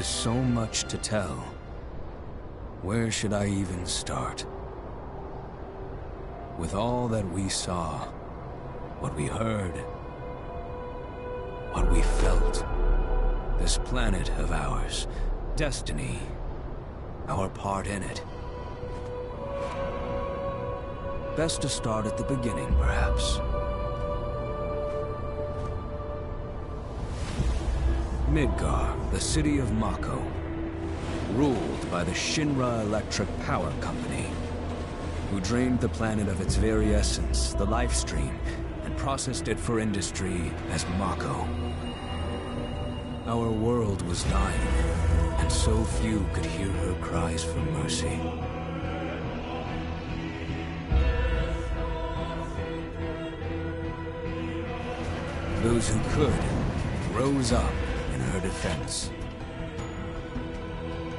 is so much to tell. Where should I even start? With all that we saw, what we heard, what we felt, this planet of ours, destiny, our part in it. Best to start at the beginning, perhaps. Midgar, the city of Mako, ruled by the Shinra Electric Power Company, who drained the planet of its very essence, the life stream, and processed it for industry as Mako. Our world was dying, and so few could hear her cries for mercy. Those who could rose up in her defense.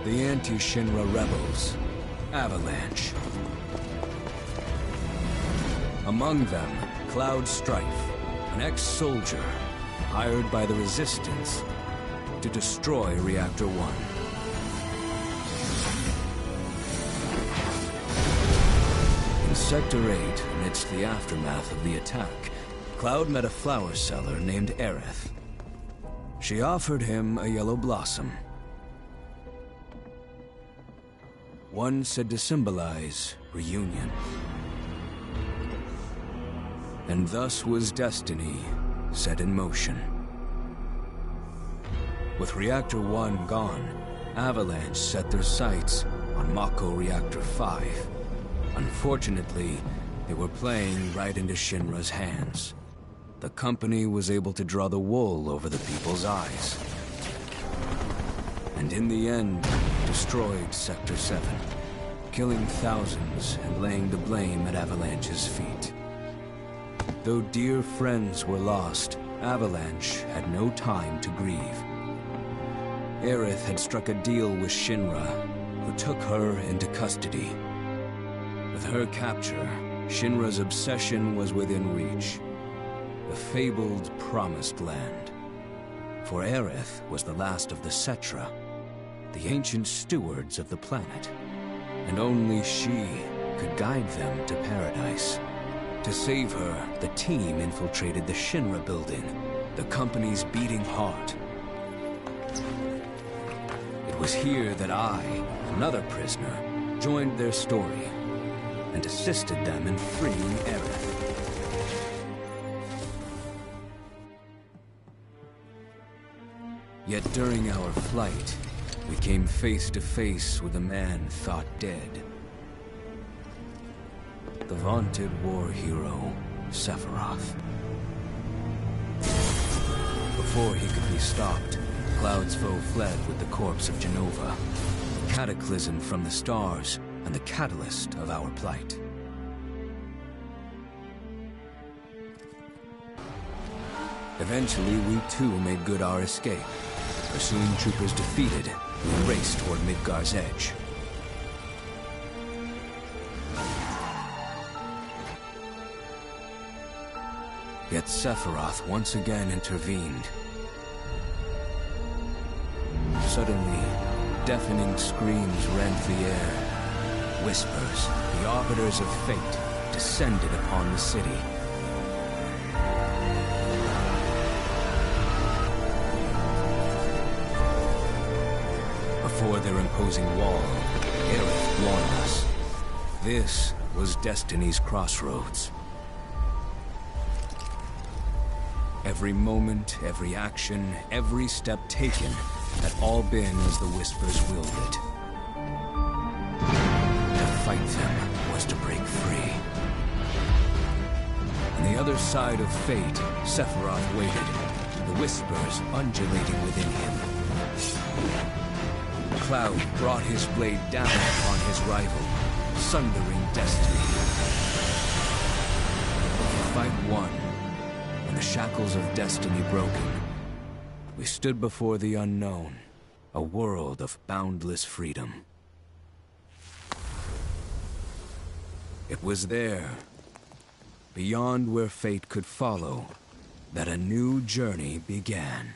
The anti-Shinra rebels, Avalanche. Among them, Cloud Strife, an ex-soldier hired by the Resistance to destroy Reactor 1. In Sector 8, amidst the aftermath of the attack, Cloud met a flower seller named Aerith. She offered him a yellow blossom. One said to symbolize reunion. And thus was destiny set in motion. With Reactor 1 gone, Avalanche set their sights on Mako Reactor 5. Unfortunately, they were playing right into Shinra's hands. The company was able to draw the wool over the people's eyes. And in the end, destroyed Sector 7, killing thousands and laying the blame at Avalanche's feet. Though dear friends were lost, Avalanche had no time to grieve. Aerith had struck a deal with Shinra, who took her into custody. With her capture, Shinra's obsession was within reach. The fabled Promised Land. For Aerith was the last of the Cetra, the ancient stewards of the planet, and only she could guide them to paradise. To save her, the team infiltrated the Shinra building, the company's beating heart. It was here that I, another prisoner, joined their story and assisted them in freeing Aerith. Yet during our flight, we came face to face with a man thought dead. The vaunted war hero, Sephiroth. Before he could be stopped, Cloud's foe fled with the corpse of Genova, the cataclysm from the stars and the catalyst of our plight. Eventually, we too made good our escape. Pursuing troopers defeated, we raced toward Midgar's edge. Yet Sephiroth once again intervened. Suddenly, deafening screams rent the air. Whispers, the arbiters of fate, descended upon the city. Before their imposing wall, Aerith warned us. This was Destiny's crossroads. Every moment, every action, every step taken had all been as the Whispers willed it. To fight them was to break free. On the other side of fate, Sephiroth waited, the Whispers undulating within him. Cloud brought his blade down upon his rival, sundering destiny. The fight won, and the shackles of destiny broken. We stood before the unknown, a world of boundless freedom. It was there, beyond where fate could follow, that a new journey began.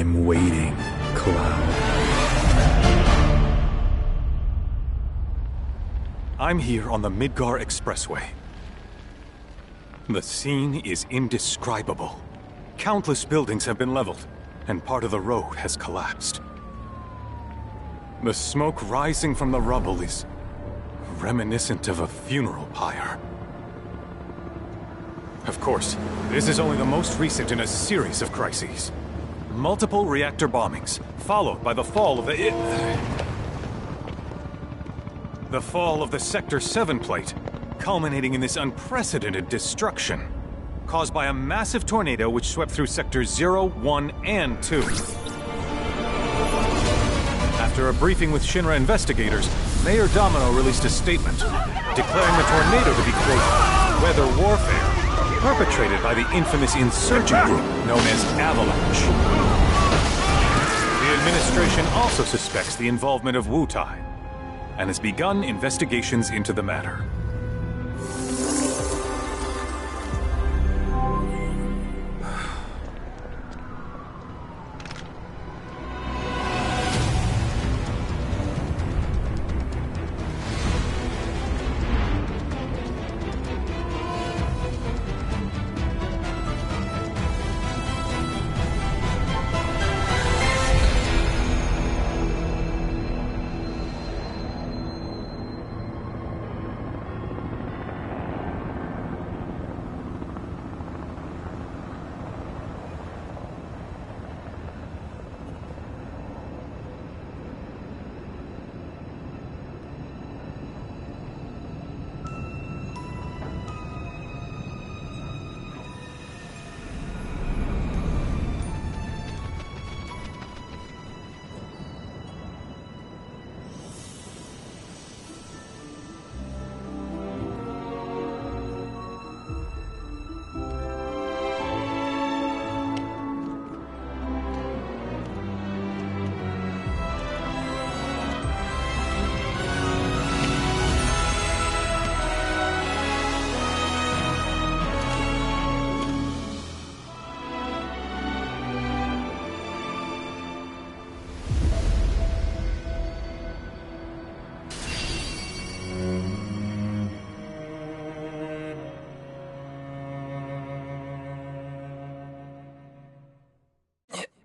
I'm waiting, Cloud. I'm here on the Midgar Expressway. The scene is indescribable. Countless buildings have been leveled, and part of the road has collapsed. The smoke rising from the rubble is reminiscent of a funeral pyre. Of course, this is only the most recent in a series of crises. Multiple reactor bombings, followed by the fall of the Sector 7 plate, culminating in this unprecedented destruction, caused by a massive tornado which swept through Sectors 0, 1, and 2. After a briefing with Shinra investigators, Mayor Domino released a statement, declaring the tornado to be, quote, weather warfare, perpetrated by the infamous insurgent group known as Avalanche. The administration also suspects the involvement of Wutai, and has begun investigations into the matter.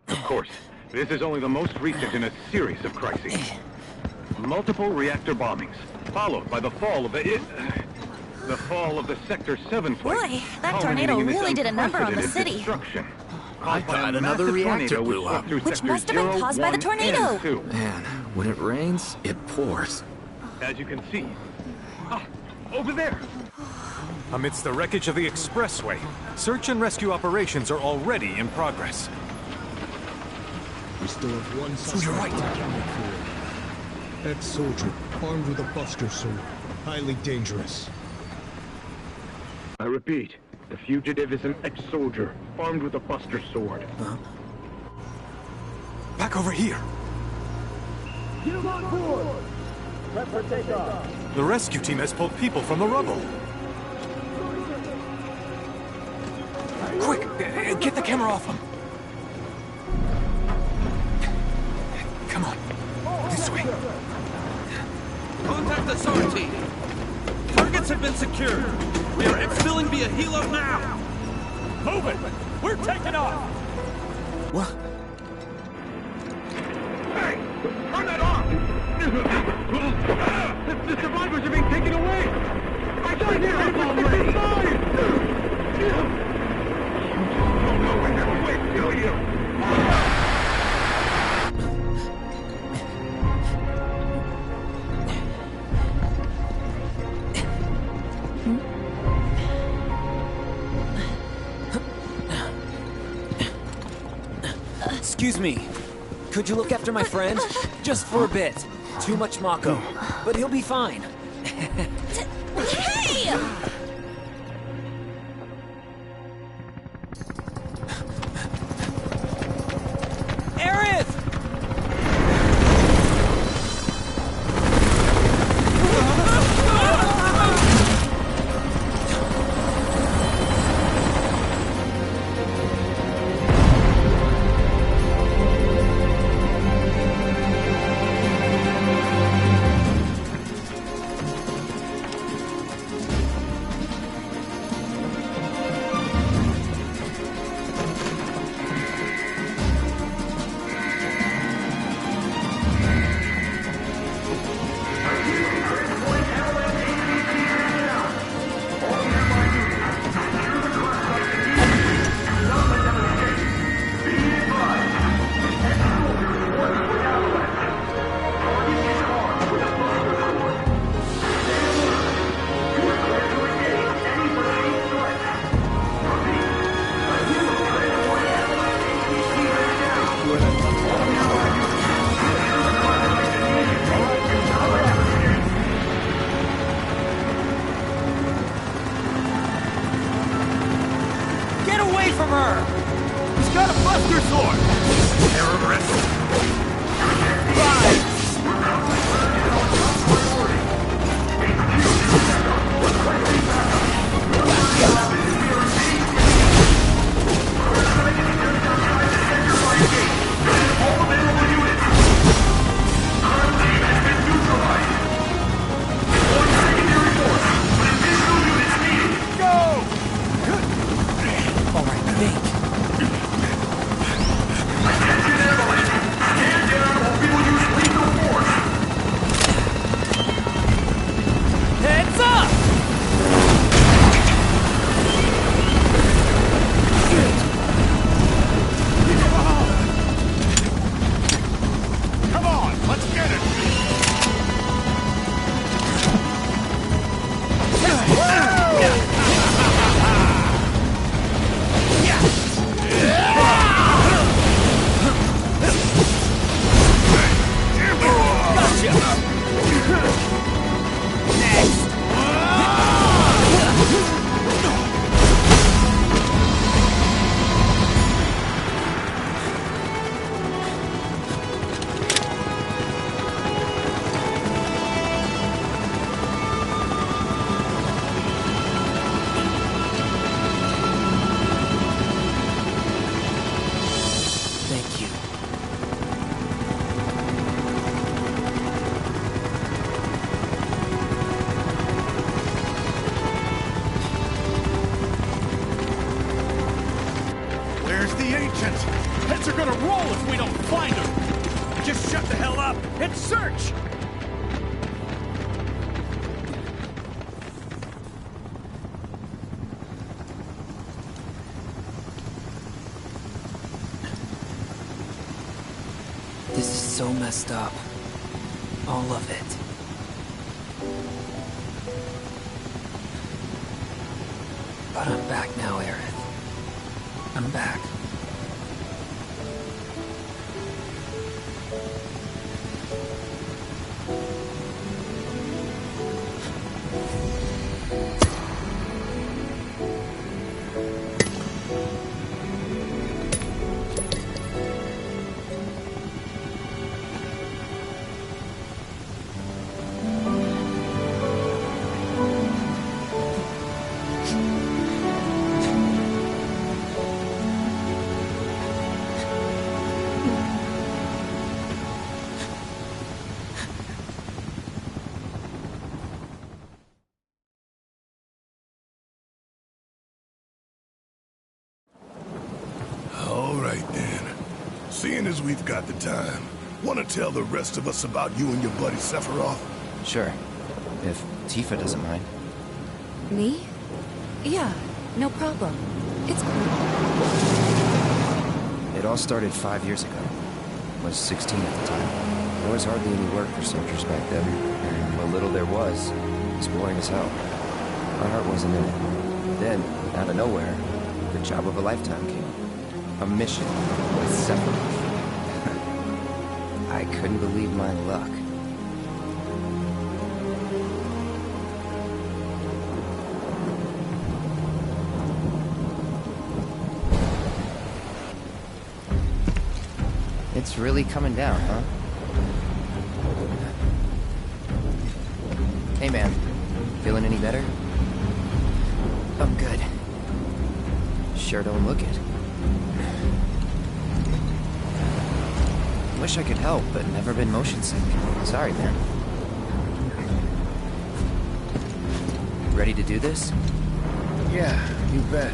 Of course, this is only the most recent in a series of crises. Multiple reactor bombings, followed by the fall of the Sector 7 plate. Boy, that tornado really did a number on the city. I thought another reactor blew up. Which must have been caused by the tornado. Man, when it rains, it pours. As you can see. Over there! Amidst the wreckage of the expressway, search and rescue operations are already in progress. We still have one suspect. To your right. Ex-soldier, armed with a buster sword. Highly dangerous. I repeat, the fugitive is an ex-soldier, armed with a buster sword. Huh? Back over here! Get him on board! Prep for takeoff! The rescue team has pulled people from the rubble. Quick! Get the camera off them! Come on. This way. Contact the SAR team. Targets have been secured. We are exfilling via helo now. Move it! We're taking off! What? Hey! Turn that off! The survivors are being taken away! I can't hear him already! You don't know when they're quick, do you? Excuse me. Could you look after my friend? Just for a bit. Too much Mako. But he'll be fine. Hey! Aerith! Fire! He's got a buster sword! Heads are gonna roll if we don't find her! Just shut the hell up and search! This is so messed up. All of it. But I'm back now, Aerith. I'm back. Seeing as we've got the time, want to tell the rest of us about you and your buddy Sephiroth? Sure. If Tifa doesn't mind. Me? Yeah, no problem. It's cool. It all started 5 years ago. I was 16 at the time. There was hardly any work for soldiers back then. And what little there was boring as hell. My heart wasn't in it. Then, out of nowhere, the job of a lifetime came. A mission with Sephiroth. I couldn't believe my luck. It's really coming down, huh? Hey man, feeling any better? I'm good. Sure don't look it. Wish I could help, but never been motion sick. Sorry, man. Ready to do this? Yeah, you bet.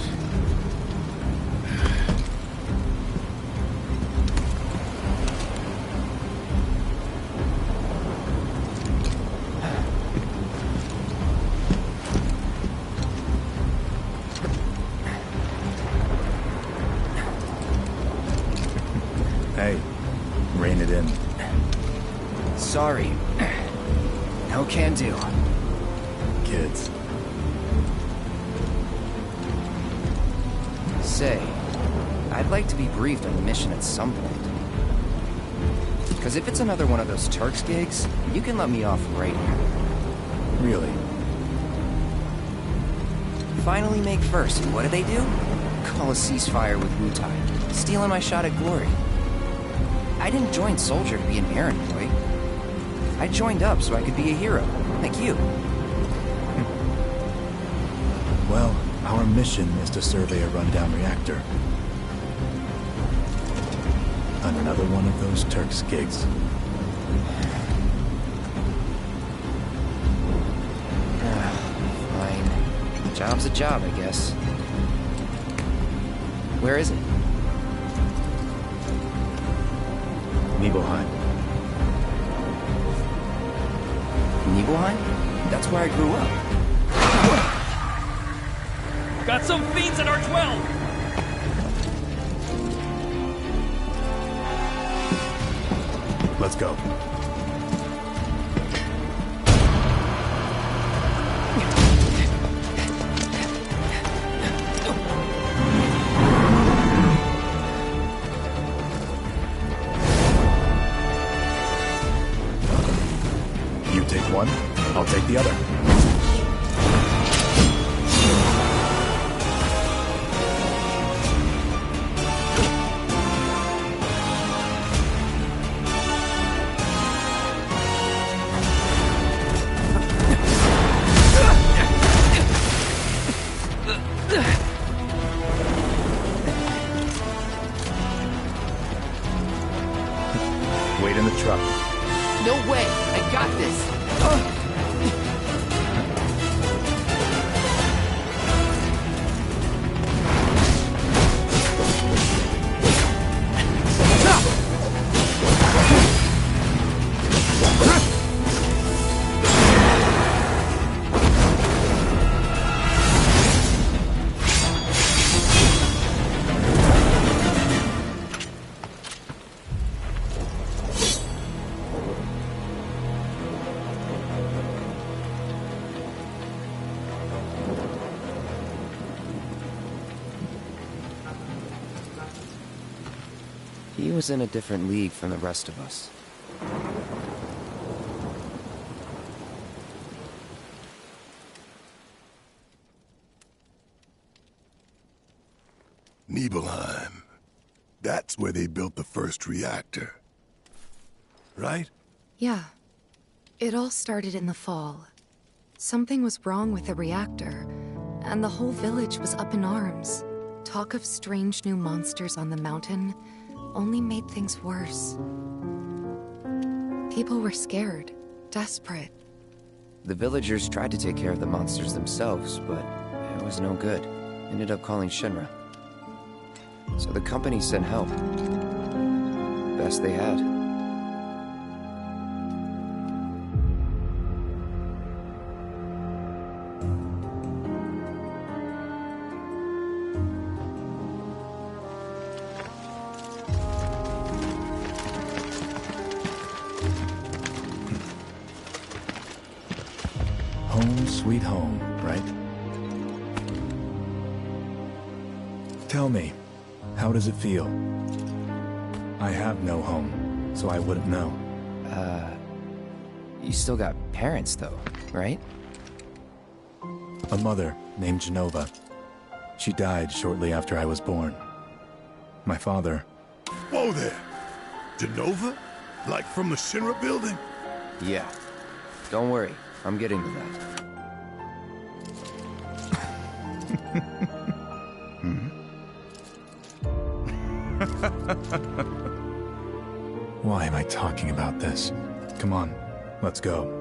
Hey. Rein it in. Sorry. No can do. Kids. Say, I'd like to be briefed on the mission at some point. Because if it's another one of those Turks gigs, you can let me off right here. Really? Finally make first. What do? call a ceasefire with Wutai? Stealing my shot at glory. I didn't join Soldier to be an errand boy. I joined up so I could be a hero, like you. Well, our mission is to survey a rundown reactor. Another one of those Turks' gigs. Fine. Job's a job, I guess. Where is it? Nibelheim. Nibelheim? That's where I grew up. Got some fiends at R12! Let's go. You take one, I'll take the other. Wait in the truck. No way! I got this! He was in a different league from the rest of us. Nibelheim. That's where they built the first reactor. Right? Yeah. It all started in the fall. Something was wrong with the reactor, and the whole village was up in arms. Talk of strange new monsters on the mountain only made things worse. People were scared, desperate. The villagers tried to take care of the monsters themselves, but it was no good. Ended up calling Shinra. So the company sent help. Best they had. Home sweet home, right? Tell me, how does it feel? I have no home, so I wouldn't know. You still got parents though, right? A mother named Genova. She died shortly after I was born. My father... Whoa there! Genova? Like from the Shinra building? Yeah. Don't worry, I'm getting to that. Why am I talking about this? Come on, let's go.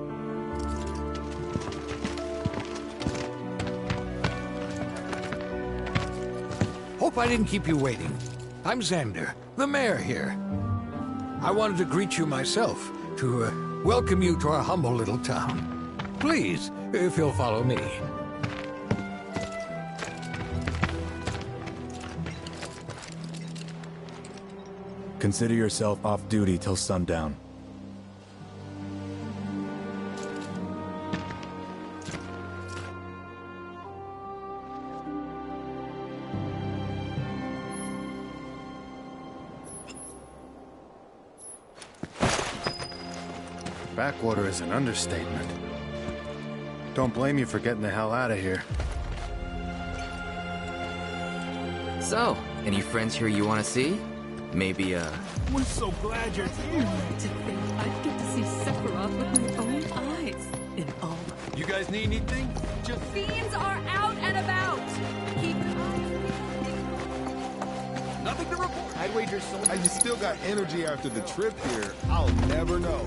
Hope I didn't keep you waiting. I'm Xander, the mayor here. I wanted to greet you myself, to welcome you to our humble little town. Please, if you'll follow me. Consider yourself off duty till sundown. Backwater is an understatement. Don't blame you for getting the hell out of here. So, any friends here you want to see? Maybe, We're so glad you're here. To think I'd get to see Sephiroth with my own eyes. In all. You guys need anything? Just fiends are out and about. Keep an eye. Nothing to report. I'd wager so. You still got energy after the trip here. I'll never know.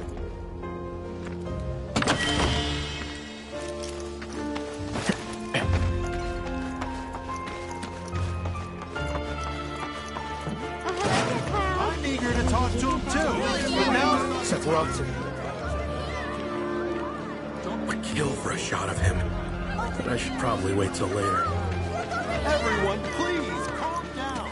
I'm eager to talk to him too. But now, Sephiroth. I'd kill for a shot of him. But I should probably wait till later. Everyone, please calm down.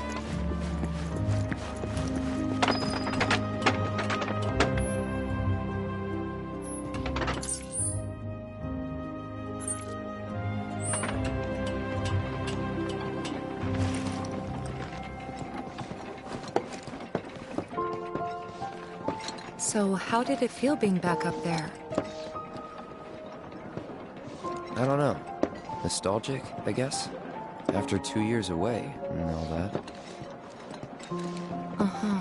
So, how did it feel being back up there? I don't know. Nostalgic, I guess? After 2 years away and all that. Uh-huh.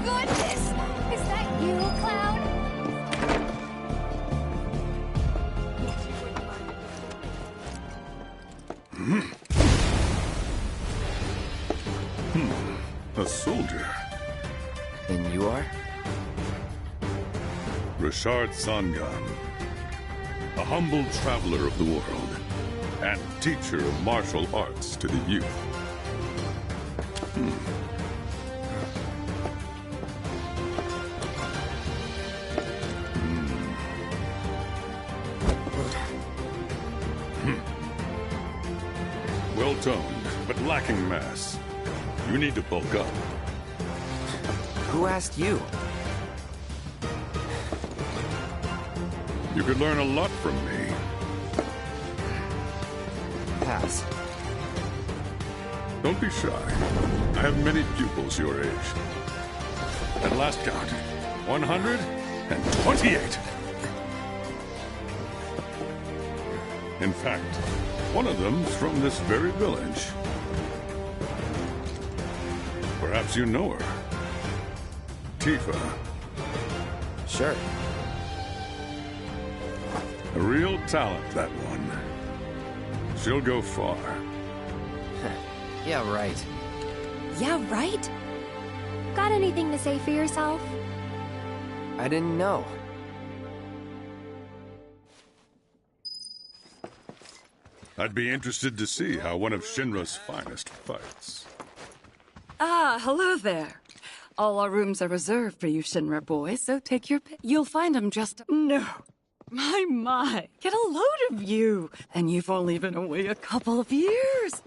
Goodness! Is that you, Cloud? A soldier. And you are? Richard Sangan. A humble traveler of the world. And teacher of martial arts to the youth. Well-toned, but lacking mass. You need to bulk up. Who asked you? You could learn a lot from me. Pass. Don't be shy. I have many pupils your age. At last count, 128. In fact, one of them's from this very village. Perhaps you know her. Tifa. Sure. A real talent, that one. She'll go far. Yeah, right. Yeah, right? Got anything to say for yourself? I didn't know. I'd be interested to see how one of Shinra's finest fights. Ah, hello there. All our rooms are reserved for you Shinra boys, so take your pick. You'll find them just... No. My. Get a load of you. And you've only been away a couple of years.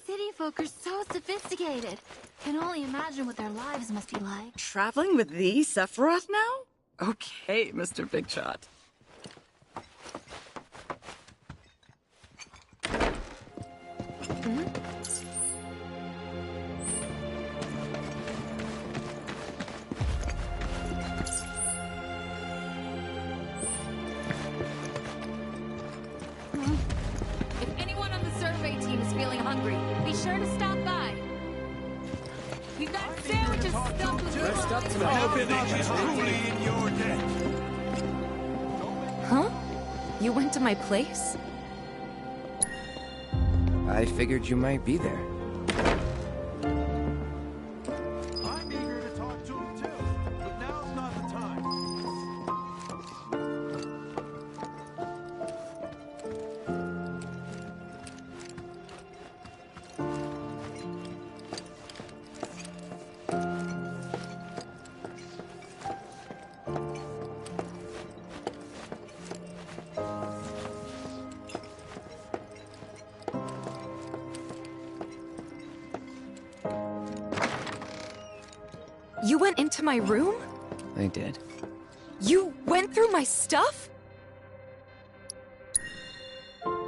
City folk are so sophisticated. Can only imagine what their lives must be like. Traveling with the Sephiroth now? Okay, Mr. Big Shot. If anyone on the survey team is feeling hungry, be sure to stop by. We've got sandwiches stuffed with Dressed up tonight. Everything is truly in your debt. Huh? You went to my place? I figured you might be there. I'm eager to talk to him too, but now's not the time. You went into my room? I did. You went through my stuff?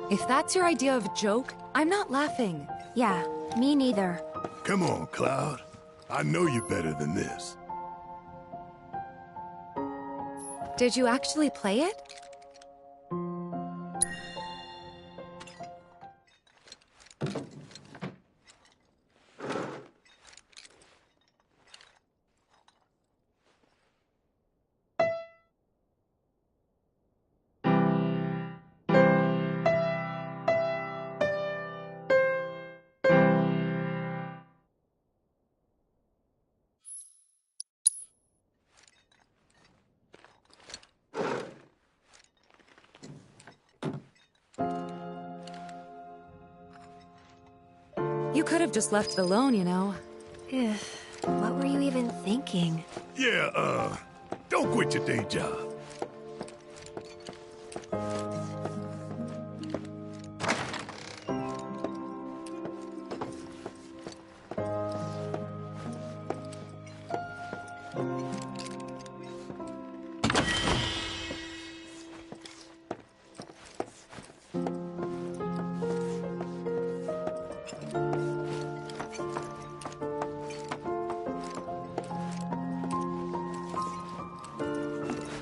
If that's your idea of a joke, I'm not laughing. Yeah, me neither. Come on, Cloud. I know you're better than this. Did you actually play it? You could have just left it alone, you know. What were you even thinking? Yeah, don't quit your day job.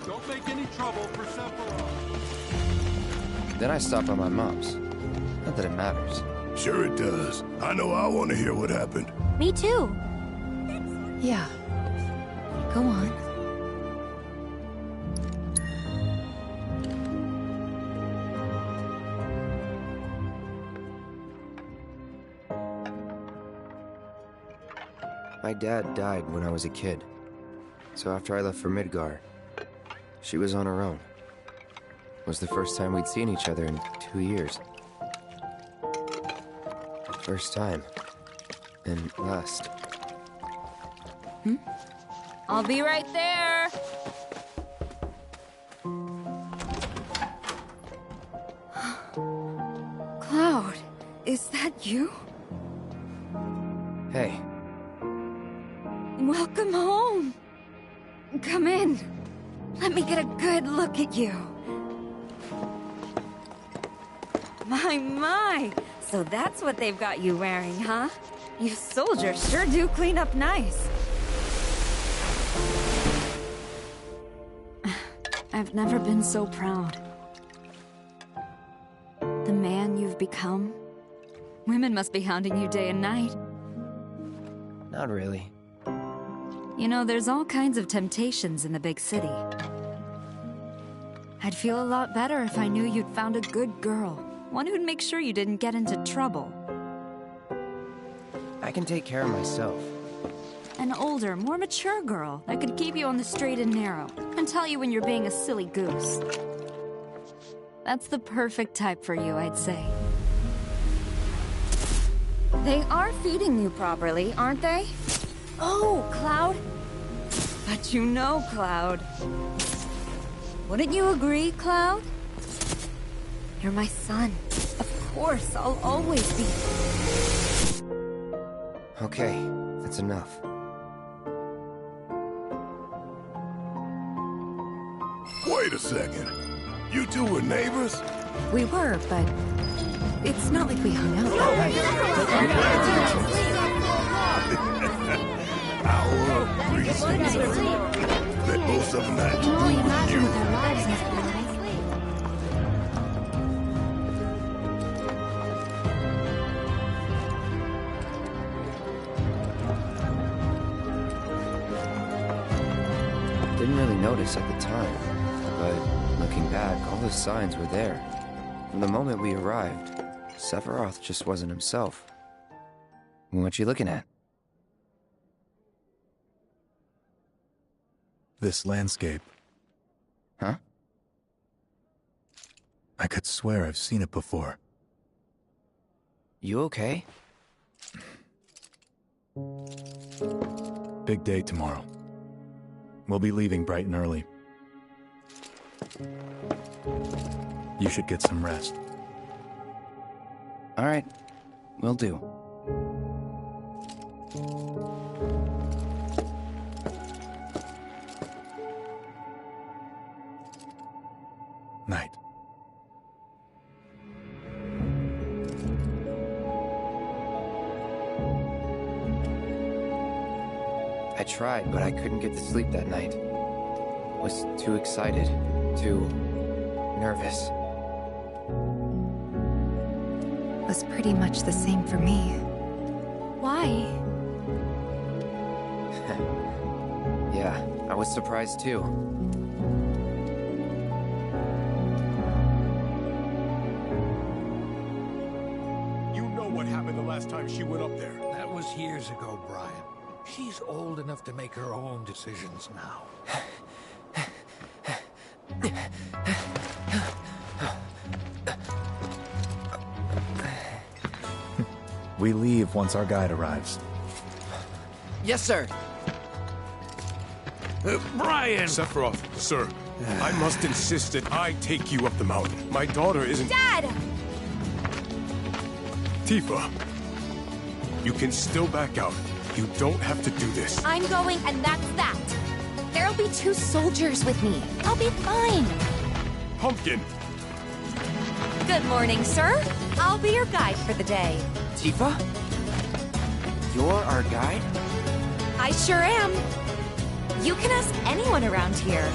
Don't make any trouble for Sephiroth. Then I stopped by my mom's. Not that it matters. Sure it does. I know I want to hear what happened. Me too. Yeah. Go on. My dad died when I was a kid. So after I left for Midgar, she was on her own. It was the first time we'd seen each other in 2 years. First time. And last. I'll be right there. Cloud, is that you? Hey. Welcome home. Come in. Let me get a good look at you. My. So that's what they've got you wearing, huh? You soldiers sure do clean up nice. I've never been so proud. The man you've become. Women must be hounding you day and night. Not really. You know, there's all kinds of temptations in the big city. I'd feel a lot better if I knew you'd found a good girl. One who'd make sure you didn't get into trouble. I can take care of myself. An older, more mature girl that could keep you on the straight and narrow and tell you when you're being a silly goose. That's the perfect type for you, I'd say. They are feeding you properly, aren't they? Oh, Cloud. But you know, Cloud. Wouldn't you agree, Cloud? You're my son. Of course, I'll always be. Okay, that's enough. Wait a second. You two were neighbors? We were, but It's not like we hung out. Hour of breezing, sir. Bet most of them had to Can only do with imagine you. what their lives must be like. Didn't really notice at the time, but looking back, all the signs were there. From the moment we arrived, Sephiroth just wasn't himself. What you looking at? This landscape. Huh? I could swear I've seen it before. You okay? Big day tomorrow. We'll be leaving bright and early. You should get some rest. All right, will do. Night. I tried, but I couldn't get to sleep that night. Was too excited, too nervous. Was pretty much the same for me. Why? Yeah, I was surprised too. You know what happened the last time she went up there. That was years ago, Brian. She's old enough to make her own decisions now. We leave once our guide arrives. Yes, sir. Brian! Sephiroth, sir, I must insist that I take you up the mountain. My daughter isn't... Dad! Tifa, you can still back out. You don't have to do this. I'm going, and that's that. There'll be 2 soldiers with me. I'll be fine. Pumpkin! Good morning, sir. I'll be your guide for the day. Tifa? You're our guide? I sure am. You can ask anyone around here.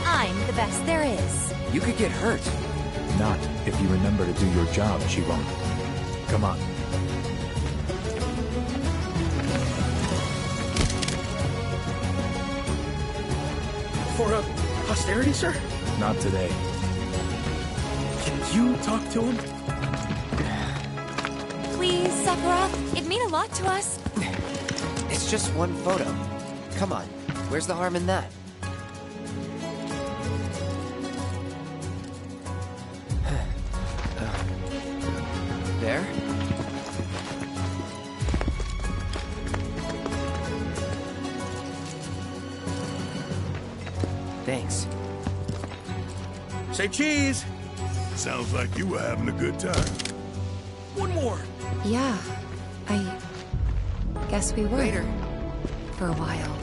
I'm the best there is. You could get hurt. Not if you remember to do your job, she won't. Come on. For posterity, sir? Not today. Can you talk to him? Please, Sephiroth. It'd mean a lot to us. It's just one photo. Come on, where's the harm in that? There? Thanks. Say cheese! Sounds like you were having a good time. One more! Yeah, I guess we were. Later. For a while.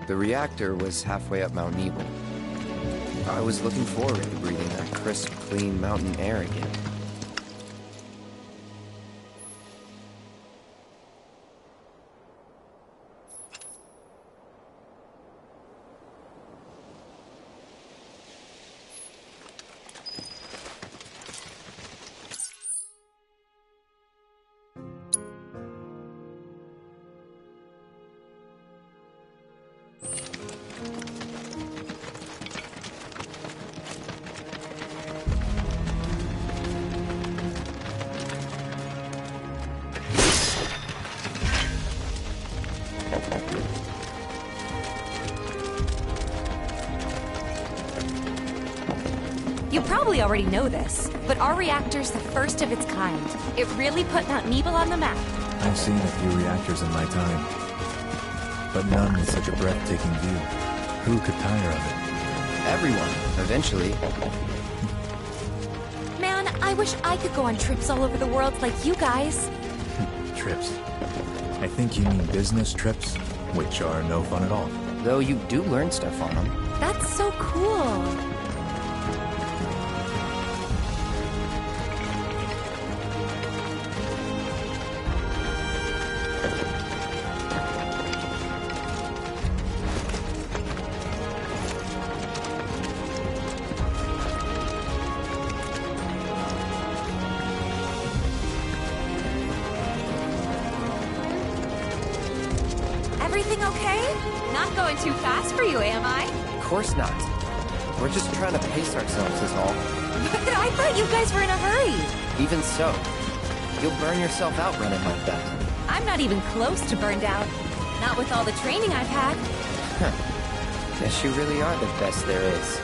The reactor was halfway up Mount Nebel. I was looking forward to breathing that crisp, clean mountain air again. You probably already know this, but our reactor's the first of its kind. It really put Mount Nebel on the map. I've seen a few reactors in my time, but none with such a breathtaking view. Who could tire of it? Everyone, eventually. Man, I wish I could go on trips all over the world like you guys. Trips. I think you mean business trips, which are no fun at all. Though you do learn stuff on them. That's so cool. Not going too fast for you, am I? Of course not. We're just trying to pace ourselves is all. But I thought you guys were in a hurry. Even so, you'll burn yourself out running like that. I'm not even close to burned out. Not with all the training I've had. Guess you really are the best there is.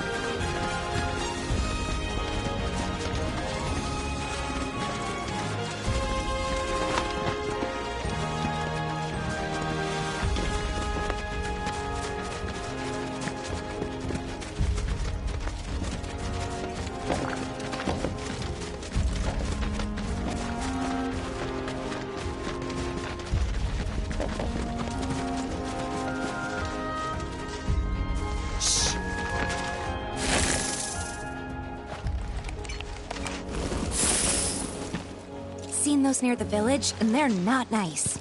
Seen those near the village, and they're not nice.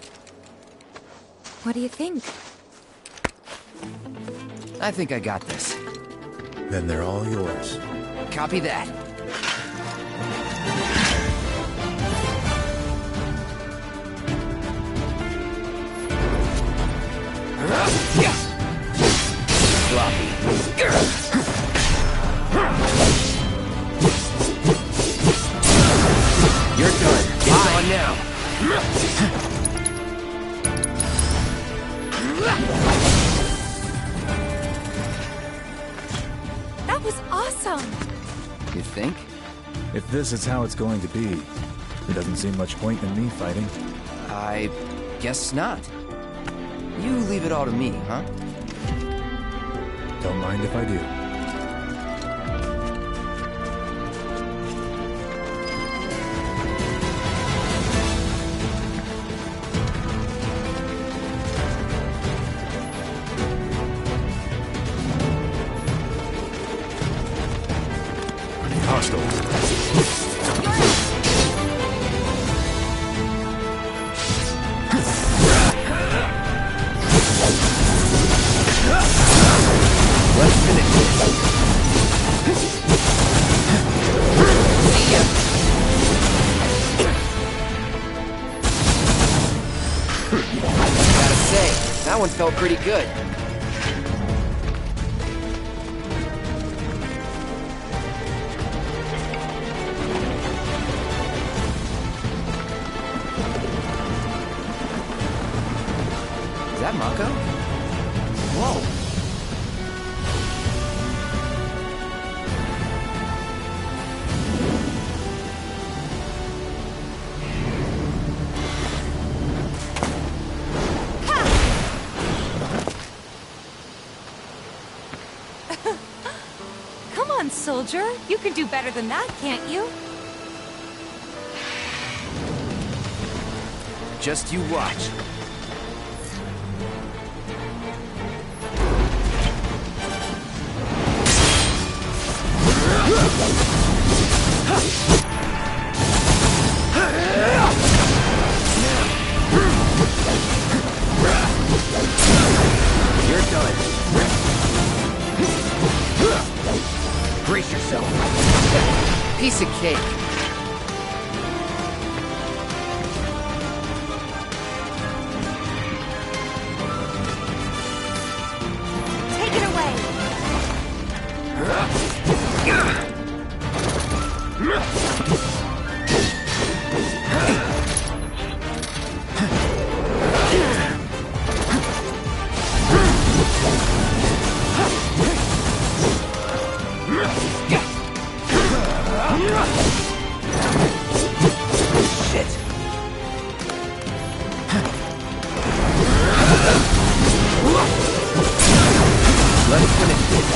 What do you think? I think I got this. Then they're all yours. Copy that. You're done. Get on now. That was awesome! You think? If this is how it's going to be, there doesn't seem much point in me fighting. I guess not. You leave it all to me, huh? Don't mind if I do. That one felt pretty good. Is that Mako? Whoa! Soldier, you can do better than that, can't you? Just you watch. You're done. Brace yourself. Piece of cake. Take it away. Shit. Let's finish this.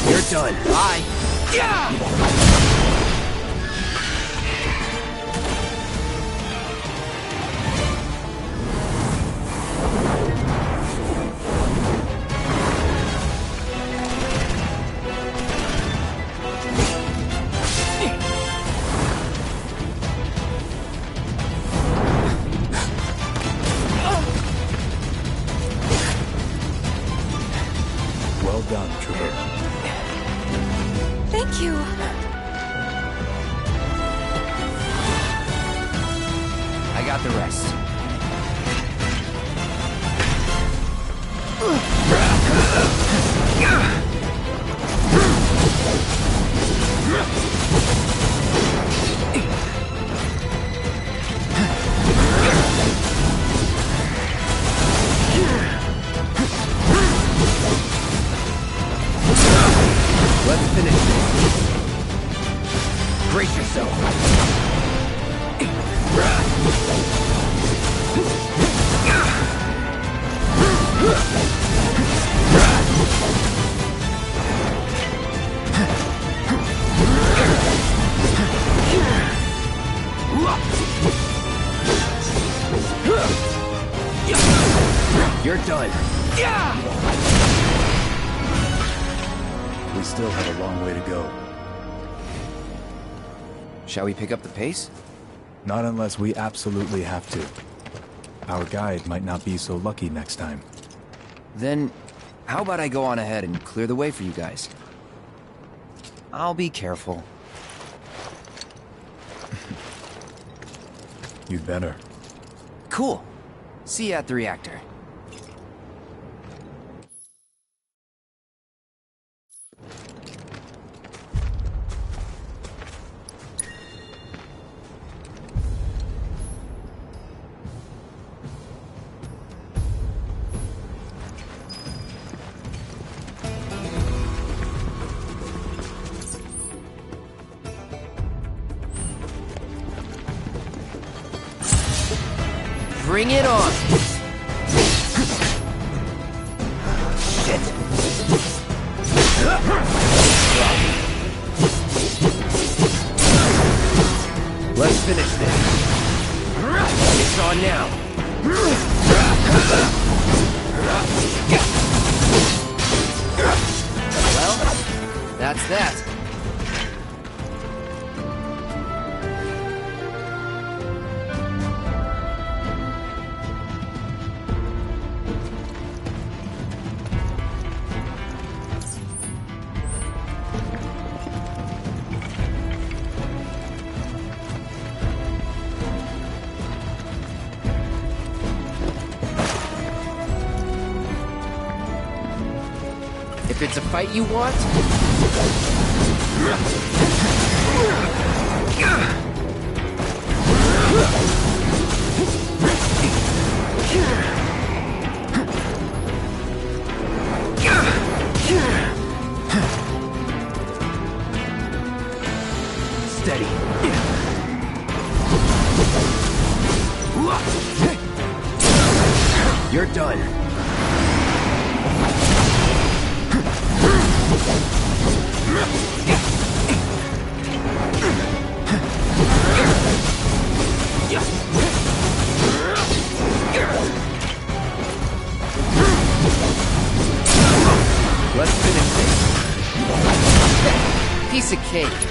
You're done. Bye. Well done, Trooper. finish this. Brace yourself. You're done. We still have a long way to go. Shall we pick up the pace? Not unless we absolutely have to. Our guide might not be so lucky next time. Then, how about I go on ahead and clear the way for you guys? I'll be careful. You'd better. Cool. See you at the reactor. Bring it on! Shit. Let's finish this. It's on now. Well, that's that. If it's a fight you want... Steady. You're done. Let's finish this. Piece of cake.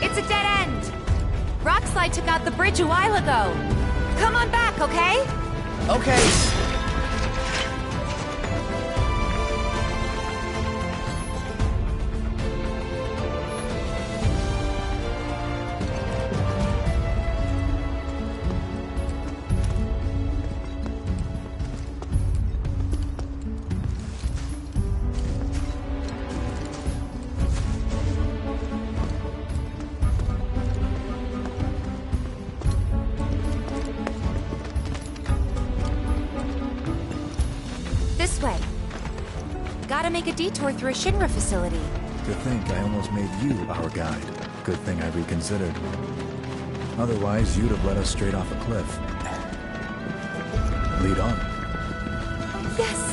It's a dead end! Rockslide took out the bridge a while ago. Come on back, okay? Okay. This way. Gotta make a detour through a Shinra facility. To think I almost made you our guide. Good thing I reconsidered. Otherwise, you'd have led us straight off a cliff. Lead on. Yes!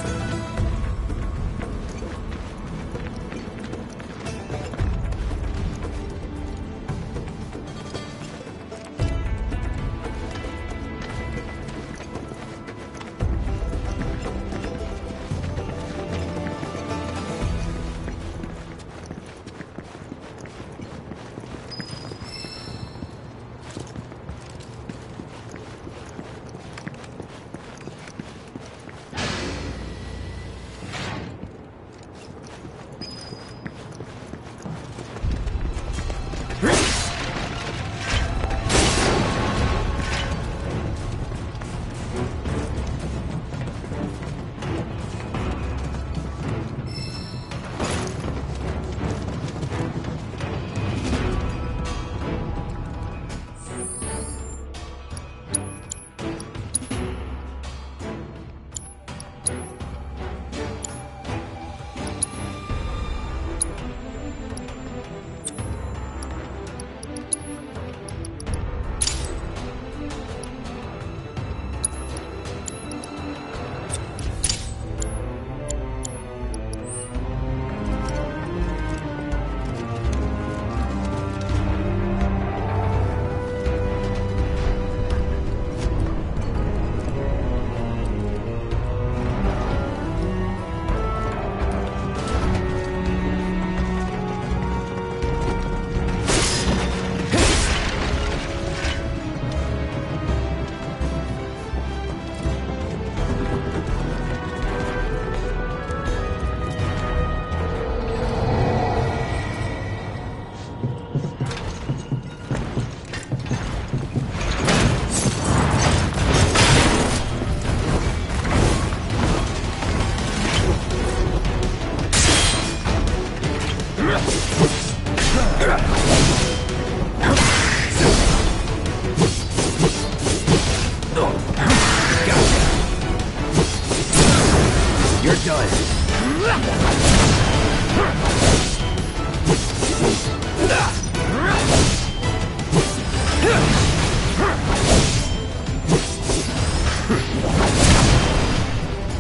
You're done.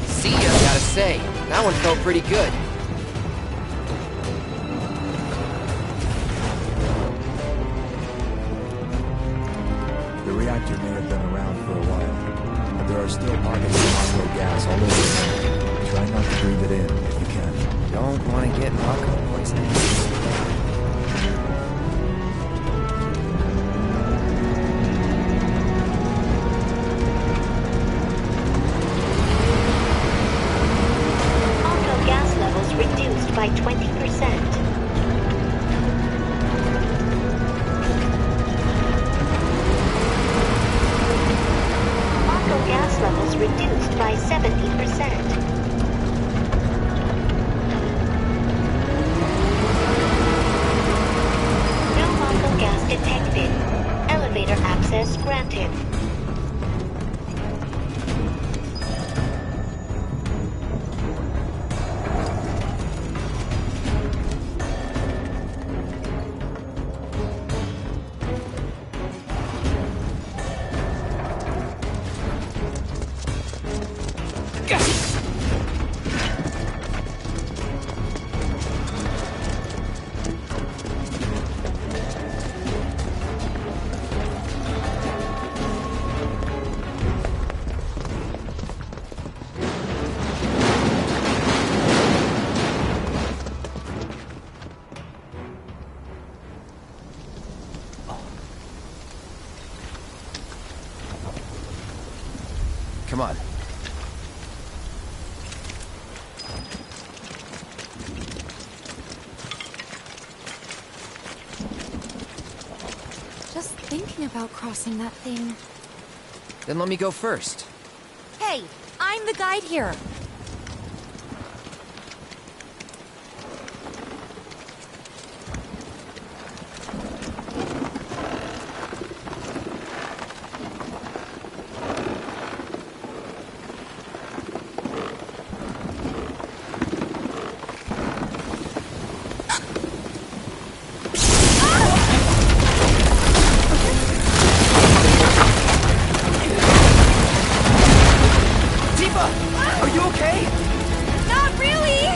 See ya, gotta say. That one felt pretty good. The reactor may have been around for a while, but there are still pockets of Mako gas all over it. Try not to breathe it in if you can. Don't want to get Mako poisoning. Gas levels reduced by 20%. Marco gas levels reduced by 70%. No Marco gas detected. Elevator access granted. Come on. Just thinking about crossing that thing. Then let me go first. Hey, I'm the guide here. Are you okay? Not really!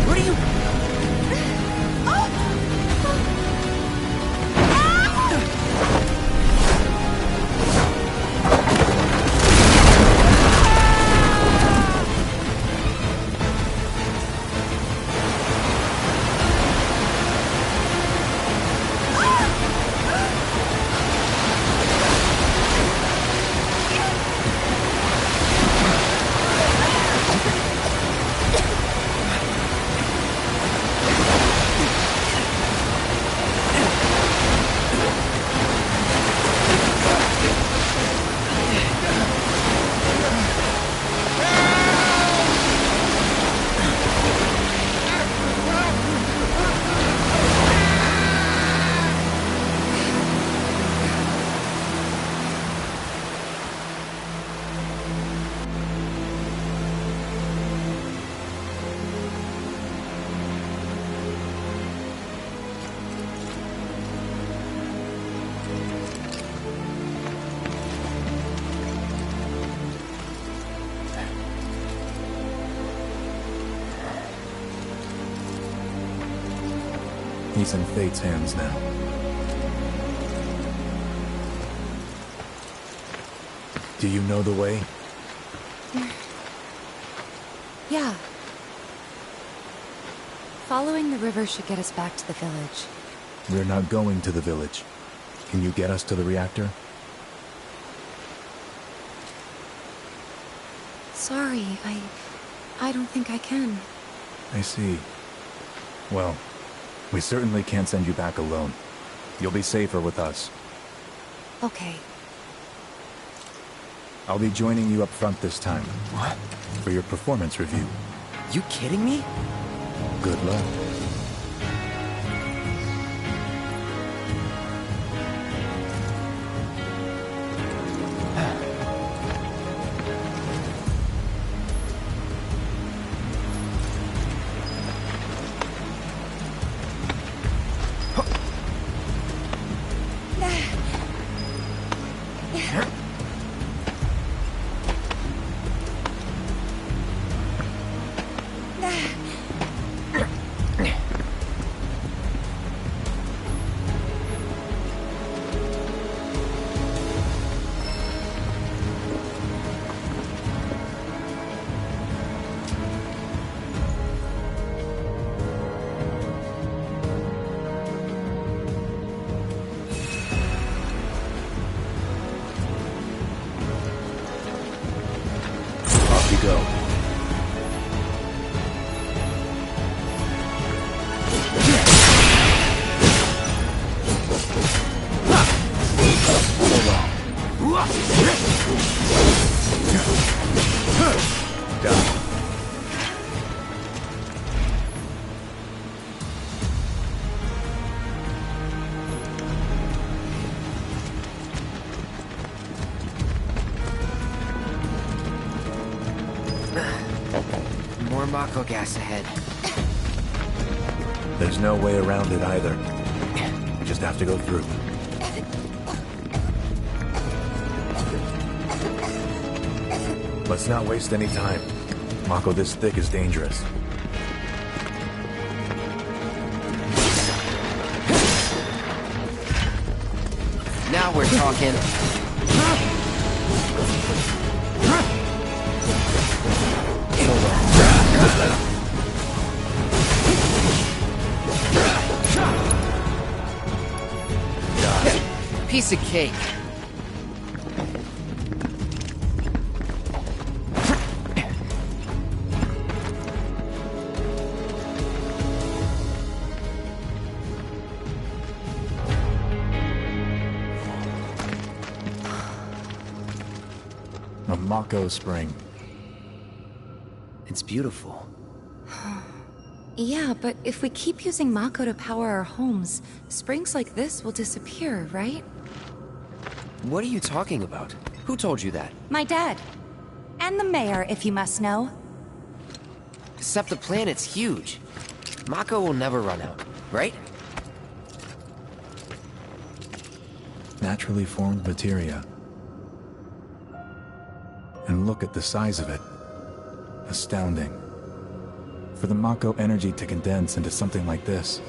What are you... He's in Fate's hands now. Do you know the way? Yeah. Following the river should get us back to the village. We're not going to the village. Can you get us to the reactor? Sorry, I don't think I can. I see. Well, we certainly can't send you back alone. You'll be safer with us. Okay. I'll be joining you up front this time. What? For your performance review. You kidding me? Good luck. Go. More Mako gas ahead. There's no way around it either. We just have to go through. Let's not waste any time. Mako this thick is dangerous. Now we're talking. Piece of cake. A Mako spring. It's beautiful. Yeah, but if we keep using Mako to power our homes, springs like this will disappear, right? What are you talking about? Who told you that? My dad. And the mayor, if you must know. Except the planet's huge. Mako will never run out, right? Naturally formed materia. And look at the size of it. Astounding. For the Mako energy to condense into something like this,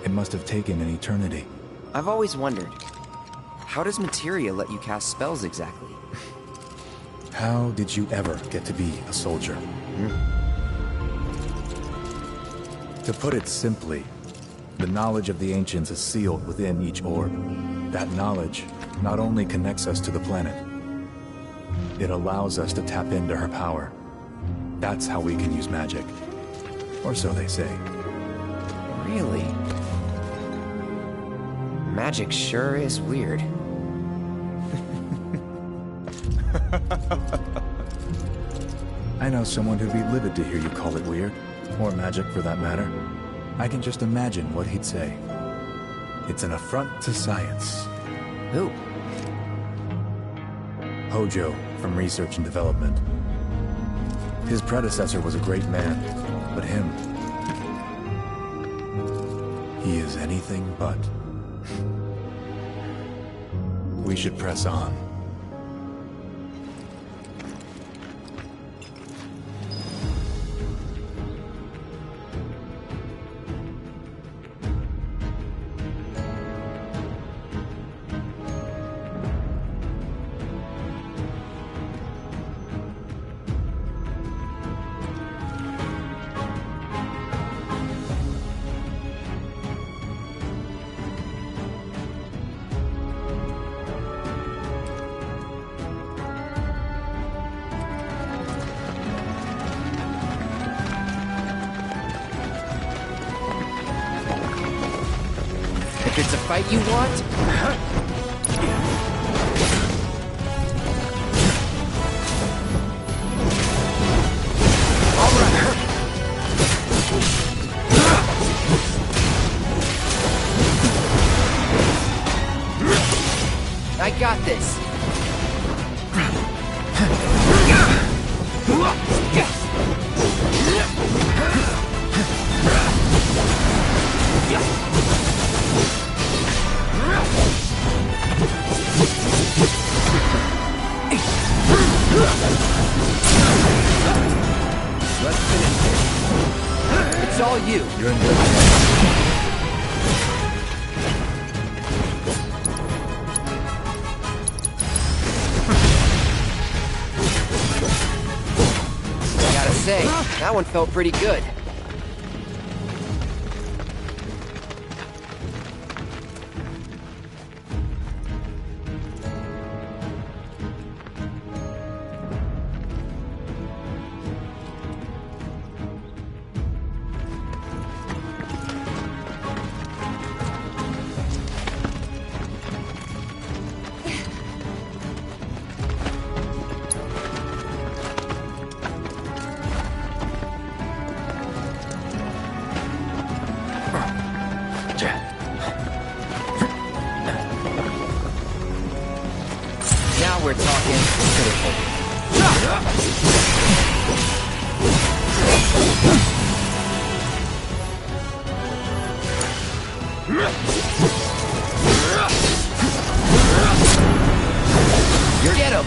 it must have taken an eternity. I've always wondered, how does materia let you cast spells exactly? How did you ever get to be a soldier? To put it simply, the knowledge of the ancients is sealed within each orb. That knowledge not only connects us to the planet, it allows us to tap into her power. That's how we can use magic. Or so they say. Really? Magic sure is weird. I know someone who'd be livid to hear you call it weird, or magic for that matter. I can just imagine what he'd say. It's an affront to science. Who? Hojo, from Research and Development. His predecessor was a great man, but him... he is anything but. We should press on. If it's a fight you want... I got this. Let's finish this. It's all you. You're in good hands. Gotta say, that one felt pretty good. Now we're talking Get him!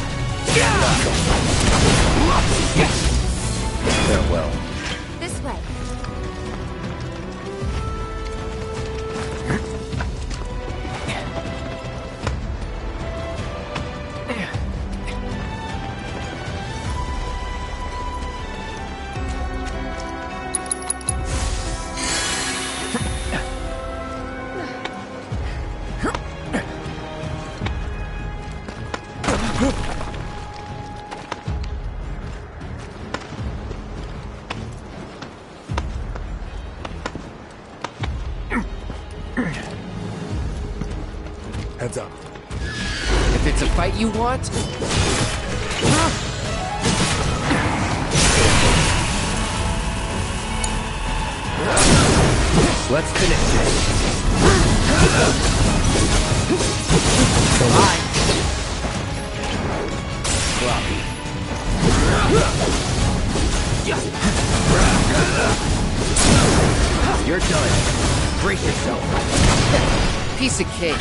Farewell. This way. Heads up. If it's a fight you want... Let's finish this. Bye. Sloppy. You're done. Brace yourself. Piece of cake.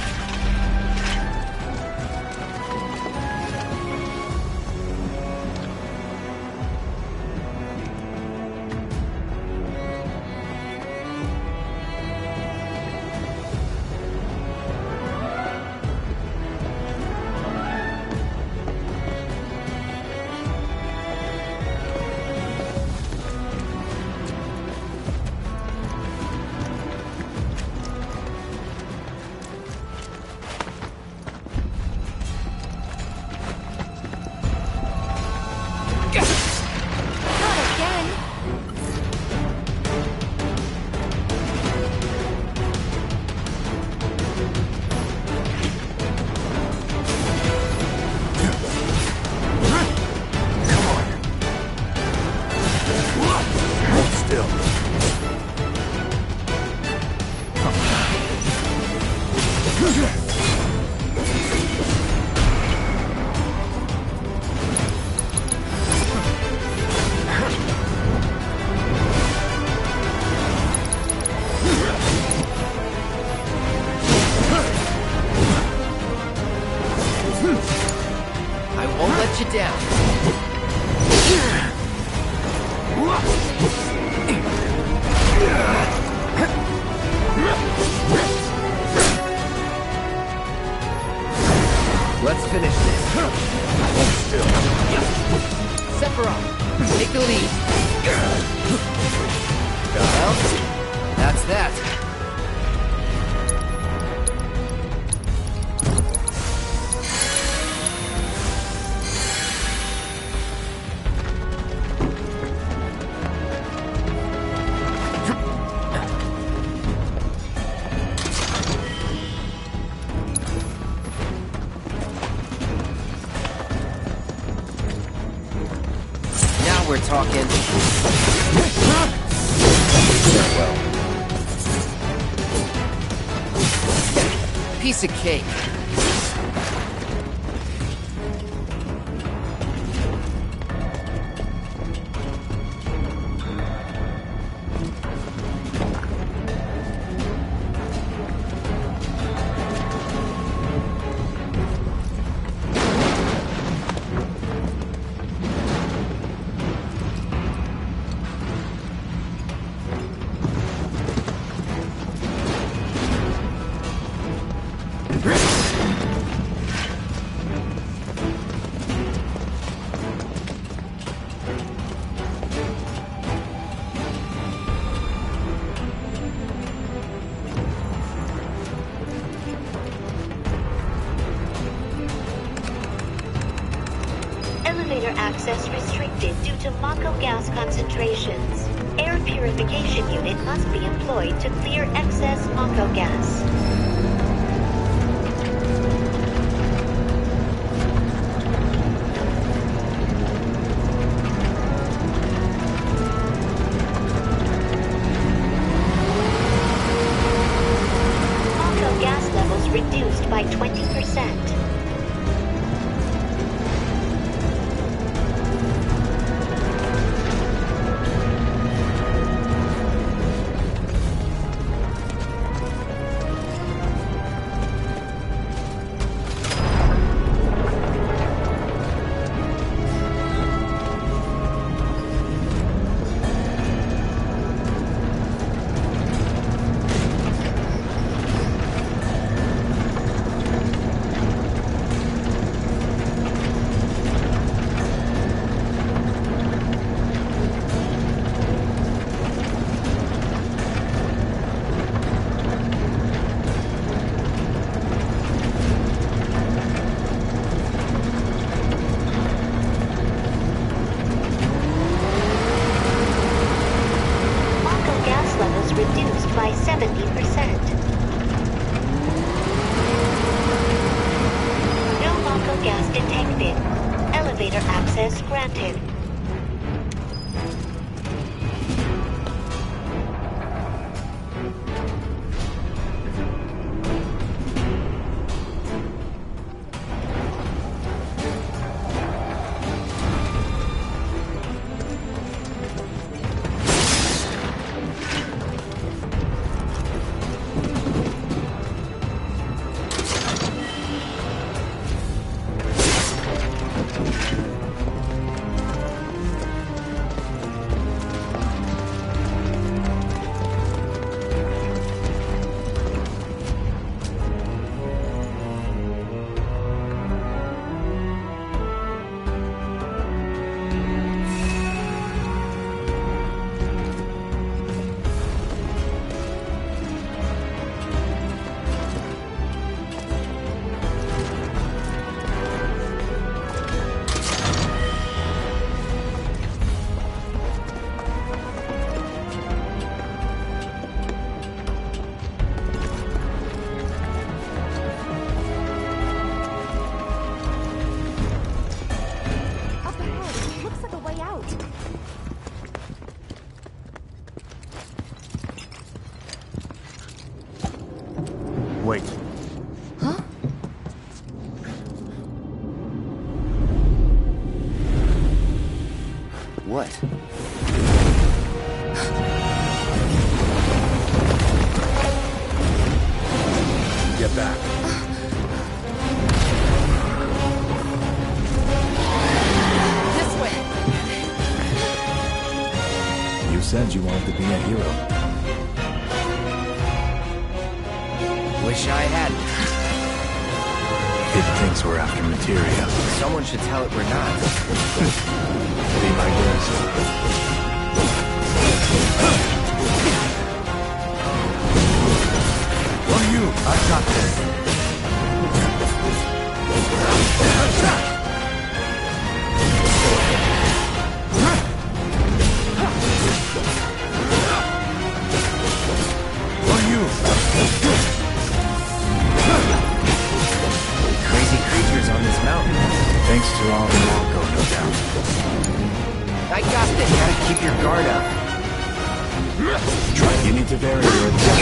You down. Let's finish this. Hold still. Sephiroth, take the lead. Well, that's that. We're talking. Well. Piece of cake. Elevator access restricted due to Mako gas concentrations. Air purification unit must be employed to clear excess Mako gas. Mako gas levels reduced by 20%. Reduced by 70%. No Mako gas detected. Elevator access granted. Wait. Huh? What? Get back. This way. You said you wanted to be a hero. Wish I hadn't. It thinks we're after materia. Someone should tell it we're not. Be my guest. What are you? I've got this. What are you? Crazy creatures on this mountain. Thanks to all the Marco, no doubt. I got this. Gotta keep your guard up. You need to vary your attack.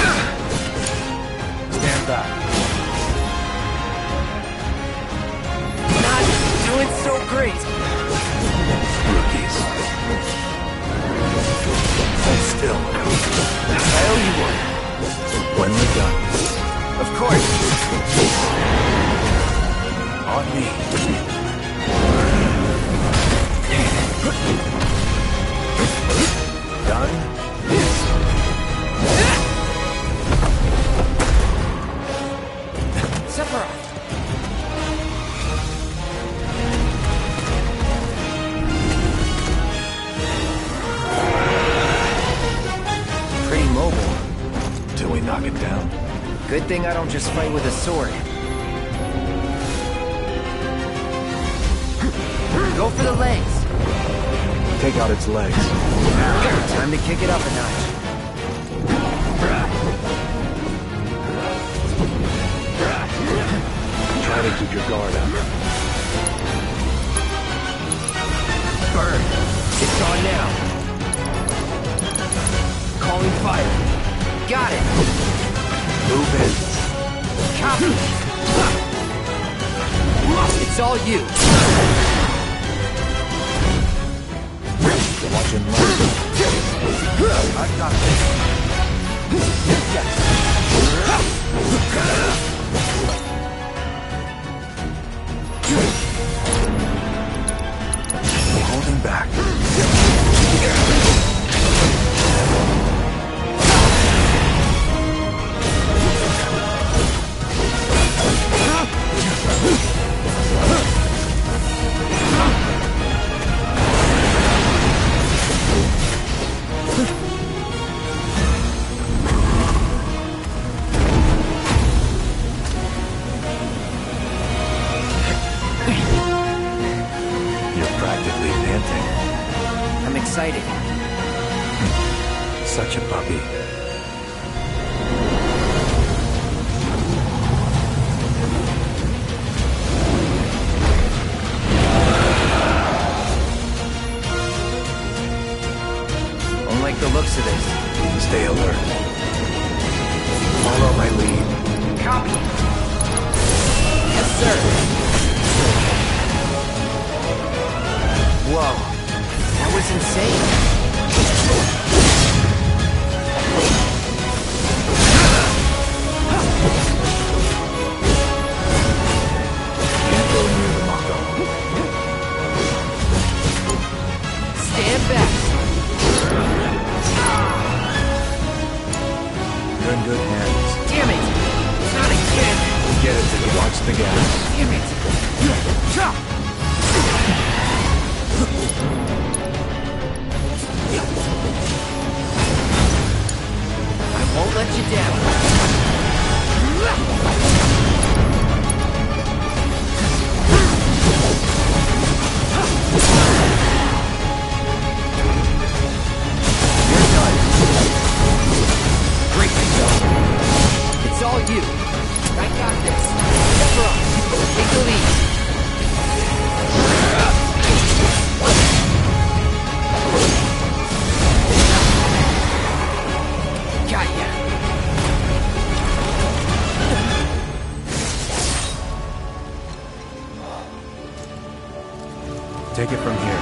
Stand back. Not doing so great. Rookies. Hold still. I owe you one. When we're done. Of course. On me. Done this. Sephiroth. Pretty mobile. Till we knock it down. Good thing I don't just fight with a sword. Go for the legs. Take out its legs. Time to kick it up a notch. Try to keep your guard up. Burn. It's on now. Calling fire. Got it. Move in. Copy. It's all you. Watch him learn. I've got this. Yes. Holding back. Excited. Such a puppy. Don't like the looks of this. Stay alert. Follow my lead. Copy. Yes, sir. Whoa. That was insane. Can't go near the Mako. Stand back. You're in good hands. Damn it. Not again. Get it till you watch the gas. Damn it. Chop. I won't let you down. You're done. Great to go. It's all you. I got this. Sephiroth, take the lead. Got ya. take it from here.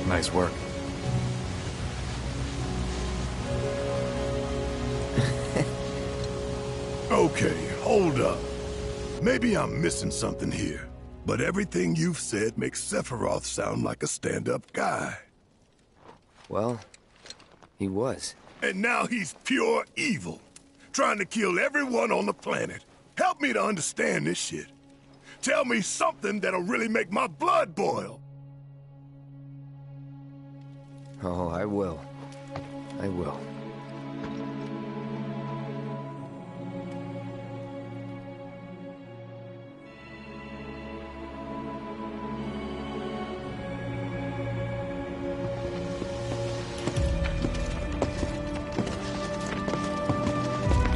Nice work. Okay, hold up. Maybe I'm missing something here, but everything you've said makes Sephiroth sound like a stand-up guy. Well, he was. And now he's pure evil, trying to kill everyone on the planet. Help me to understand this shit. Tell me something that'll really make my blood boil. Oh, I will. I will.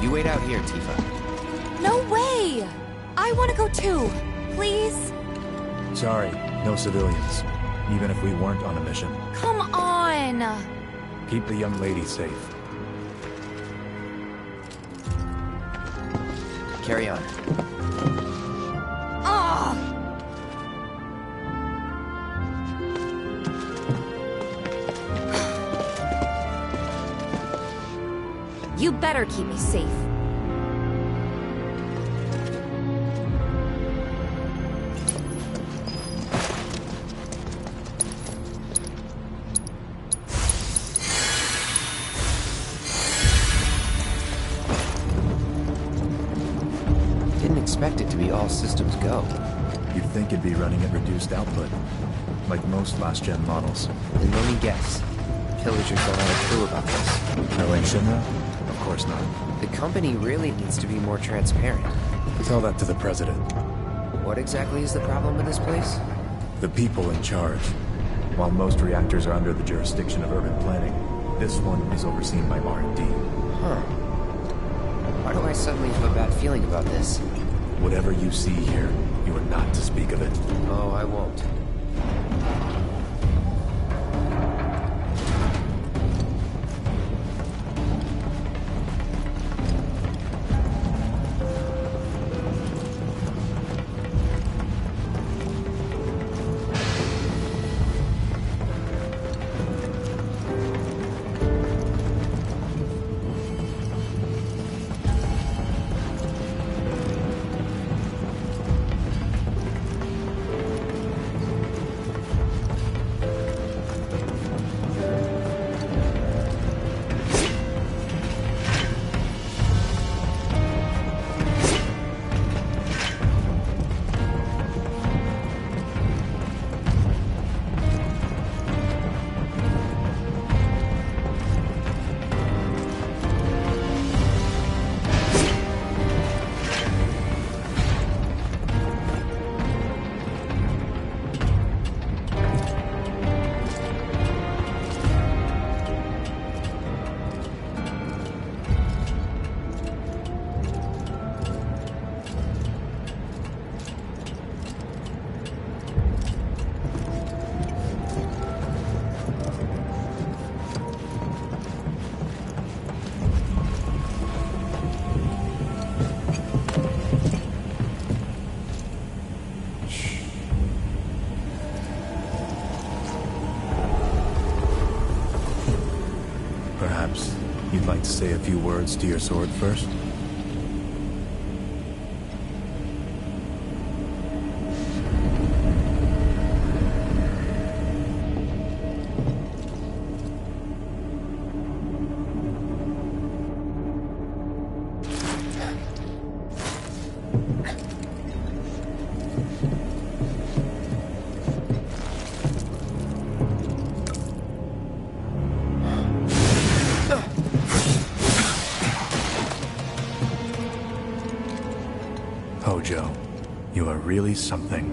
You wait out here, Tifa. No way! I want to go too. Please? Sorry, no civilians. Even if we weren't on a mission. Come on! Keep the young lady safe. Carry on. Ugh! You better keep me safe. Didn't expect it to be all systems go. You'd think it'd be running at reduced output, like most last-gen models. Then let me guess. Pillagers don't have a clue about this. No like Shinra? Of course not. The company really needs to be more transparent. Tell that to the president. What exactly is the problem with this place? The people in charge. While most reactors are under the jurisdiction of urban planning, this one is overseen by R&D. Huh. Why do I suddenly have a bad feeling about this? Whatever you see here, you are not to speak of it. Oh, I won't. Perhaps you'd like to say a few words to your sword first? Hojo, you are really something.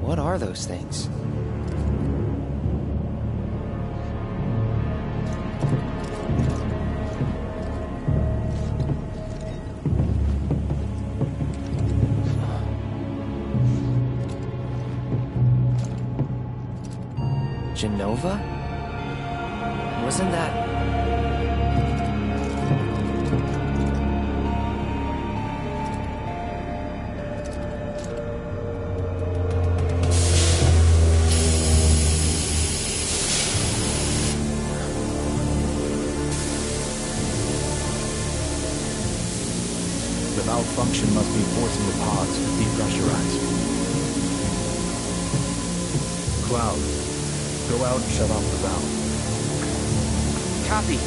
What are those things? Genova? Wasn't that... The malfunction must be forcing the pods to depressurize. Cloud, go out and shut off the valve. Copy.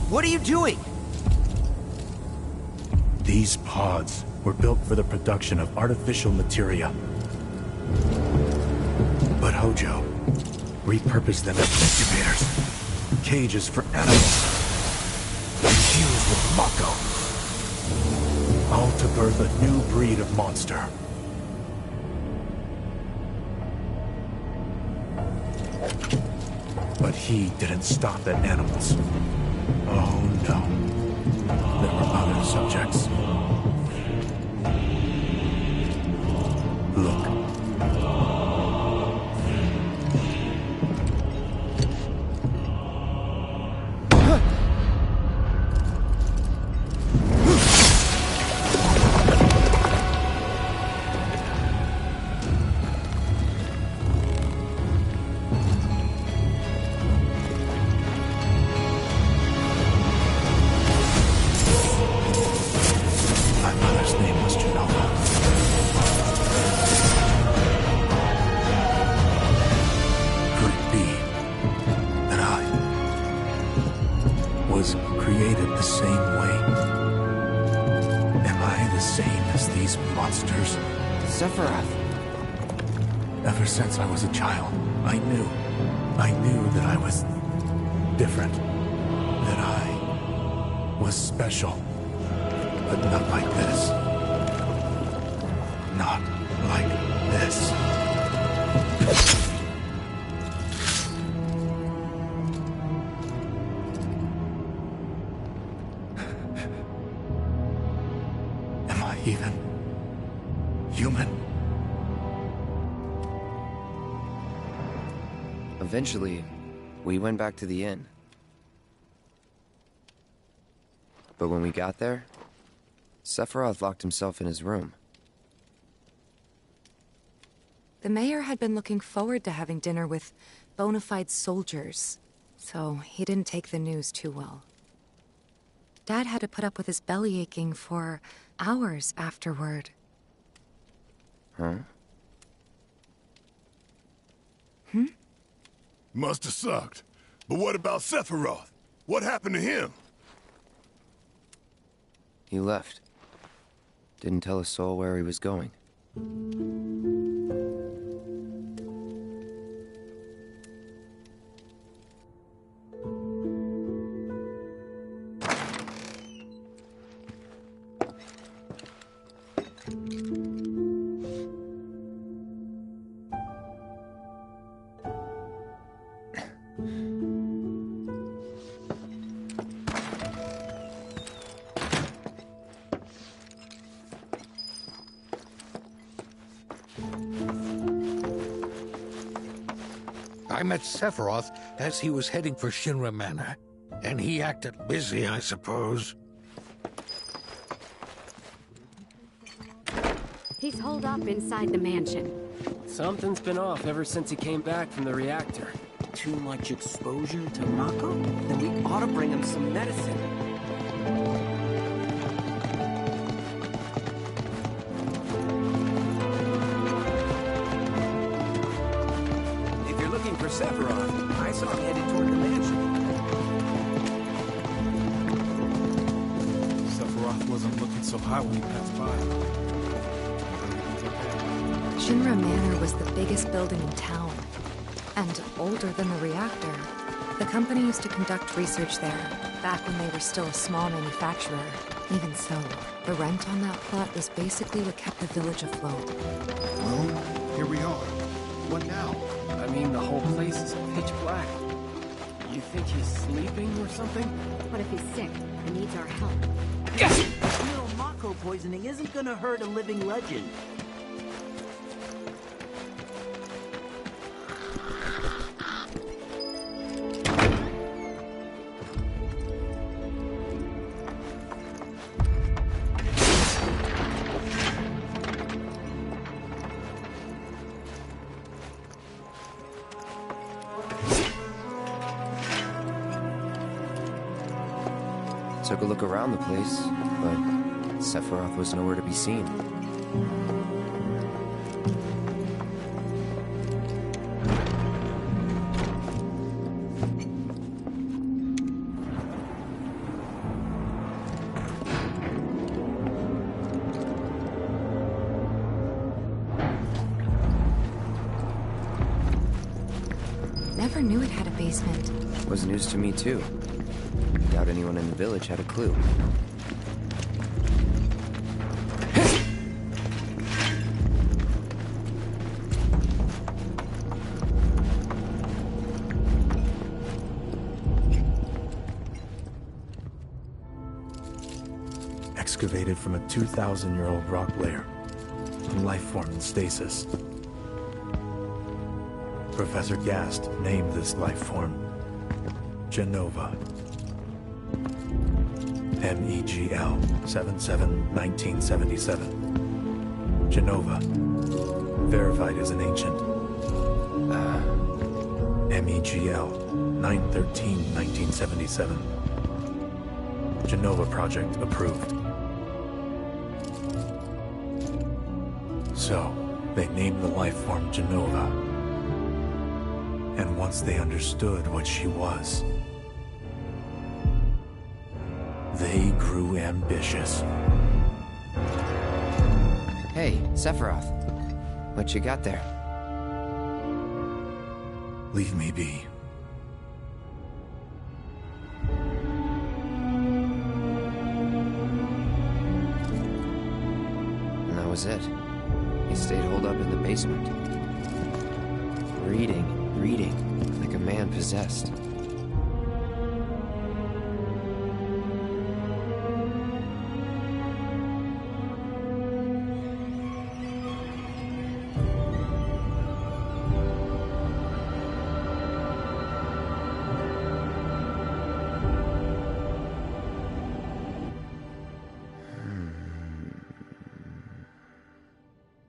What are you doing? These pods were built for the production of artificial materia. But Hojo repurposed them as incubators, cages for animals, infused with Mako, all to birth a new breed of monster. But he didn't stop at animals. Oh no. There were other subjects. Look. Created the same way. Am I the same as these monsters? Sephiroth. Ever since I was a child, I knew that I was different. That I was special. But not like this. Not like this. Even human? Eventually, we went back to the inn. But when we got there, Sephiroth locked himself in his room. The mayor had been looking forward to having dinner with bona fide soldiers, so he didn't take the news too well. Dad had to put up with his belly aching for hours afterward. Huh? Must have sucked. But what about Sephiroth? What happened to him? He left. Didn't tell a soul where he was going. I met Sephiroth as he was heading for Shinra Manor, and he acted busy, I suppose. He's holed up inside the mansion? Something's been off ever since he came back from the reactor. Too much exposure to Mako? Then we ought to bring him some medicine. If you're looking for Sephiroth, I saw him headed toward the mansion. Sephiroth wasn't looking so hot when he passed by. Shinra Manor was the biggest building in town, and older than the reactor. The company used to conduct research there, back when they were still a small manufacturer. Even so, the rent on that plot was basically what kept the village afloat. Well, here we are. What now? I mean, the whole place is pitch black. You think he's sleeping or something? What if he's sick and needs our help? Mako poisoning isn't gonna hurt a living legend. Took a look around the place, but Sephiroth was nowhere to be seen. Never knew it had a basement. Was news to me too. Doubt anyone in the village had a clue. Excavated from a 2,000-year-old rock layer, a life form in stasis. Professor Gast named this life form Genova. MEGL 77-1977. Genova. Verified as an ancient. MEGL 9/13/1977. Genova project approved. So, they named the life form Genova. And once they understood what she was, they grew ambitious. Hey, Sephiroth. What you got there? Leave me be. And that was it. He stayed holed up in the basement. Reading, like a man possessed.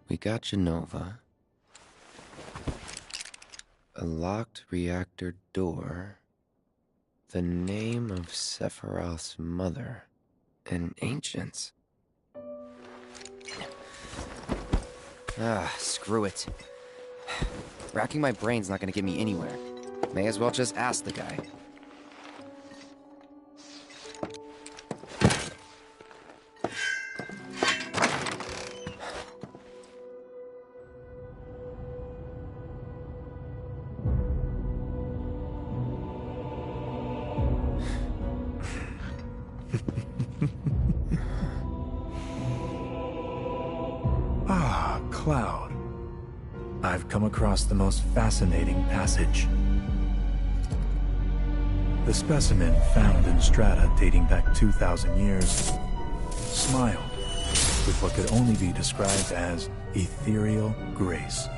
We got Genova. A locked reactor door. The name of Sephiroth's mother. And ancients. Screw it. Racking my brain's not gonna get me anywhere. May as well just ask the guy. Cloud. I've come across the most fascinating passage. The specimen found in strata dating back 2,000 years smiled with what could only be described as ethereal grace.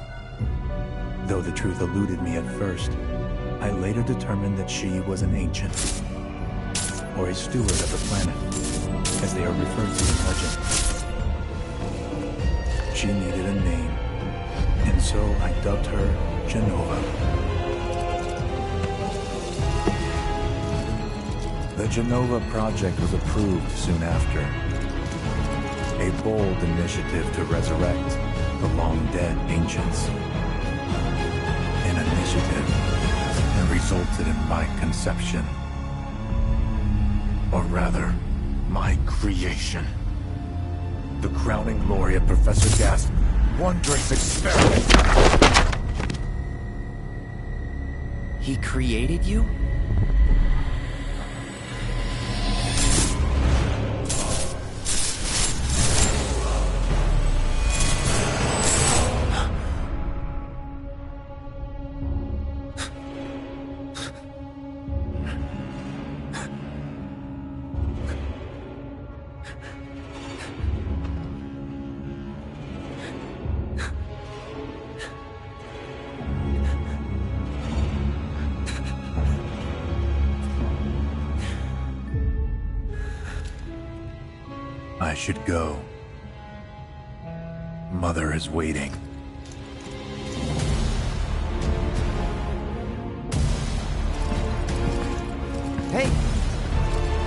Though the truth eluded me at first, I later determined that she was an ancient, or a steward of the planet, as they are referred to in legend. She needed a name, and so I dubbed her Genova. The Genova project was approved soon after. A bold initiative to resurrect the long-dead ancients. An initiative that resulted in my conception. Or rather, my creation. The crowning glory of Professor Gast's wondrous experiment. He created you? I should go. Mother is waiting. Hey!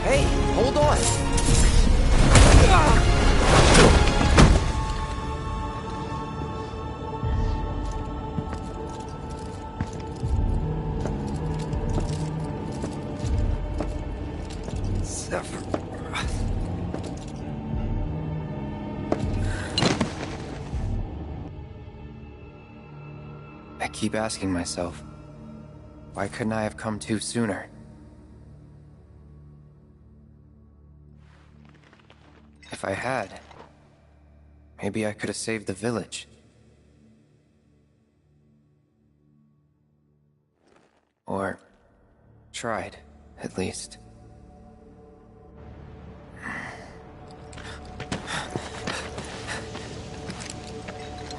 Hey, hold on! I keep asking myself, why couldn't I have come to sooner? If I had, maybe I could have saved the village. Or tried, at least.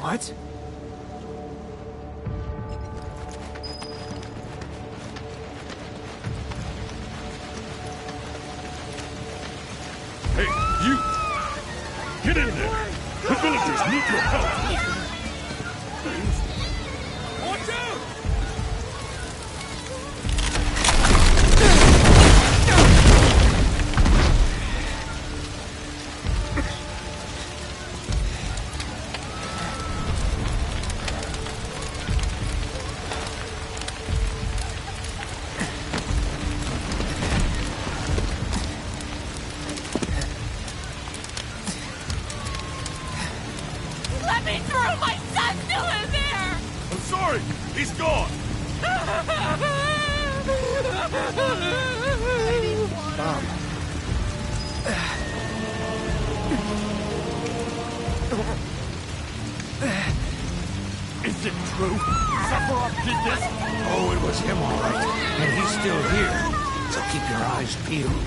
What? Hey, you! Get in there! The villagers need your help! Watch out! Let me through! My son's still in there! I'm sorry! He's gone! Mom. Is it true? Sephiroth did this? Oh, it was him, all right. And he's still here. So keep your eyes peeled.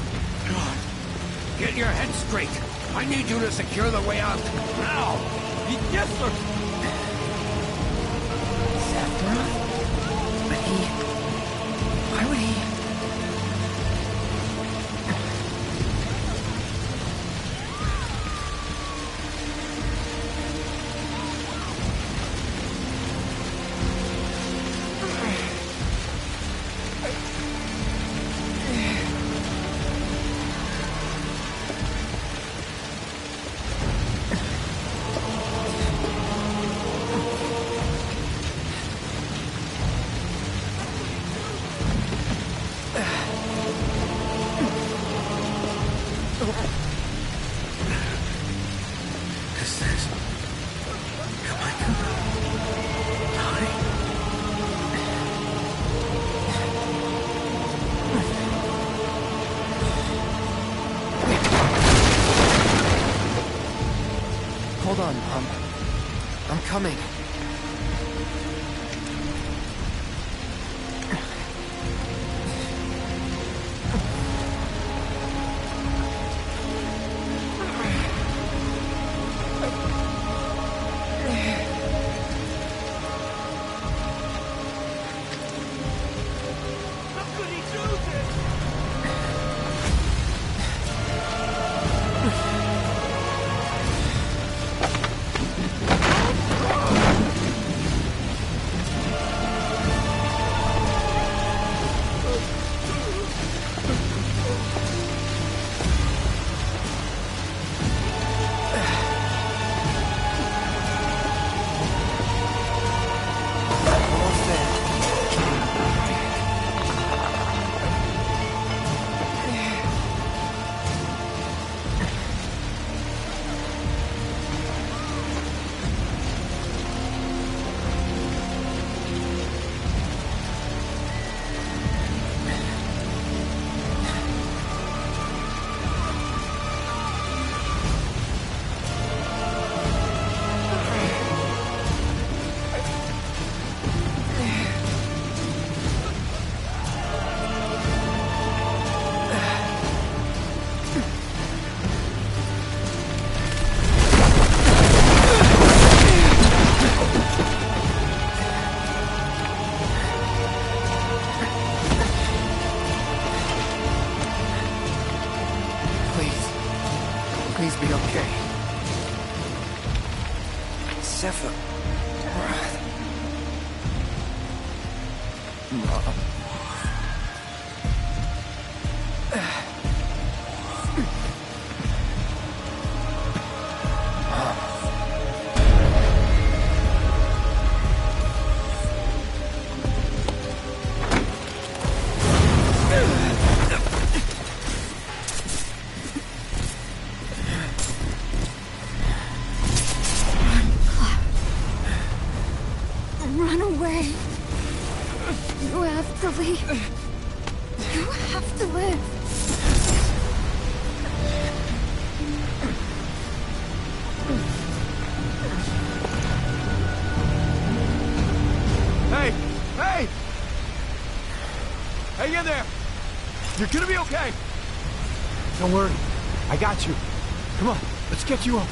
God. Get your head straight. I need you to secure the way out. Now! Yes, sir! Sephiroth? But why would he... Hold on, Mom. I'm coming. Sephiroth. Run away. You have to leave. You have to live. Hey! Hey! Hey, you there! You're gonna be okay! Don't worry. I got you. Come on, let's get you up.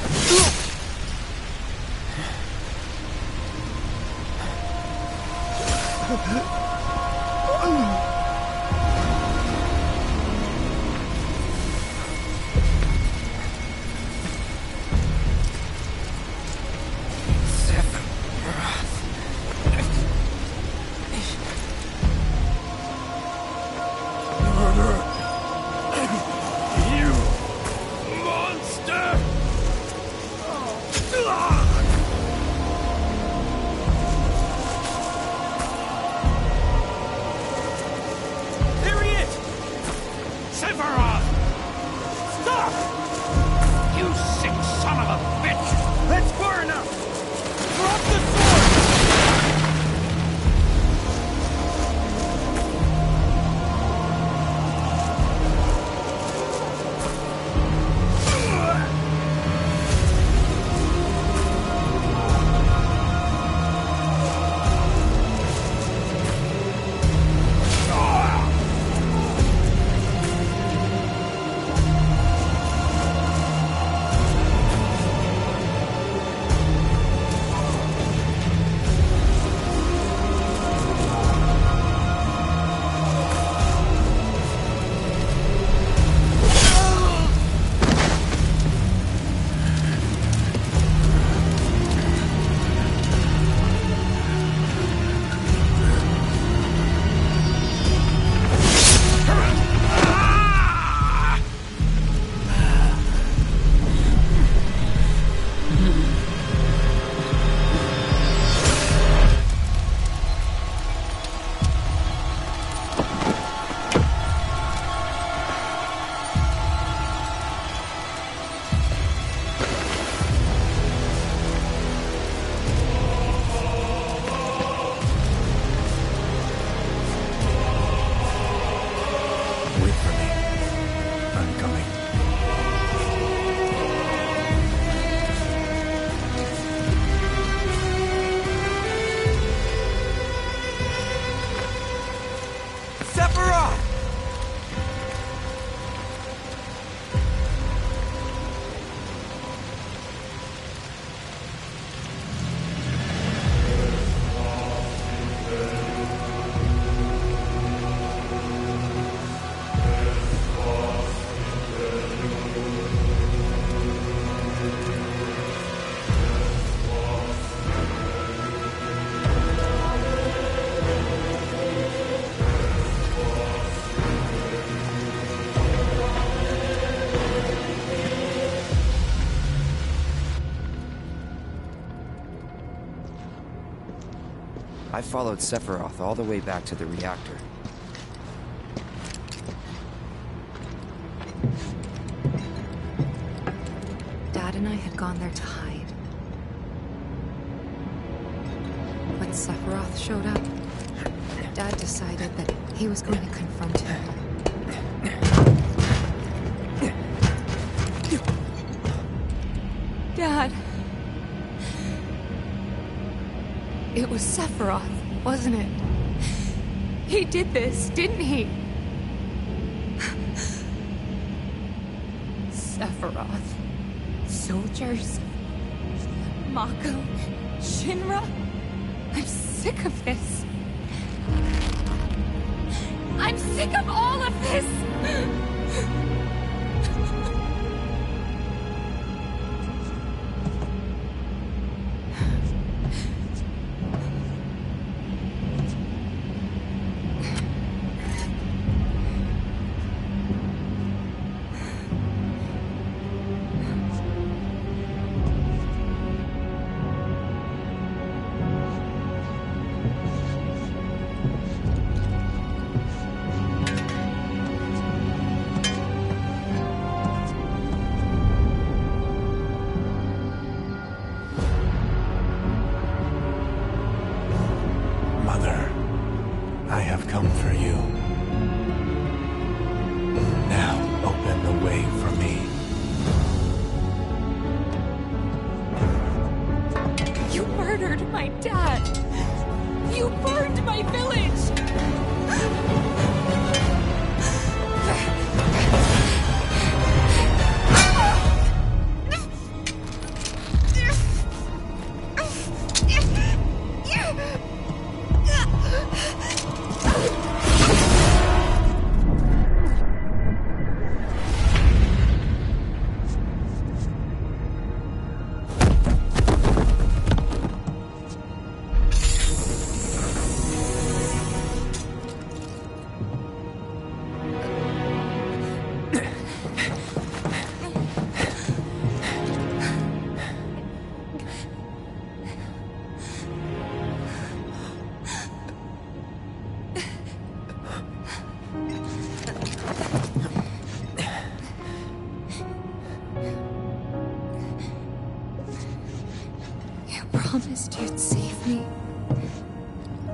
I followed Sephiroth all the way back to the reactor. Dad and I had gone there to hide. When Sephiroth showed up, Dad decided that he was going to confront him. Dad! It was Sephiroth, wasn't it? He did this, didn't he? Sephiroth. Soldiers. Mako. Shinra. I'm sick of this. I'm sick of all of this! I have come for you. Now open the way for me. You murdered my dad! You burned my village! Promised you'd save me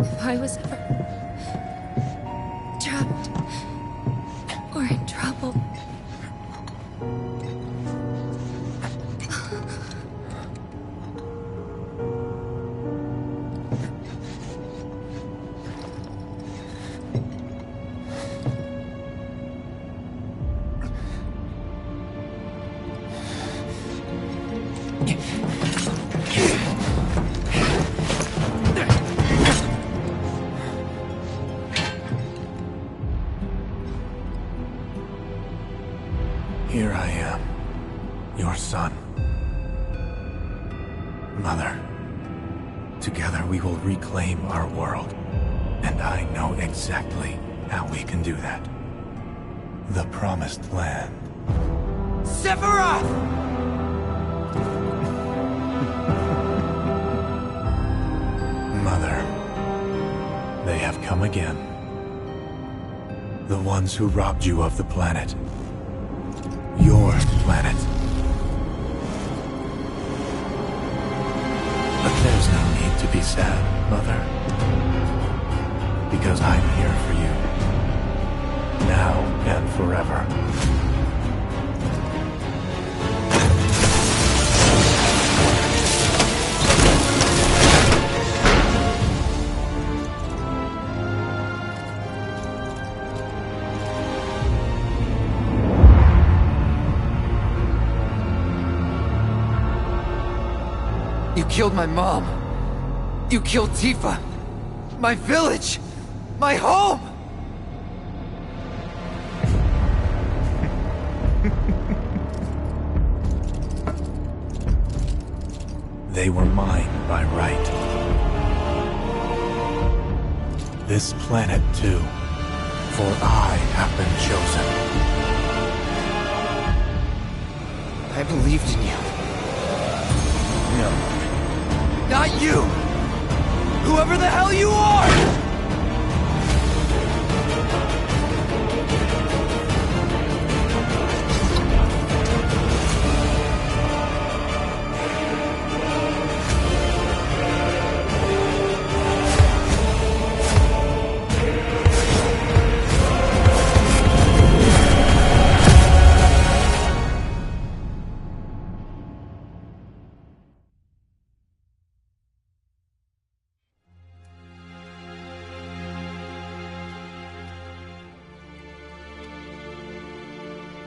if I was ever trapped or in trouble. Here I am, your son. Mother, together we will reclaim our world. And I know exactly how we can do that. The Promised Land. Sephiroth! Mother, they have come again. The ones who robbed you of the planet. Your planet. But there's no need to be sad, Mother. Because I'm here for you. Now and forever. You killed my mom. You killed Tifa. My village. My home. They were mine by right. This planet too. For I have been chosen. I believed in you. No. Not you! Whoever the hell you are!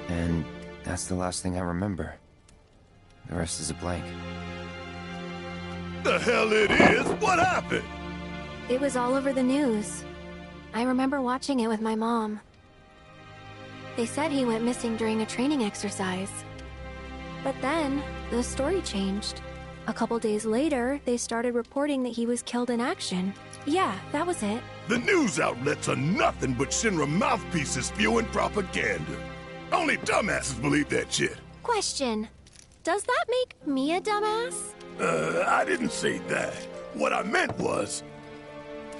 And that's the last thing I remember. The rest is a blank. The hell it is? What happened? It was all over the news. I remember watching it with my mom. They said he went missing during a training exercise. But then, the story changed. A couple days later, they started reporting that he was killed in action. Yeah, that was it. The news outlets are nothing but Shinra mouthpieces spewing propaganda. Only dumbasses believe that shit. Question. Does that make me a dumbass? I didn't say that. What I meant was,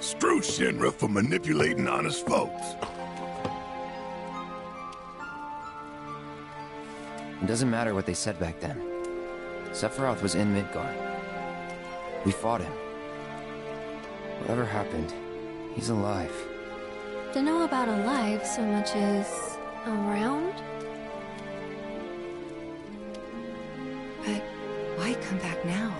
screw Shinra for manipulating honest folks. It doesn't matter what they said back then. Sephiroth was in Midgard. We fought him. Whatever happened, he's alive. to know about alive so much as around? But why come back now?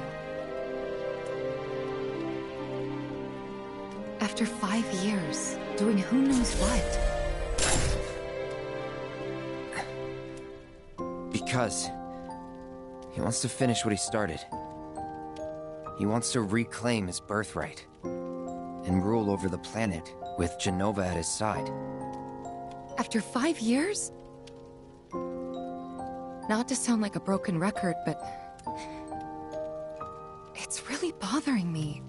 After 5 years, doing who knows what? Because he wants to finish what he started. He wants to reclaim his birthright and rule over the planet with Jenova at his side. After 5 years? Not to sound like a broken record, but it's really bothering me.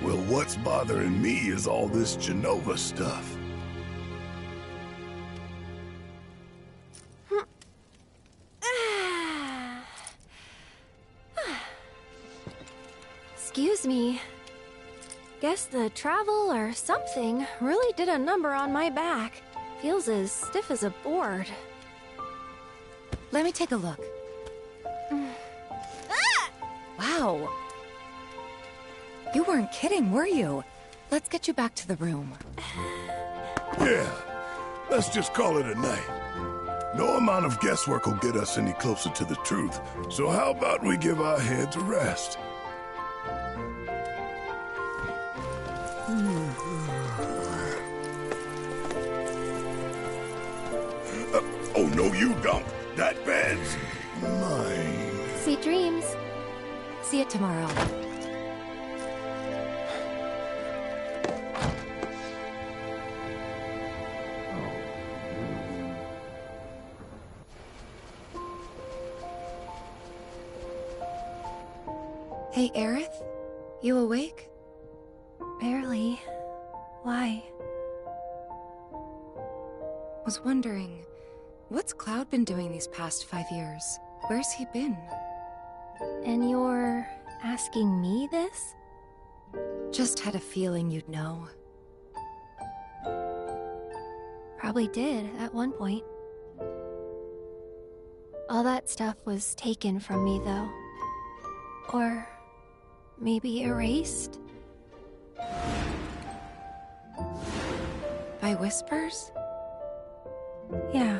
Well, what's bothering me is all this Jenova stuff. Excuse me. Guess the travel or something really did a number on my back. Feels as stiff as a board. Let me take a look. Wow. You weren't kidding, were you? Let's get you back to the room. Yeah, let's just call it a night. No amount of guesswork will get us any closer to the truth, so how about we give our heads a rest? Oh, no you don't. That bed's mine. Sweet dreams. See you tomorrow. Hey, Aerith? You awake? Barely. Why? Was wondering, what's Cloud been doing these past 5 years? Where's he been? And you're asking me this? Just had a feeling you'd know. Probably did, at one point. All that stuff was taken from me, though. Or maybe erased? By whispers? Yeah.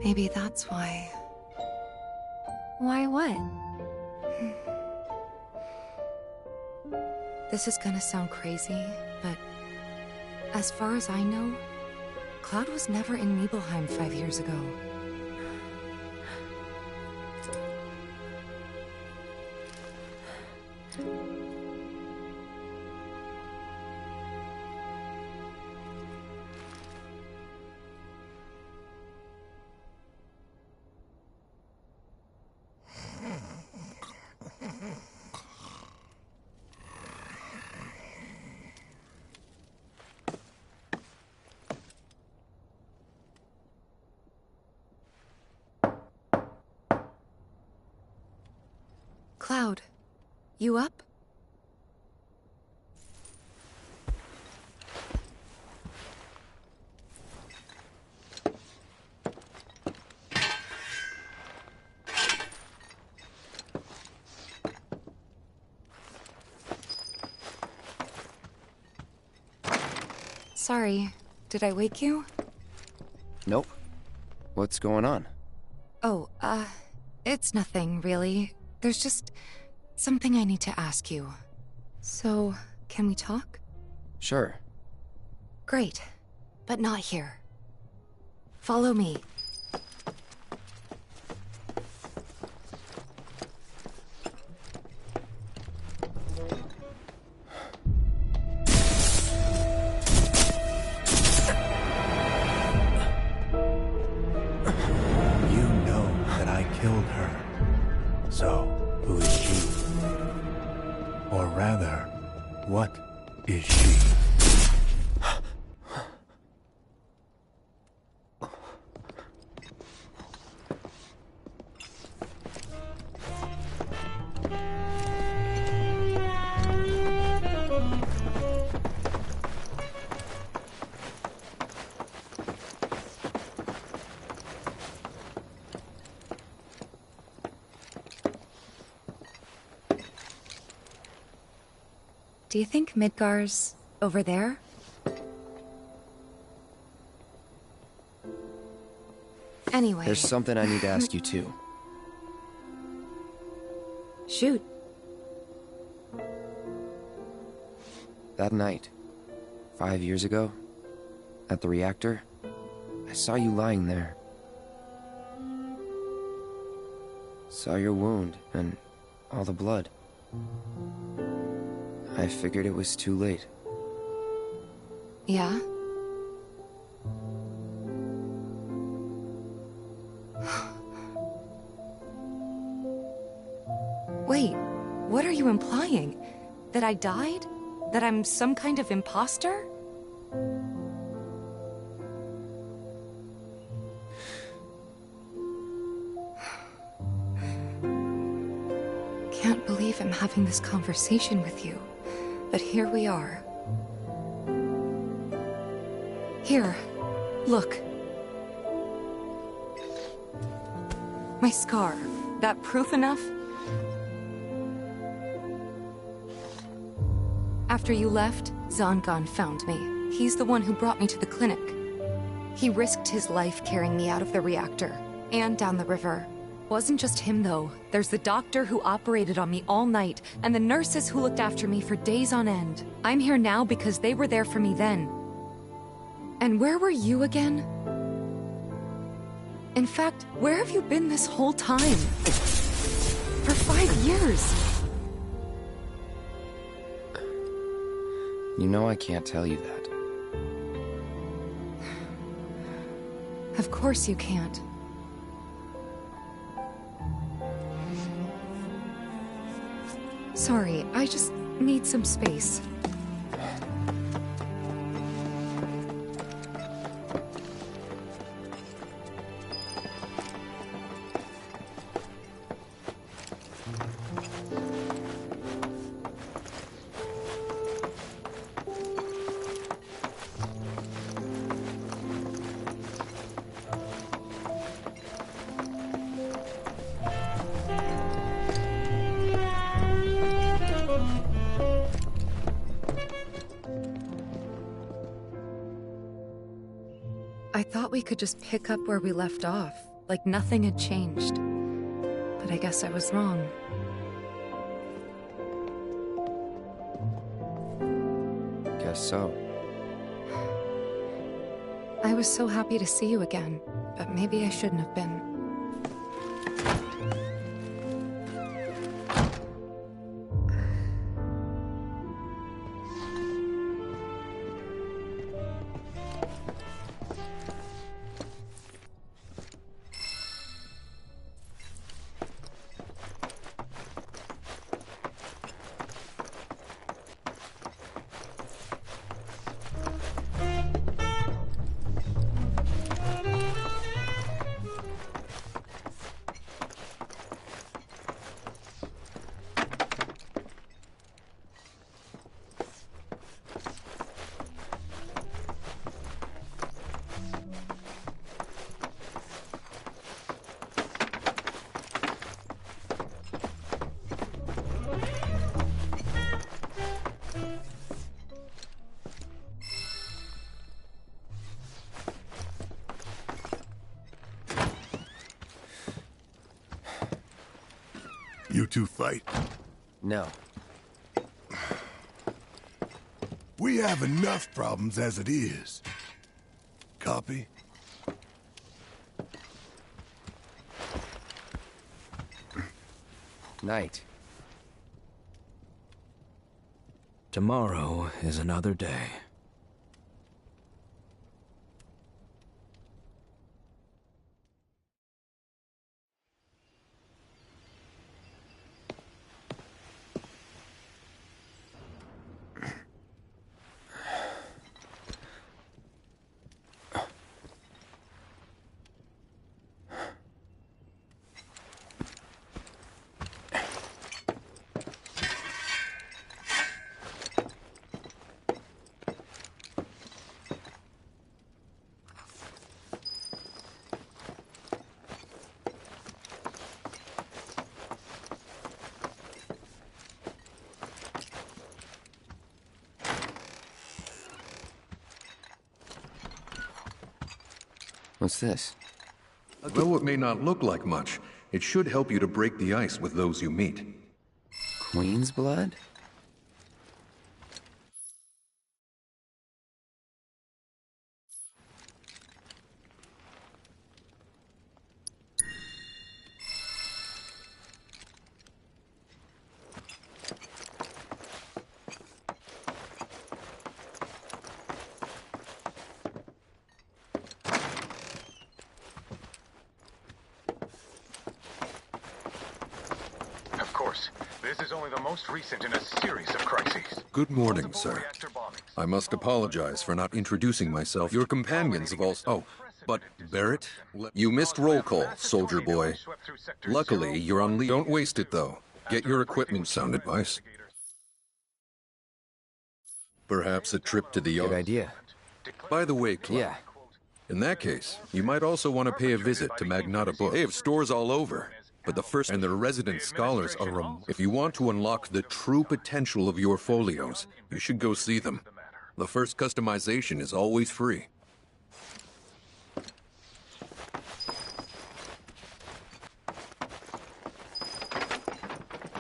Maybe that's why. Why what? This is gonna sound crazy, but as far as I know, Cloud was never in Nibelheim 5 years ago. Cloud, you up? Sorry, did I wake you? Nope. What's going on? Oh, it's nothing, really. There's just something I need to ask you. So, can we talk? Sure. Great, but not here. Follow me. Killed her. So, who is she? Or rather, what is she? Do you think Midgar's over there? Anyway... There's something I need to ask you too. Shoot. That night, 5 years ago, at the reactor, I saw you lying there. Saw your wound and all the blood. I figured it was too late. Yeah? Wait, what are you implying? That I died? That I'm some kind of imposter? Can't believe I'm having this conversation with you, but here we are. Here, look. My scar. That proof enough? After you left, Zangan found me. He's the one who brought me to the clinic. He risked his life carrying me out of the reactor, and down the river. Wasn't just him, though. There's the doctor who operated on me all night, and the nurses who looked after me for days on end. I'm here now because they were there for me then. And where were you again? In fact, where have you been this whole time? For 5 years. You know I can't tell you that. Of course you can't. Sorry, I just need some space. I thought we could just pick up where we left off, like nothing had changed. But I guess I was wrong. Guess so. I was so happy to see you again, but maybe I shouldn't have been. You two fight? No. We have enough problems as it is. Copy? Night. Tomorrow is another day. What's this? Though it may not look like much, it should help you to break the ice with those you meet. Queen's blood? Of course, this is only the most recent in a series of crises. Good morning, sir. I must apologize for not introducing myself. Your companions have also... Oh, but Barrett, you missed roll call, soldier boy. Luckily, you're on leave. Don't waste it, though. Get your equipment, sound advice. Perhaps a trip to the yard. Good idea. By the way, Clark. Yeah. In that case, you might also want to pay a visit to Magnata Books. They have stores all over. But the first and their resident scholars are if you want to unlock the true potential of your folios, you should go see them. The first customization is always free.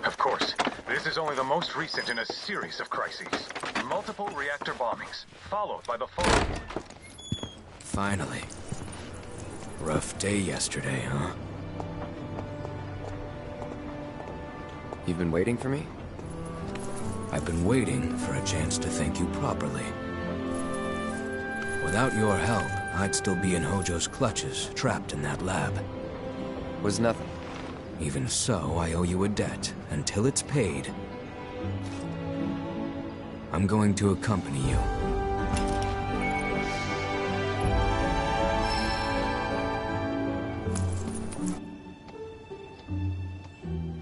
Of course, this is only the most recent in a series of crises. Multiple reactor bombings, followed by the fall. Finally. Rough day yesterday, huh? You've been waiting for me? I've been waiting for a chance to thank you properly. Without your help, I'd still be in Hojo's clutches, trapped in that lab. Was nothing. Even so, I owe you a debt. Until it's paid, I'm going to accompany you.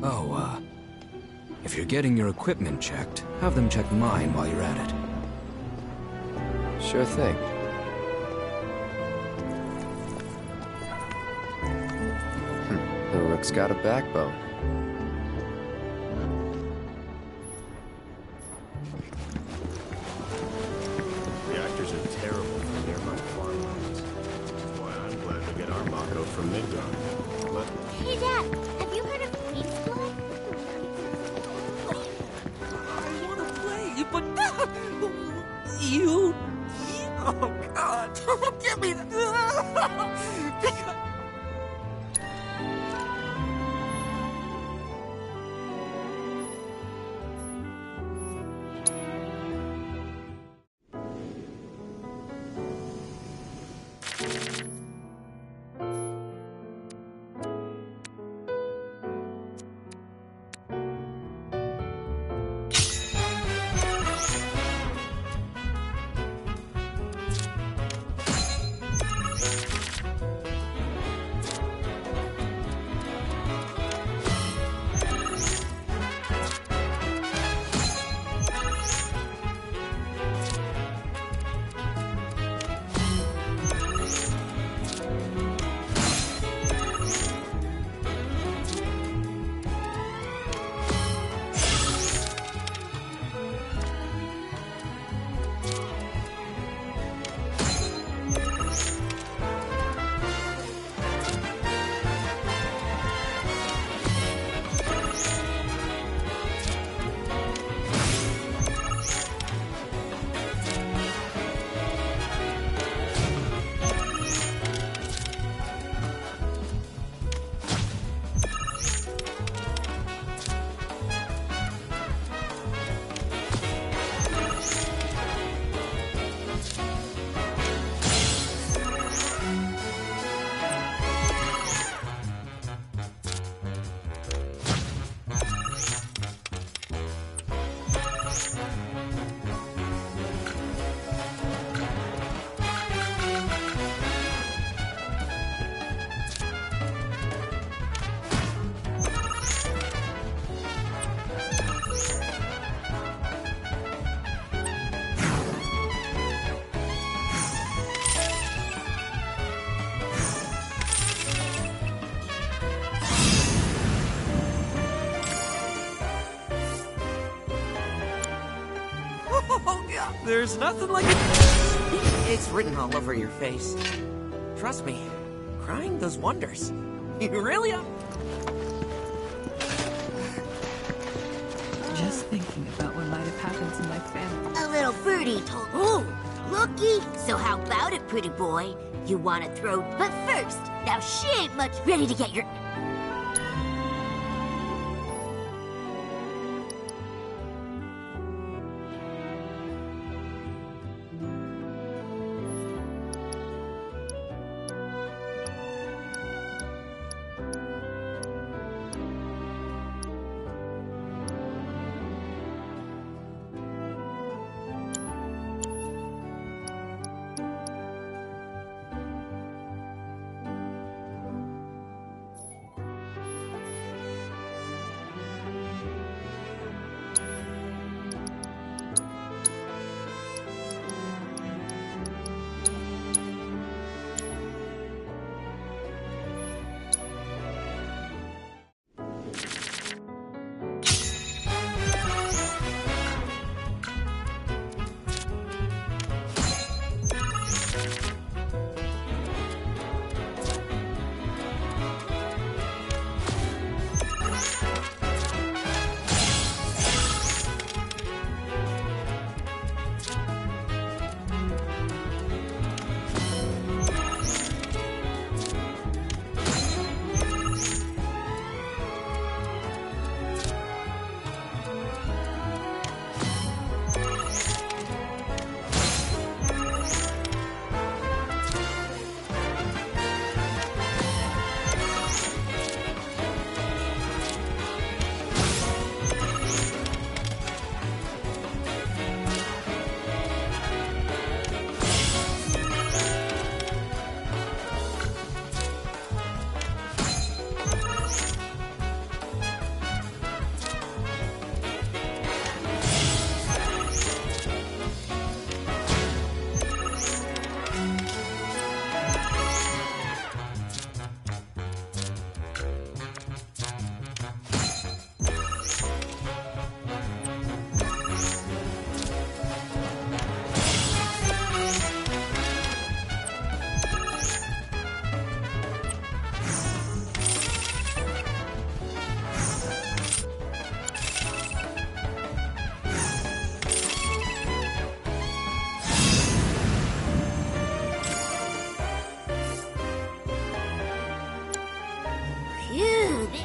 Oh, if you're getting your equipment checked, have them check mine while you're at it. Sure thing. The Rook's got a backbone. Reactors are terrible for nearby farmlands. That's why I'm glad to get our Mako from Midgard. But Hey, Dad, have you heard of Queen's blood? I want to play, but you... Oh, God. Don't give me that. There's nothing like it. It's written all over your face. Trust me, crying does wonders. You really are. Just thinking about what might have happened to my family. A little birdie told... Oh, looky. So how about it, pretty boy? You want to throw... But first, now she ain't much ready to get your...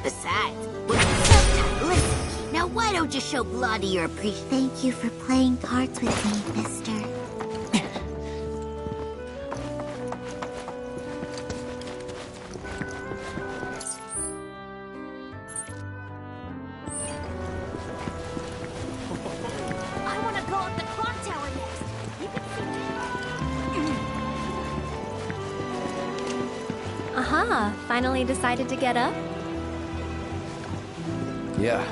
Besides, listen, now why don't you show Blondie your appreciation? Thank you for playing cards with me, mister. I want to go up the clock tower next. You can see... Aha! Finally decided to get up? Yeah.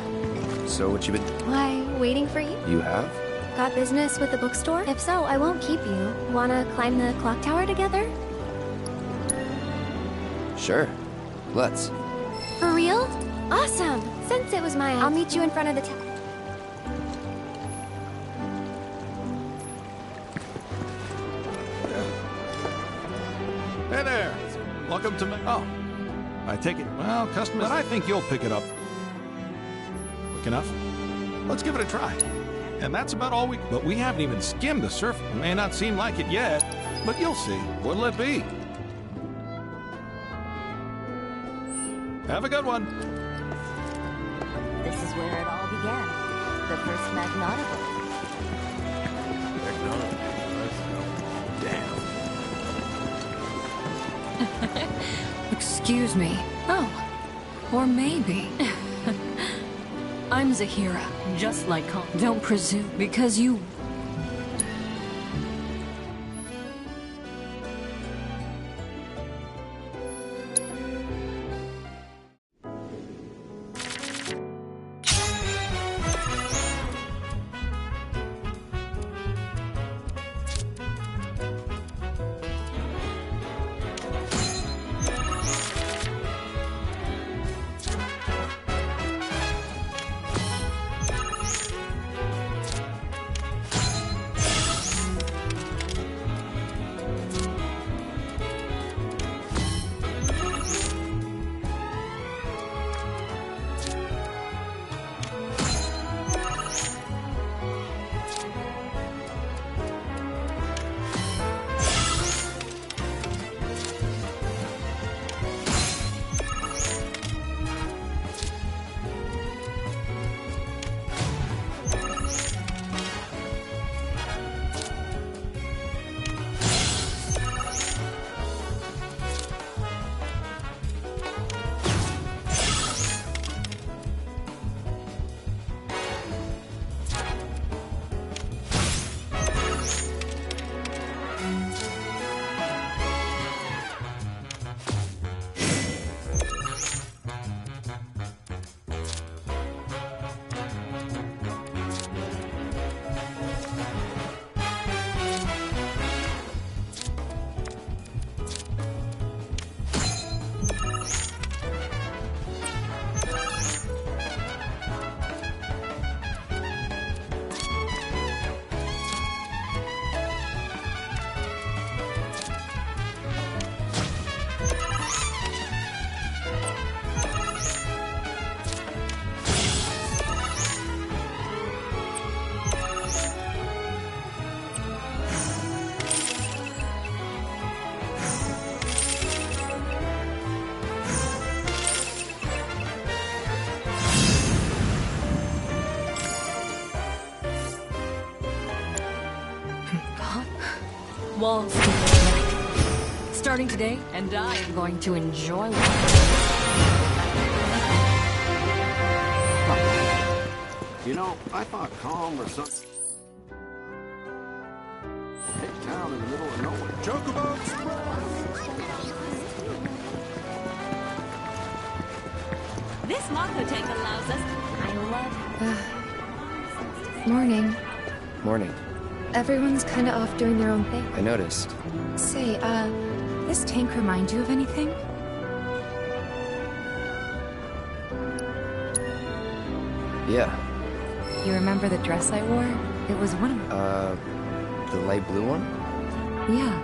So what you been... Why, waiting for you? You have? Got business with the bookstore? If so, I won't keep you. Wanna climb the clock tower together? Sure. Let's. For real? Awesome! Since it was my... I'll meet you in front of the tower. Hey there! Welcome to my... Oh. I take it... Well, customers... But I think you'll pick it up. Quick enough? Let's give it a try. And that's about all we... But we haven't even skimmed the surface. It may not seem like it yet, but you'll see. What'll it be? Have a good one. This is where it all began. The first Magnata book. Excuse me. Oh. Or maybe. I'm Zahira. Just like Khan. Don't presume, because you... all stupid. Starting today, and I am going to enjoy life. You know, I thought calm or something. Big town in the middle of nowhere. Chocobo This Mako tank allows us. I love. Morning. Morning. Everyone's kinda off doing their own thing. I noticed. Say, this tank remind you of anything? Yeah. You remember the dress I wore? It was one of The light blue one? Yeah.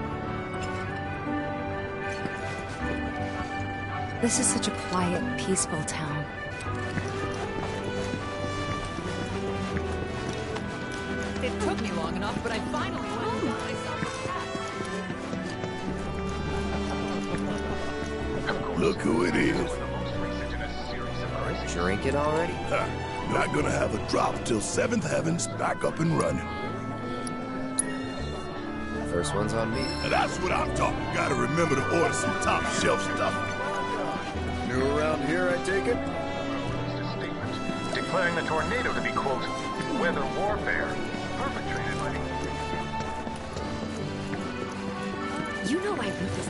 This is such a quiet, peaceful town. It took me long enough, but I finally went and got myself a hat. Look who it is. Drink it already? Ha, not gonna have a drop till 7th Heaven's back up and running. First one's on me. And that's what I'm talking. Gotta remember to order some top shelf stuff. New around here, I take it? Declaring the tornado to be, quote, weather warfare, perpetrated by the... You know my route is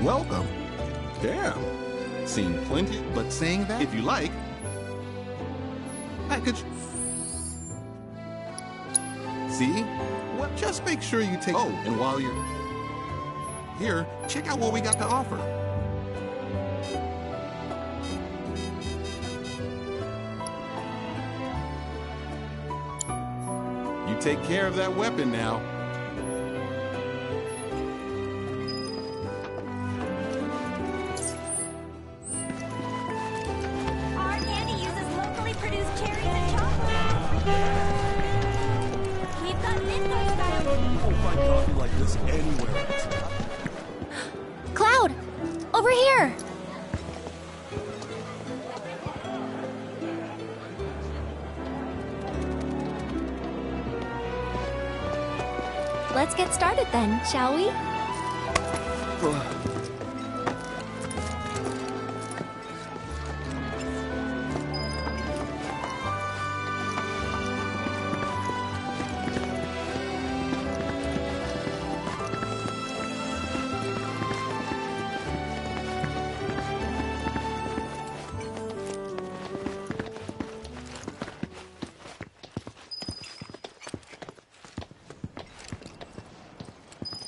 Welcome. Damn. Seen plenty, but saying that, if you like, package. See? What? Just make sure you take. Oh, and while you're here, check out what we got to offer. You take care of that weapon now. Our candy uses locally produced cherries and chocolate. We've got Midgard style. Won't find coffee like this anywhere else. Cloud! Over here! Let's get started then, shall we?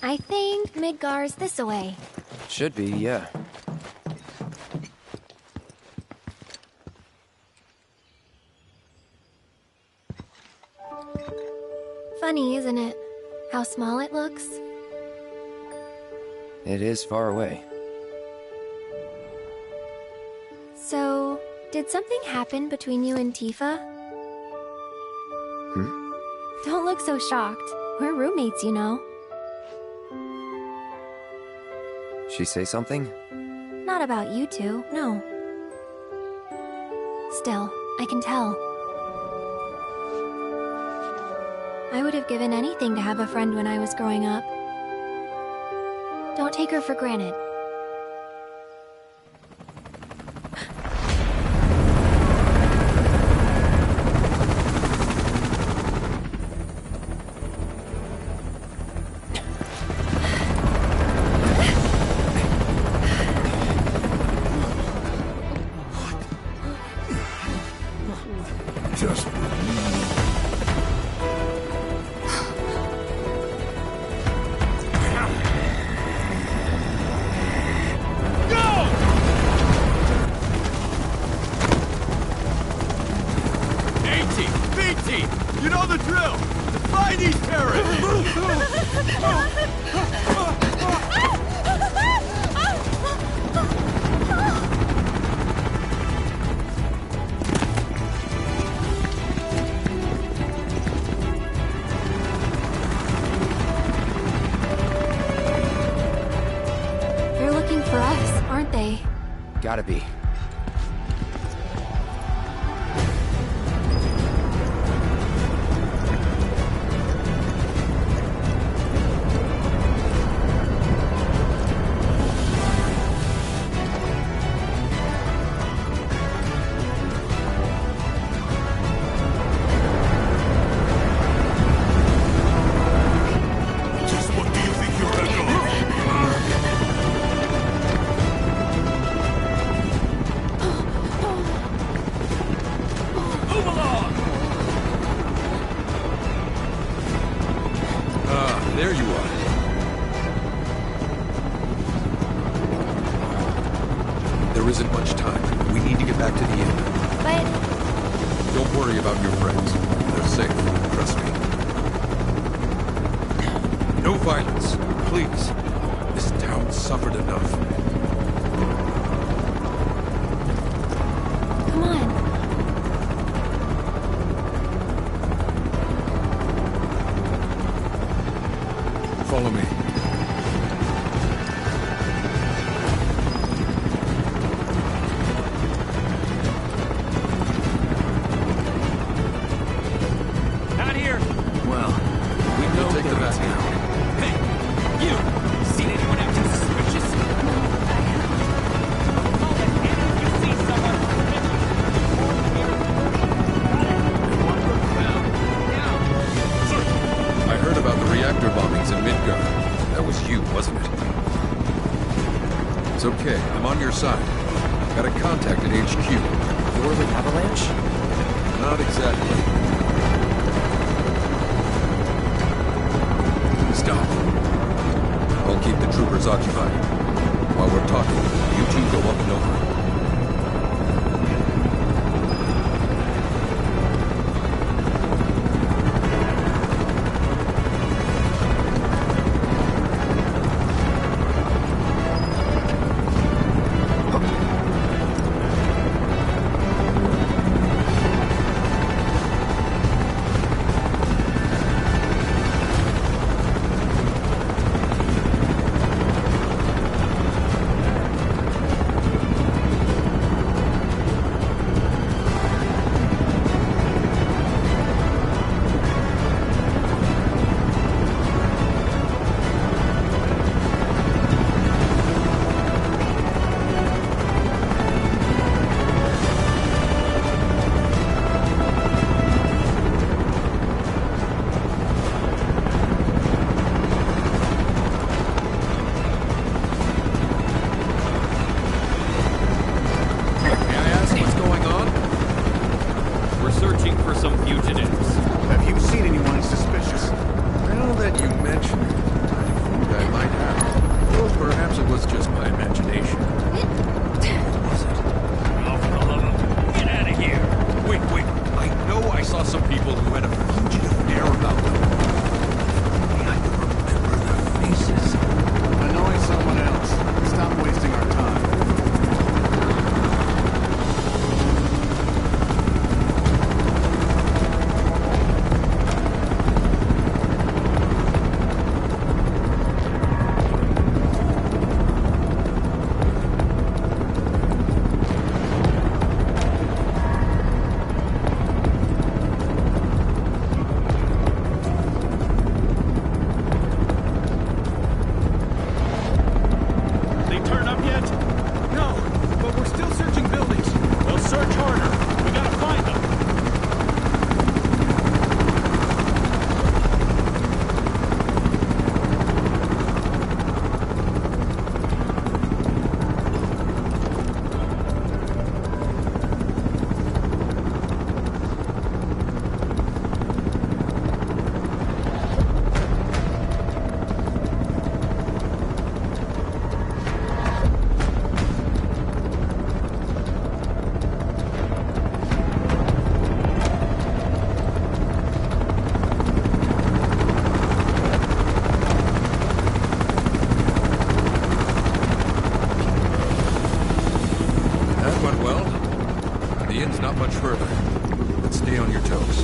I think Midgar's this way. Should be, yeah. Funny, isn't it? How small it looks? It is far away. So, did something happen between you and Tifa? Don't look so shocked. We're roommates, you know. She say something? Not about you two, no. Still, I can tell. I would have given anything to have a friend when I was growing up. Don't take her for granted. Just You know the drill! Defy these terrorists! They're looking for us, aren't they? Gotta be. There you are. There isn't much time. We need to get back to the inn. But... Don't worry about your friends. They're safe. Trust me. No violence, please. This town suffered enough. Come on. Follow me. Not here. Well, we know Take the they're back in now. town. Hey, you! Seen anyone acting suspicious? No, I haven't. Call them in if you see someone suspicious. Report here. Got it. One look found. Now. I heard about the reactor bombings in Midgard. That was you, wasn't it? It's okay. I'm on your side. Got a contact at HQ. You're with Avalanche? Not exactly. Stop. I'll keep the troopers occupied. While we're talking, you two go up and over. Searching for some fugitives. Have you seen anyone suspicious? Now that you mention it, I think I might have. Or perhaps it was just my imagination. What was it? Oh, for the love of... Get out of here! Wait. I know I saw some people who had a fugitive air about them. I can remember their faces. Annoy someone else. Stop wasting our time. Not much further, but stay on your toes.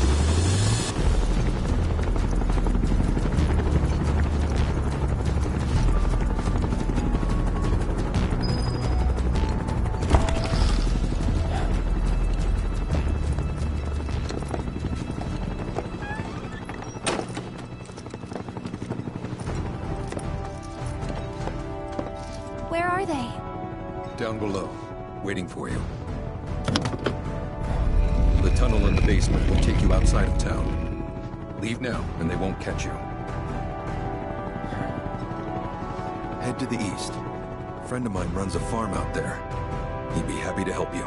Where are they? Down below, waiting for you. The tunnel in the basement will take you outside of town. Leave now, and they won't catch you. Head to the east. A friend of mine runs a farm out there. He'd be happy to help you.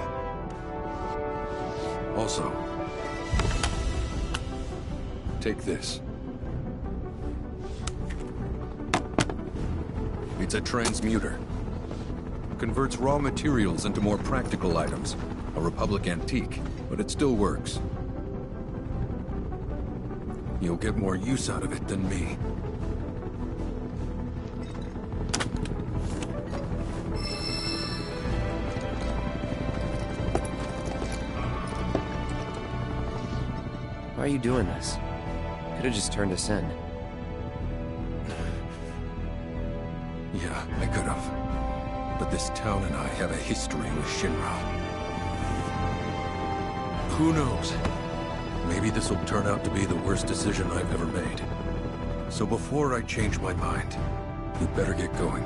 Also, take this. It's a transmuter. Converts raw materials into more practical items. A Republic antique, but it still works. You'll get more use out of it than me. Why are you doing this? Could have just turned us in. Yeah, I could have. But this town and I have a history with Shinra. Who knows? Maybe this will turn out to be the worst decision I've ever made. So before I change my mind, you better get going.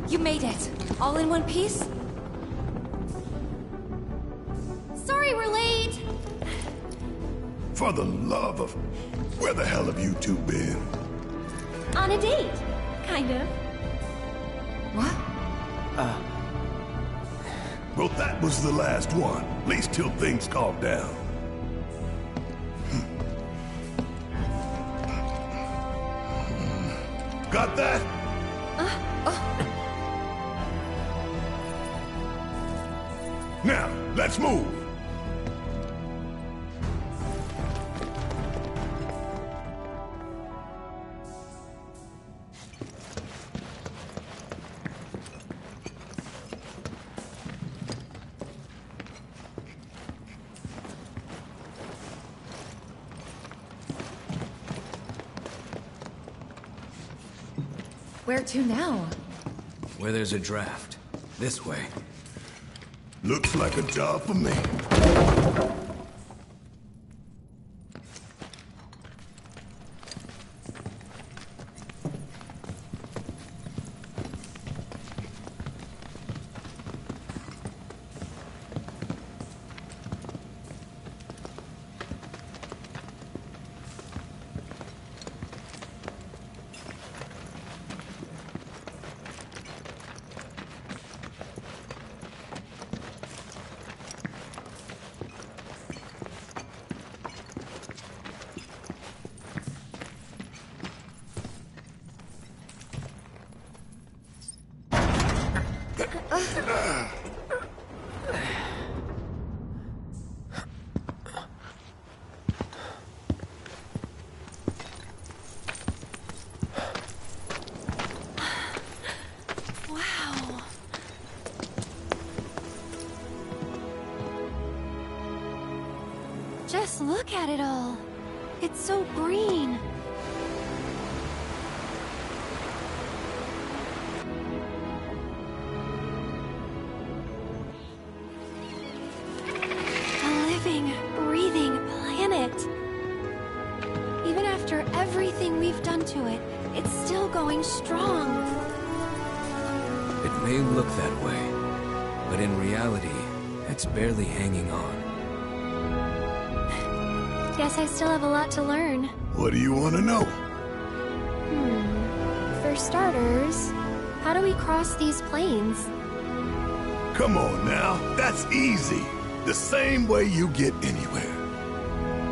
You made it! All in one piece? Sorry we're late! For the love of... Where the hell have you two been? On a date, kind of. What? Well, that was the last one. At least till things calm down. Got that? Now, let's move! Where to now? Where there's a draft. This way. Looks like a job for me. Wow. Just look at it all. It's so green. Breathing planet. Even after everything we've done to it, it's still going strong. It may look that way, but in reality, it's barely hanging on. Guess I still have a lot to learn. What do you want to know? For starters, how do we cross these plains? Come on now, that's easy. The same way you get anywhere.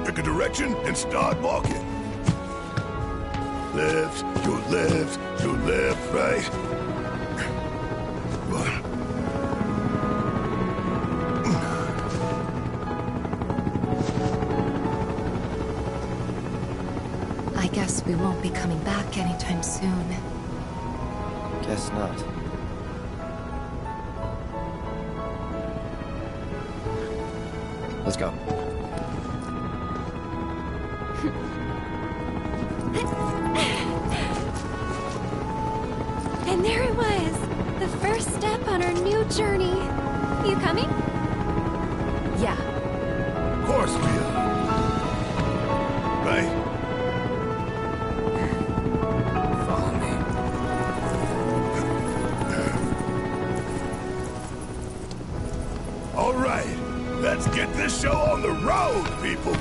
Pick a direction and start walking. Left, your left, your left, right. I guess we won't be coming back anytime soon. Guess not. Let's go. And there it was! The first step on our new journey. You coming? Yeah. Of course we are. Right? All right, let's get this show on the road, people.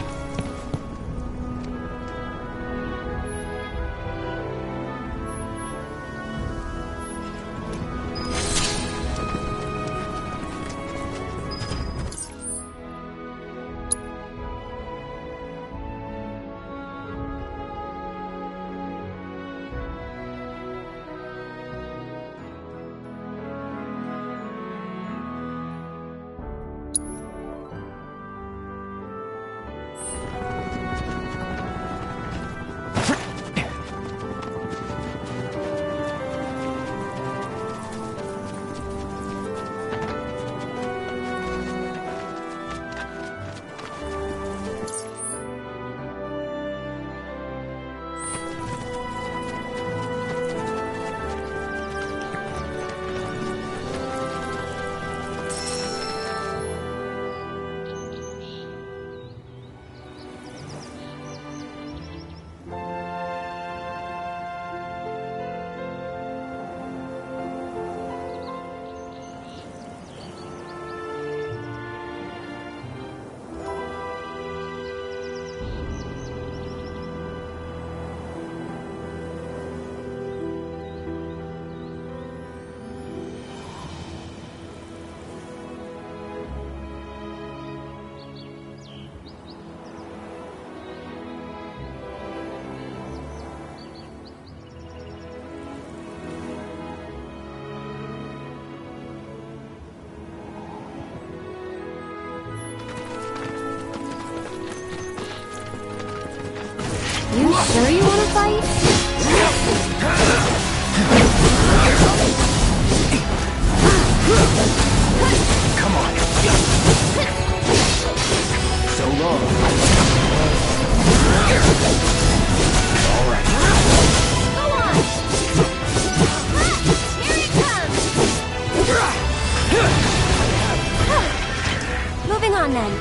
You sure you want to fight? Come on. So long. All right. Go on! Here it comes! Moving on then.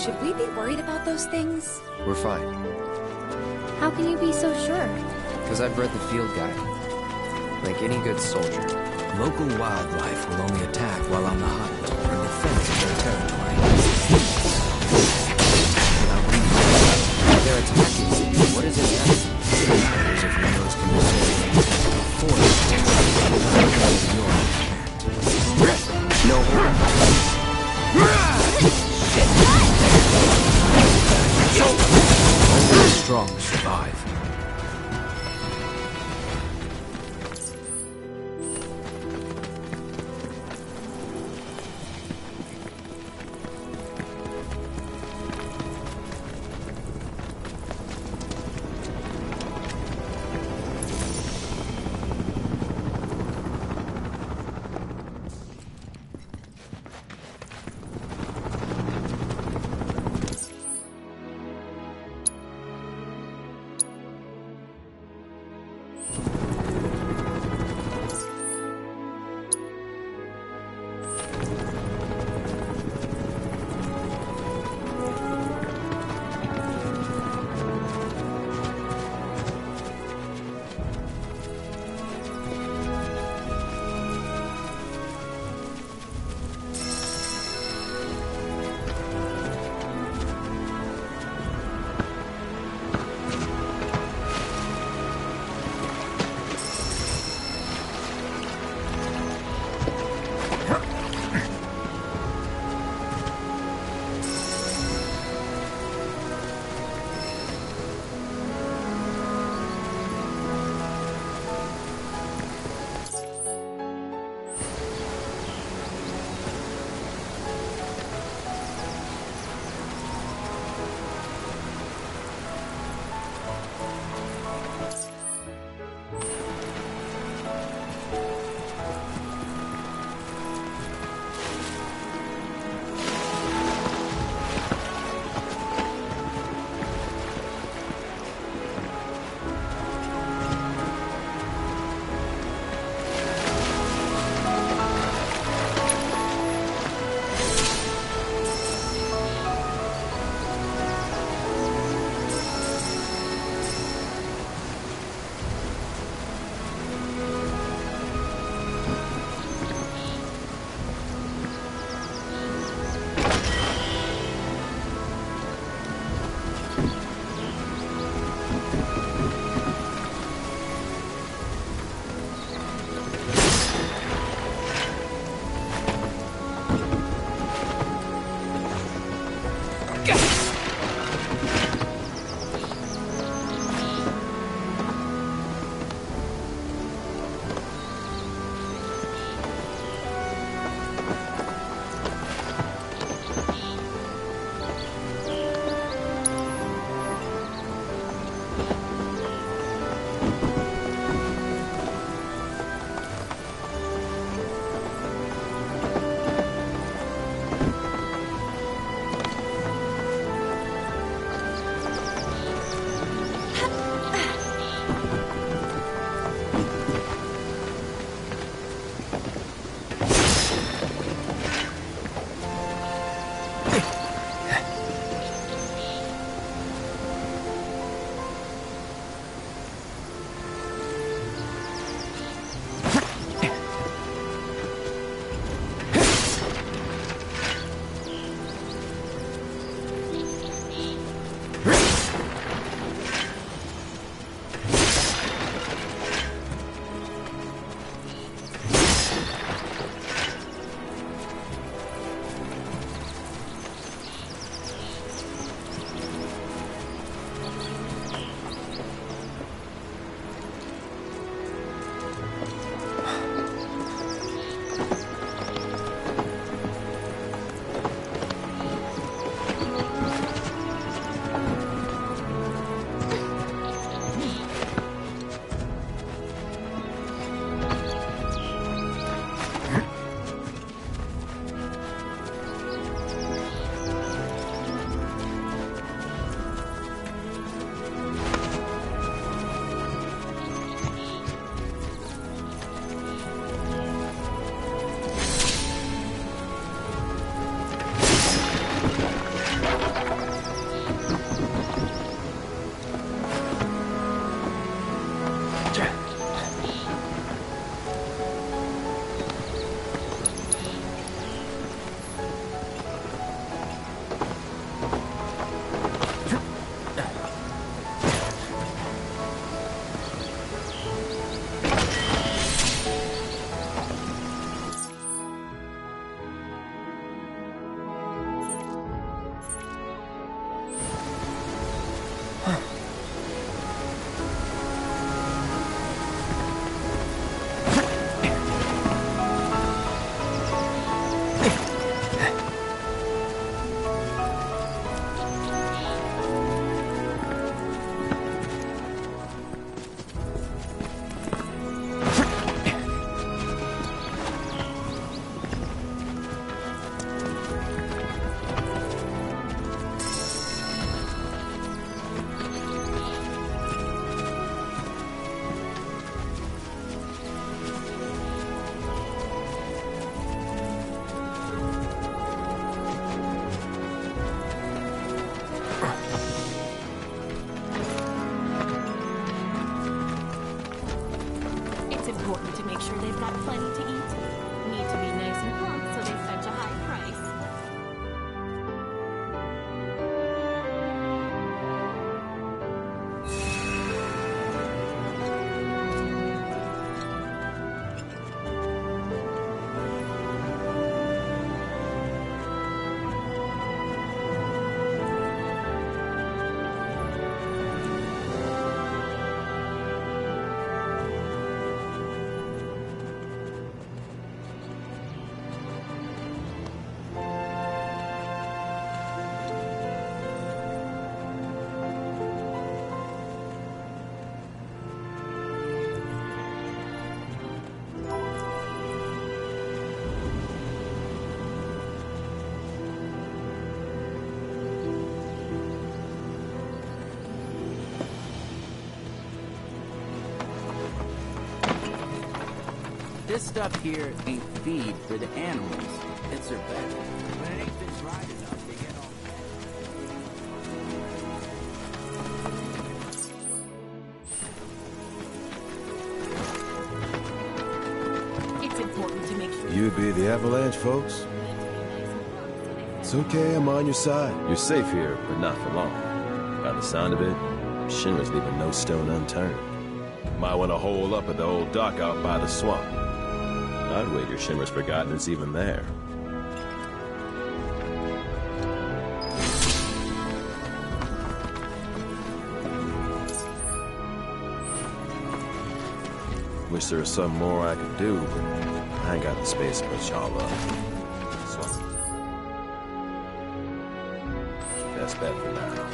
Should we be worried about those things? We're fine. How can you be so sure? Because I've read the field guide. Like any good soldier. Local wildlife will only attack while on the hunt or in defense of their territory. Now they're attacking. What is it now? Others of heroes can be saved. Forest. No horror. Only the strong survive. This stuff here ain't feed for the animals. It's their bed. When it ain't been dried enough, they get all... It's important to make sure... You be the Avalanche, folks? It's okay, I'm on your side. You're safe here, but not for long. By the sound of it, Shinra's leaving no stone unturned. Might want to hole up at the old dock out by the swamp. I'd wager Shinra's forgotten it's even there. Wish there was some more I could do, but I ain't got the space to put y'all up. So, best bet for now.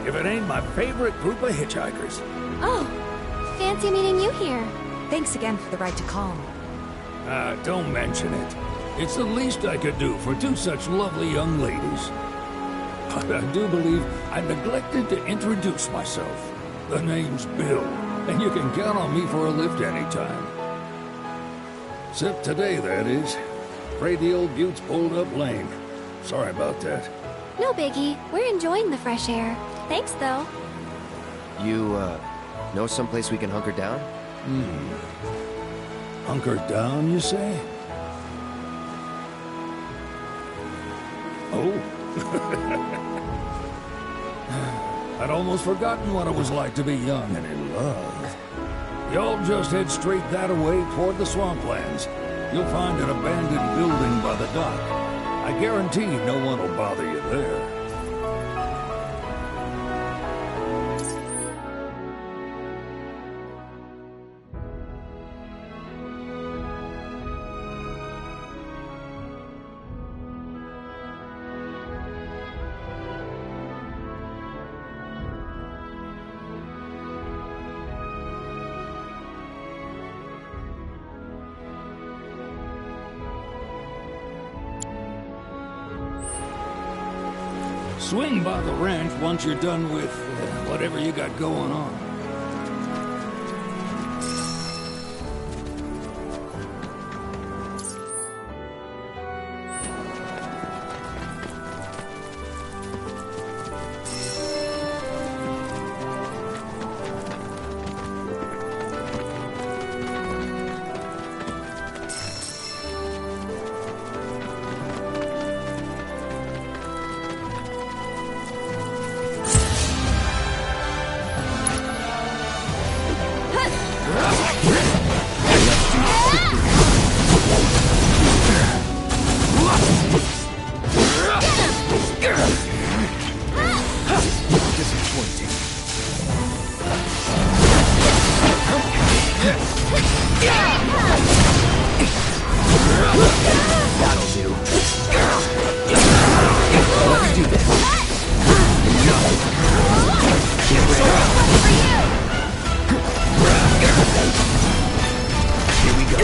If it ain't my favorite group of hitchhikers. Oh, fancy meeting you here. Thanks again for the ride to Calm. Don't mention it. It's the least I could do for two such lovely young ladies. But I do believe I neglected to introduce myself. The name's Bill, and you can count on me for a lift anytime. Except today, that is. Afraid the old Butte's pulled up lame. Sorry about that. No biggie. We're enjoying the fresh air. Thanks, though. You, know someplace we can hunker down? Hunker down, you say? Oh. I'd almost forgotten what it was like to be young and in love. Y'all just head straight that away toward the swamplands. You'll find an abandoned building by the dock. I guarantee no one will bother you there. Swing by the ranch once you're done with whatever you got going on. disappointing. That'll do. Let's do this. Get ready. Here we go.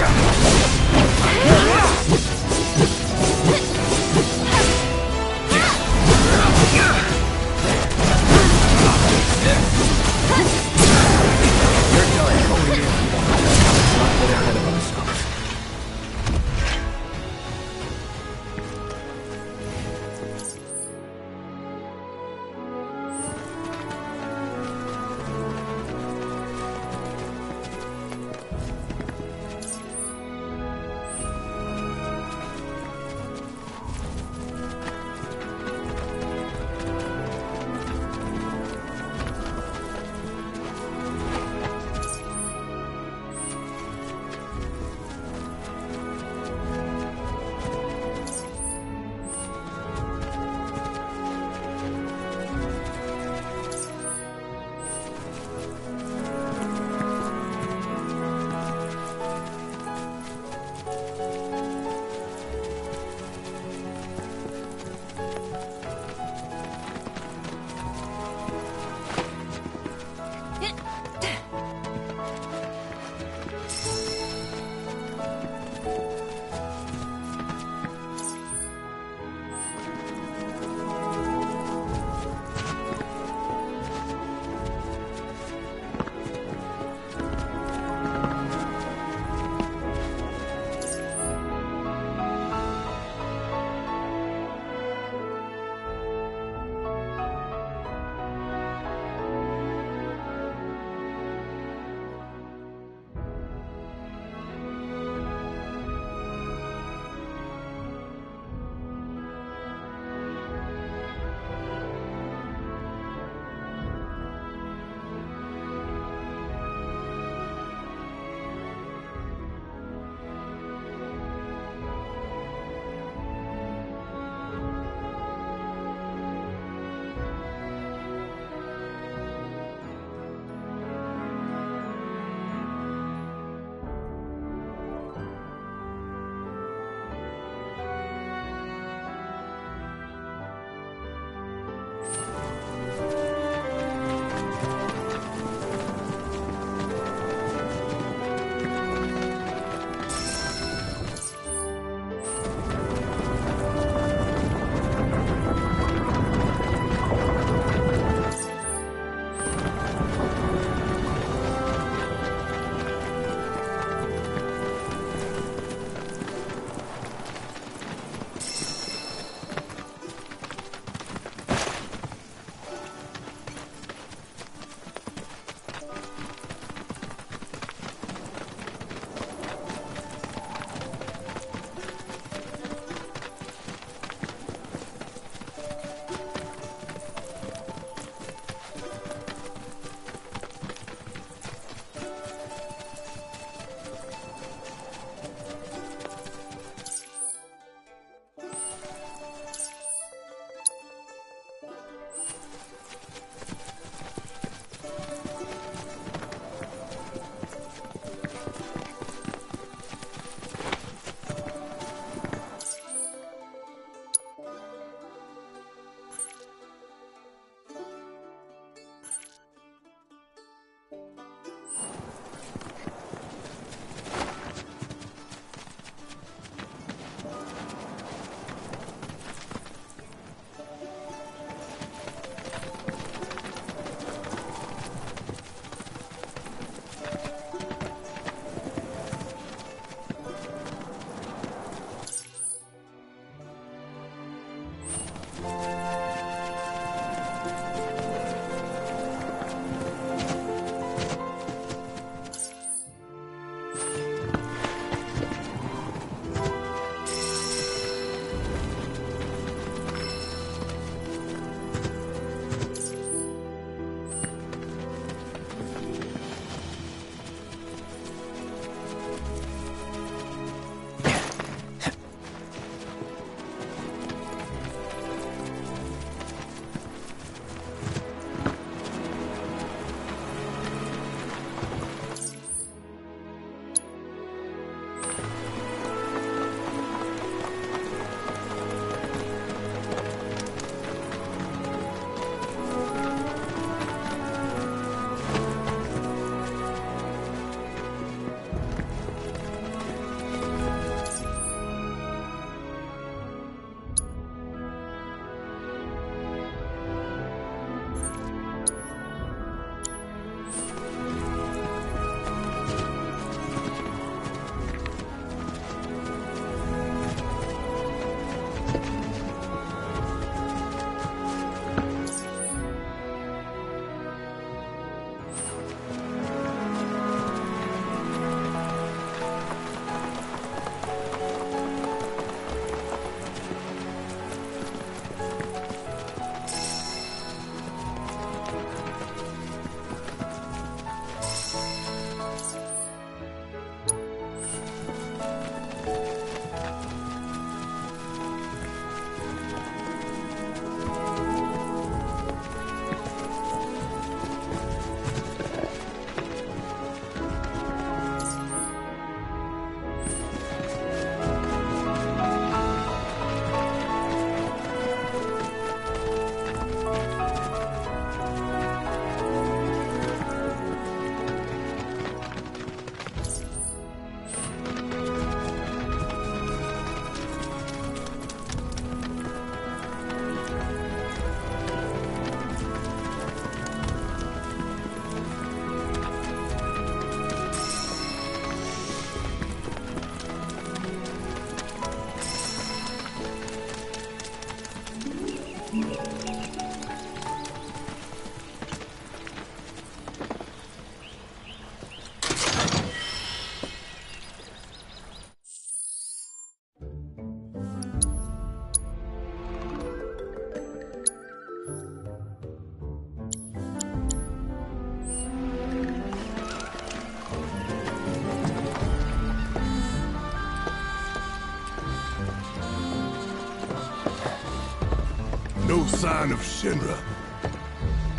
No sign of Shinra.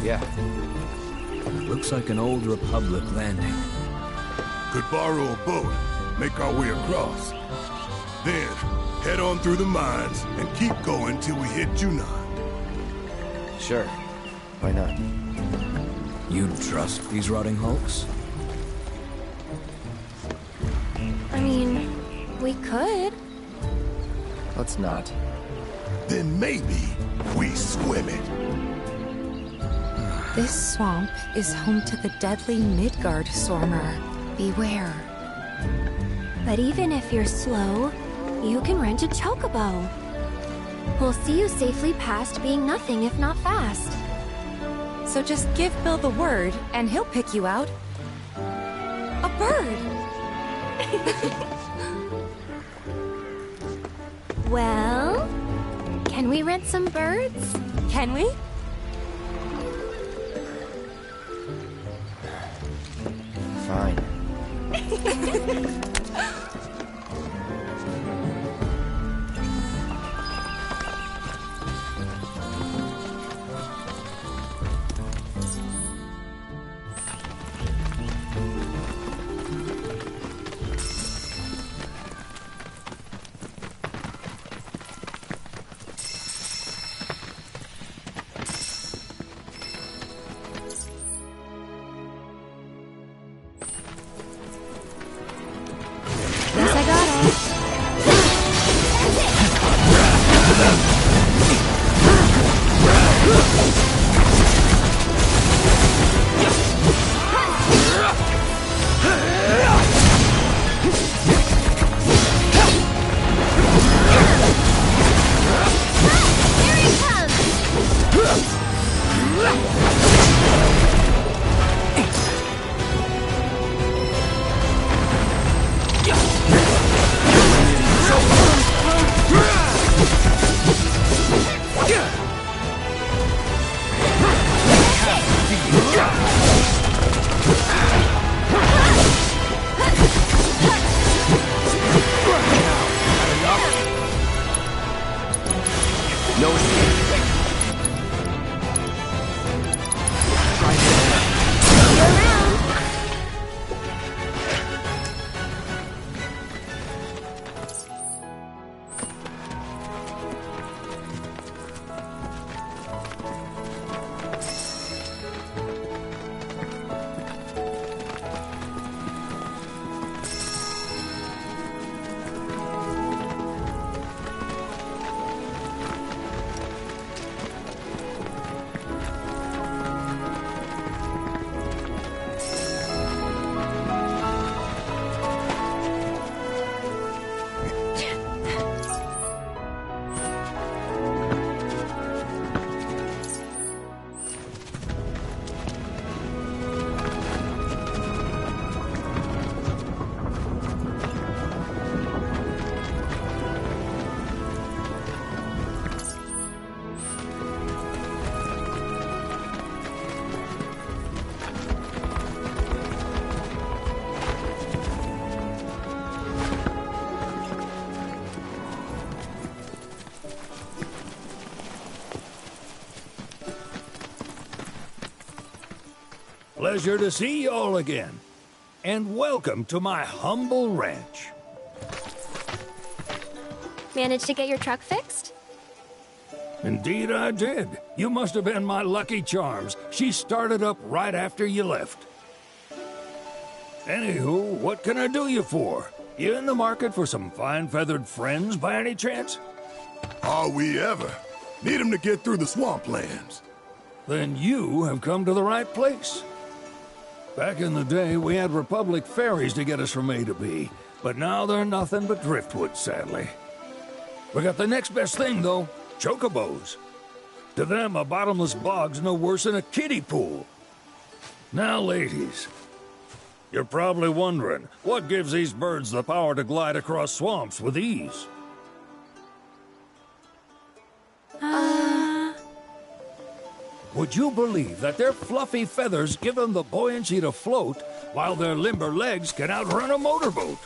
Yeah. Looks like an old Republic landing. Could borrow a boat, make our way across. Then, head on through the mines and keep going till we hit Junon. Sure. Why not? You'd trust these rotting hulks? I mean, we could. Let's not. Then maybe we swim it. This swamp is home to the deadly Midgard Sormer. Beware. But even if you're slow, you can rent a chocobo. We'll see you safely past being nothing if not fast. So just give Bill the word, and he'll pick you out. A bird! Well, can we rent some birds? Can we? Fine. Guess I got it. No escape. Pleasure to see you all again. And welcome to my humble ranch. Managed to get your truck fixed? Indeed I did. You must have been my lucky charms. She started up right after you left. Anywho, what can I do you for? You in the market for some fine-feathered friends by any chance? Are we ever? Need 'em to get through the swamplands. Then you have come to the right place. Back in the day, we had Republic ferries to get us from A to B, but now they're nothing but driftwood, sadly. We got the next best thing, though, chocobos. To them, a bottomless bog's no worse than a kiddie pool. Now, ladies, you're probably wondering, what gives these birds the power to glide across swamps with ease? Would you believe that their fluffy feathers give them the buoyancy to float, while their limber legs can outrun a motorboat?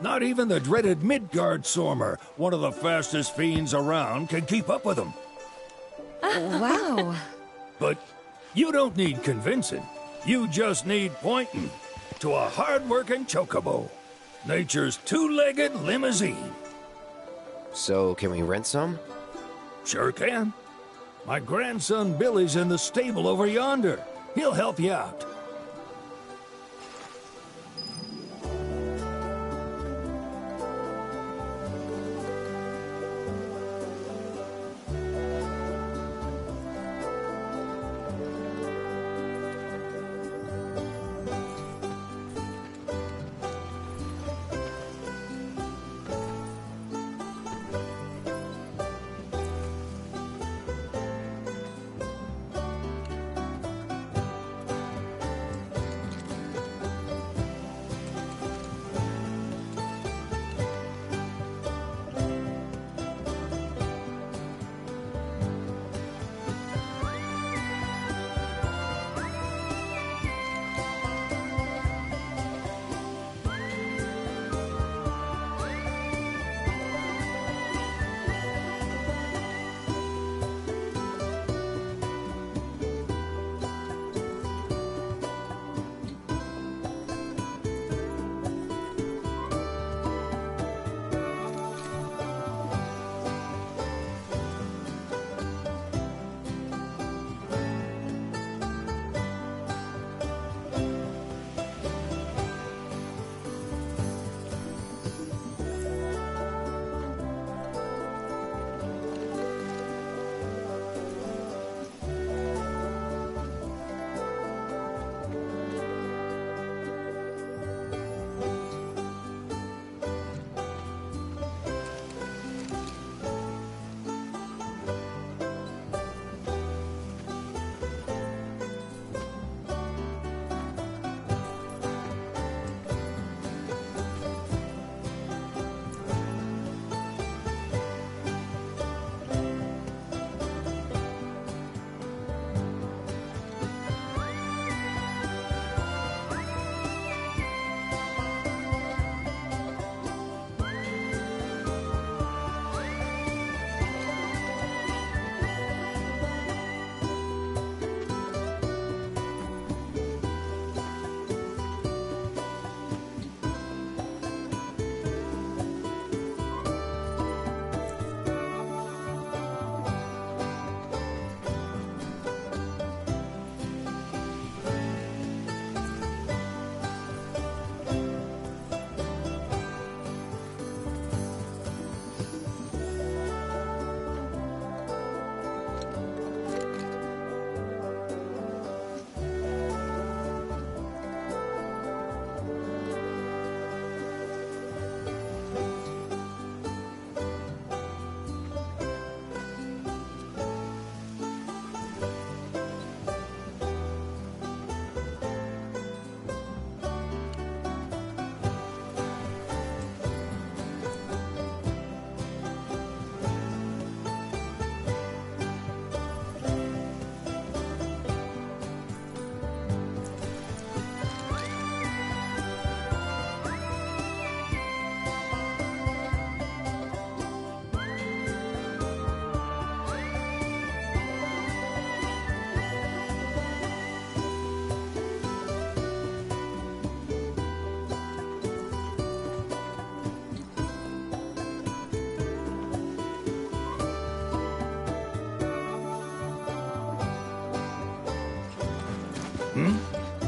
Not even the dreaded Midgard Sormer, one of the fastest fiends around, can keep up with them. Wow. But you don't need convincing. You just need pointing to a hard-working chocobo. Nature's two-legged limousine. So, can we rent some? Sure can. My grandson Billy's in the stable over yonder. He'll help you out.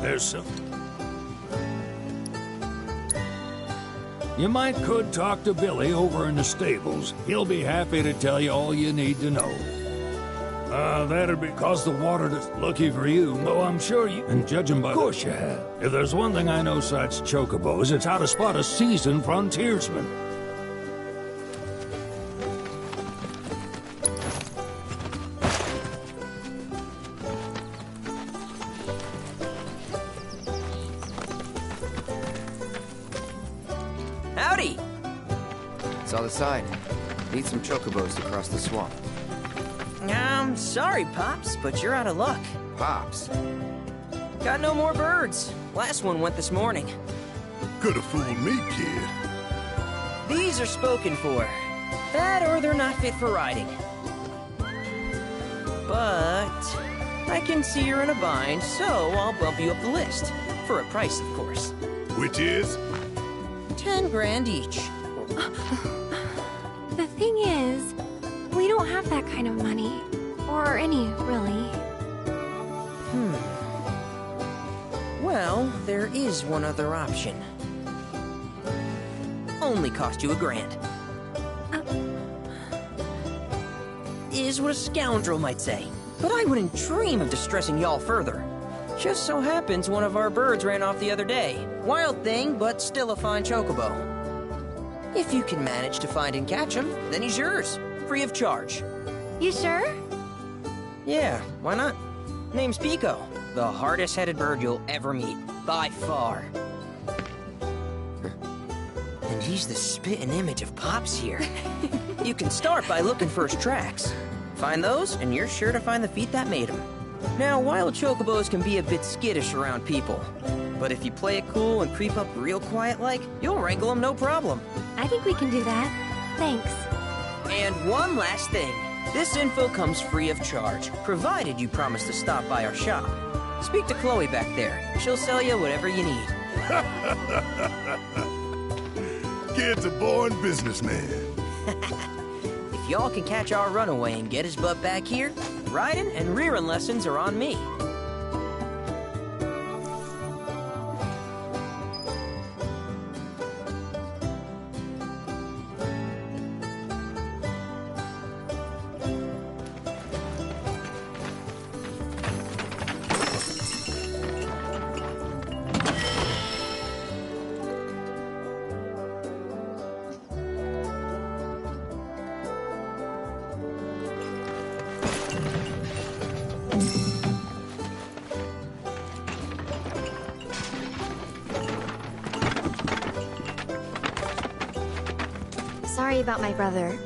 There's some... You might could talk to Billy over in the stables. He'll be happy to tell you all you need to know. That'd be because the water is lucky for you. Oh, I'm sure you... And judging by... Of course you have. If there's one thing I know besides chocobos, it's how to spot a seasoned frontiersman. Howdy! It's on the side. Need some chocobos to cross the swamp. Sorry, Pops, but you're out of luck. Pops? Got no more birds. Last one went this morning. Could have fooled me, kid. These are spoken for. That or they're not fit for riding. But I can see you're in a bind, so I'll bump you up the list. For a price, of course. Which is? 10 grand each. The thing is, we don't have that kind of money. Or any, really. Well, there is one other option. Only cost you $1,000. Is what a scoundrel might say. But I wouldn't dream of distressing y'all further. Just so happens one of our birds ran off the other day. Wild thing, but still a fine chocobo. If you can manage to find and catch him, then he's yours. Free of charge. You sure? Yeah, why not? Name's Pico. The hardest-headed bird you'll ever meet. By far. And he's the spitting image of Pops here. You can start by looking for his tracks. Find those, and you're sure to find the feet that made him. Now, wild chocobos can be a bit skittish around people. But if you play it cool and creep up real quiet-like, you'll wrangle them no problem. I think we can do that. Thanks. And one last thing. This info comes free of charge, provided you promise to stop by our shop. Speak to Chloe back there. She'll sell you whatever you need. Kid's a born businessman. If y'all can catch our runaway and get his butt back here, riding and rearing lessons are on me. Sorry about my brother.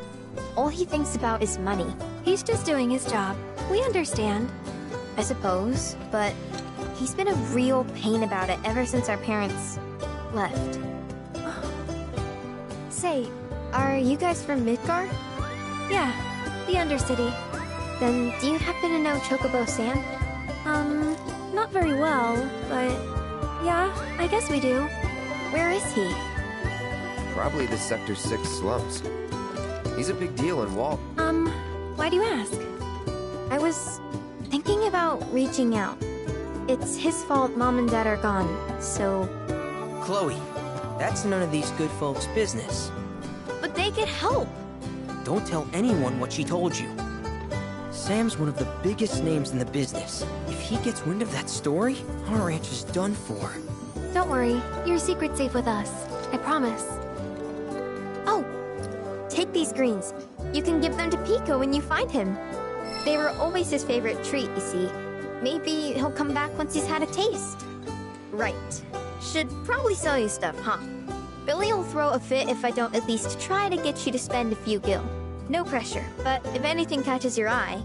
All he thinks about is money. He's just doing his job. We understand. I suppose, but he's been a real pain about it ever since our parents left. Say, are you guys from Midgar? Yeah, the Undercity. Then do you happen to know Chocobo Sam? Not very well, but yeah, I guess we do. Where is he? Probably the Sector 6 slums. He's a big deal in Walt. Why do you ask? I was thinking about reaching out. It's his fault Mom and Dad are gone, so... Chloe, that's none of these good folks' business. But they could help! Don't tell anyone what she told you. Sam's one of the biggest names in the business. If he gets wind of that story, our ranch is done for. Don't worry, your secret's safe with us. I promise. Oh! Take these greens. You can give them to Pico when you find him. They were always his favorite treat, you see. Maybe he'll come back once he's had a taste. Right. Should probably sell you stuff, huh? Billy will throw a fit if I don't at least try to get you to spend a few gil. No pressure, but if anything catches your eye...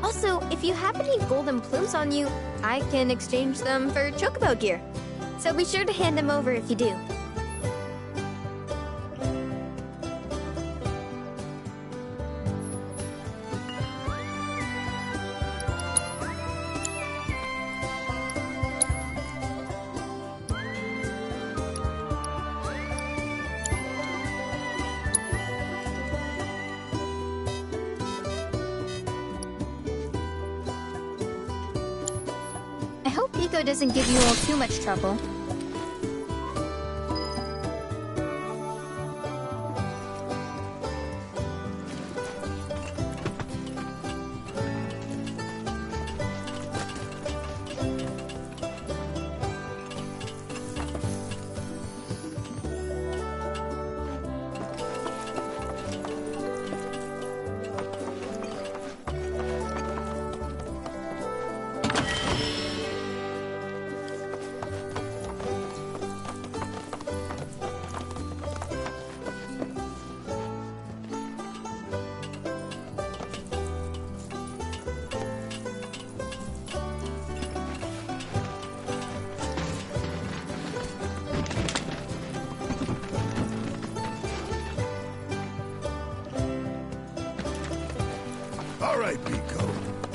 Also, if you have any golden plumes on you, I can exchange them for chocobo gear. So be sure to hand them over if you do. I hope Pico doesn't give you all too much trouble.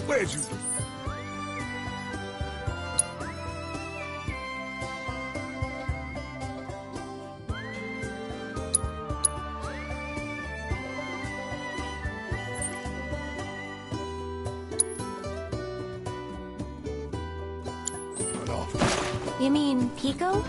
Where'd you... You mean Pico?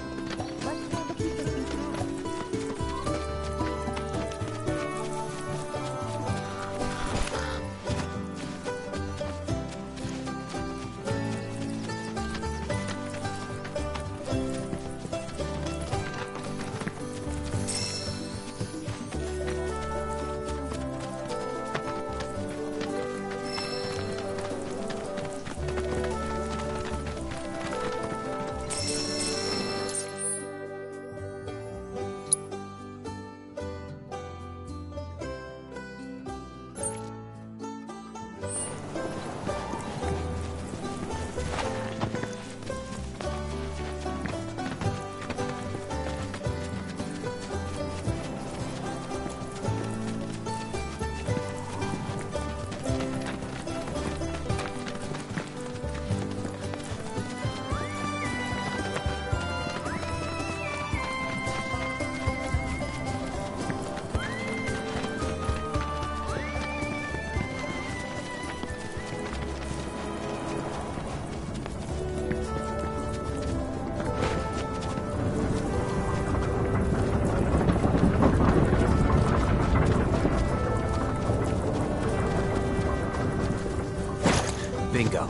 Bingo.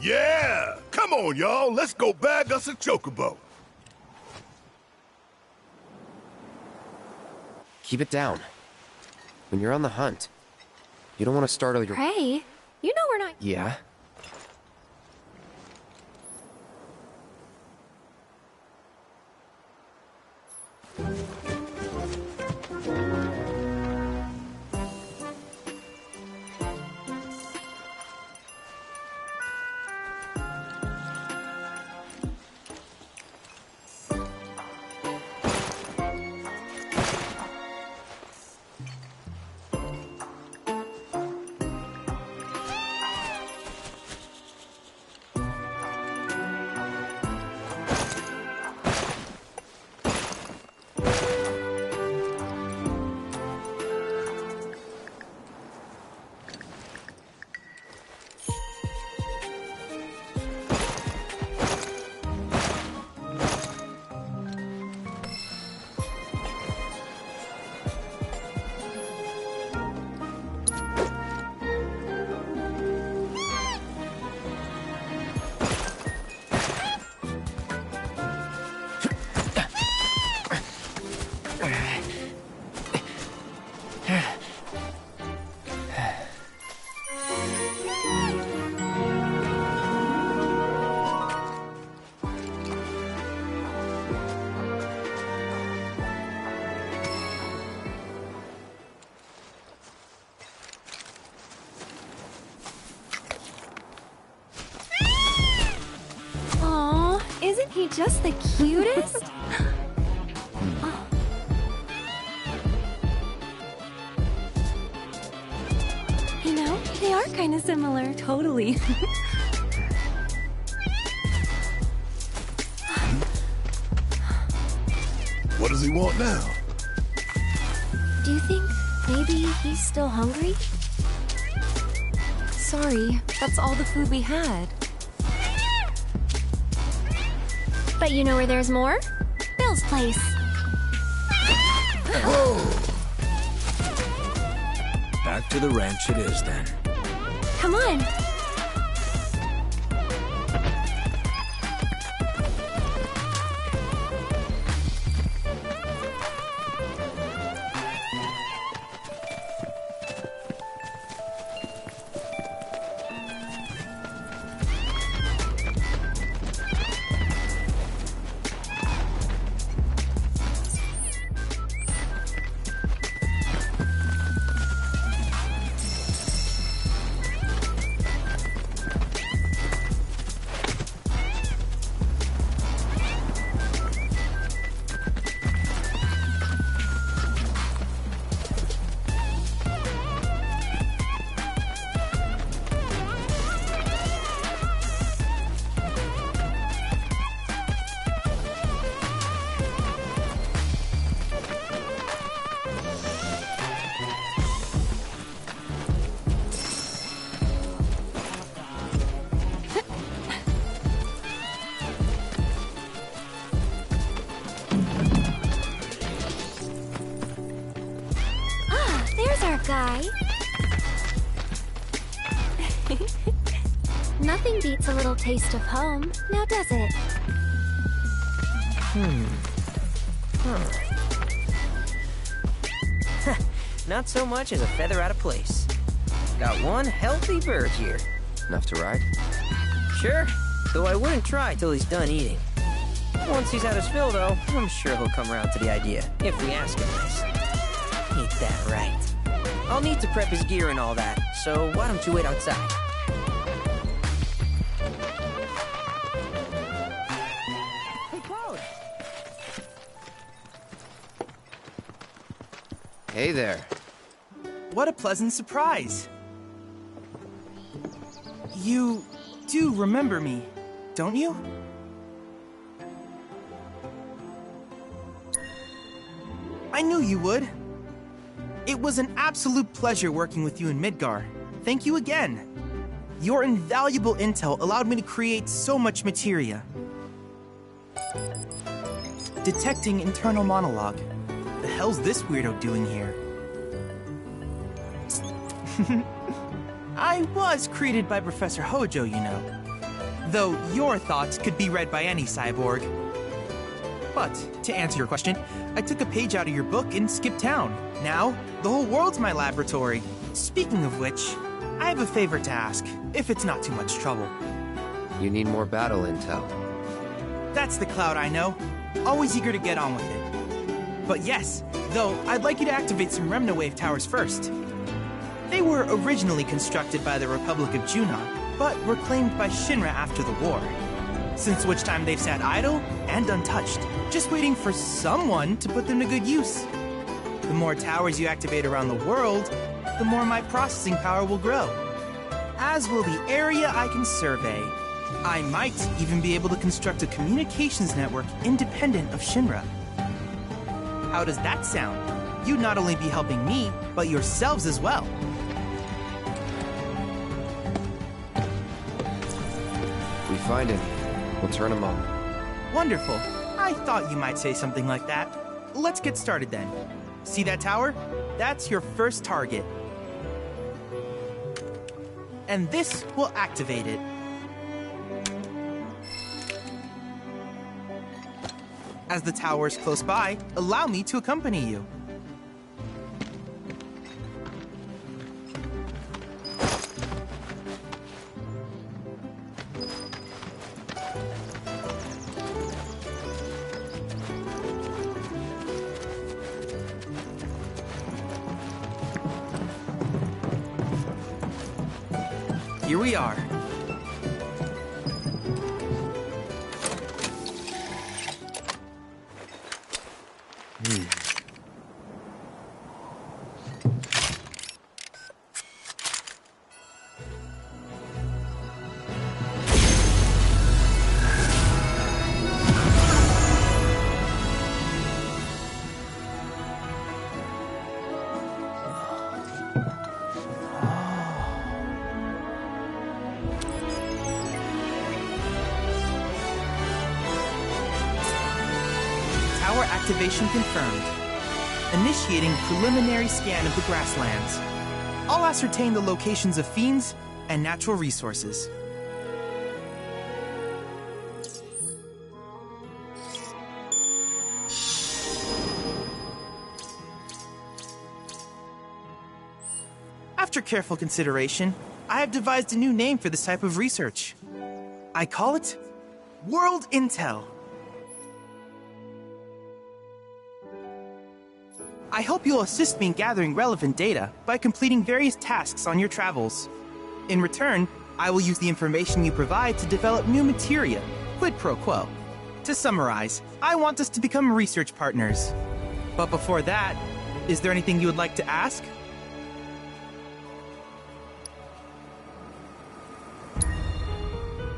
Yeah! Come on, y'all. Let's go bag us a chocobo. Keep it down. When you're on the hunt, you don't want to startle your... Prey? You know we're not... Yeah? Isn't he just the cutest? You know, they are kind of similar. Totally. What does he want now? Do you think maybe he's still hungry? Sorry, that's all the food we had. But you know where there's more? Bill's place. Back to the ranch it is then. Come on. beats a little taste of home, now does it? Not so much as a feather out of place. Got one healthy bird here. Enough to ride? Sure, though I wouldn't try till he's done eating. Once he's had his fill, though, I'm sure he'll come around to the idea, if we ask him this. Ain't that right? I'll need to prep his gear and all that, so why don't you wait outside? Hey, Cloud! Hey there. What a pleasant surprise. You do remember me, don't you? I knew you would. It was an absolute pleasure working with you in Midgar. Thank you again. Your invaluable intel allowed me to create so much materia. Detecting internal monologue. The hell's this weirdo doing here? I was created by Professor Hojo, you know. Though your thoughts could be read by any cyborg. But, to answer your question, I took a page out of your book and skipped town. Now, the whole world's my laboratory. Speaking of which, I have a favor to ask, if it's not too much trouble. You need more battle intel. That's the Cloud I know. Always eager to get on with it. But yes, though, I'd like you to activate some Remna Wave towers first. They were originally constructed by the Republic of Junon, but were claimed by Shinra after the war. Since which time they've sat idle and untouched, just waiting for someone to put them to good use. The more towers you activate around the world, the more my processing power will grow. As will the area I can survey. I might even be able to construct a communications network independent of Shinra. How does that sound? You'd not only be helping me, but yourselves as well. We find him. We'll turn him on. Wonderful. I thought you might say something like that. Let's get started then. See that tower? That's your first target. And this will activate it. As the tower is close by, allow me to accompany you. Here we are. Tower activation confirmed. Initiating preliminary scan of the grasslands. I'll ascertain the locations of fiends and natural resources. After careful consideration, I have devised a new name for this type of research. I call it World Intel. I hope you'll assist me in gathering relevant data by completing various tasks on your travels. In return, I will use the information you provide to develop new materia, quid pro quo. To summarize, I want us to become research partners. But before that, is there anything you would like to ask?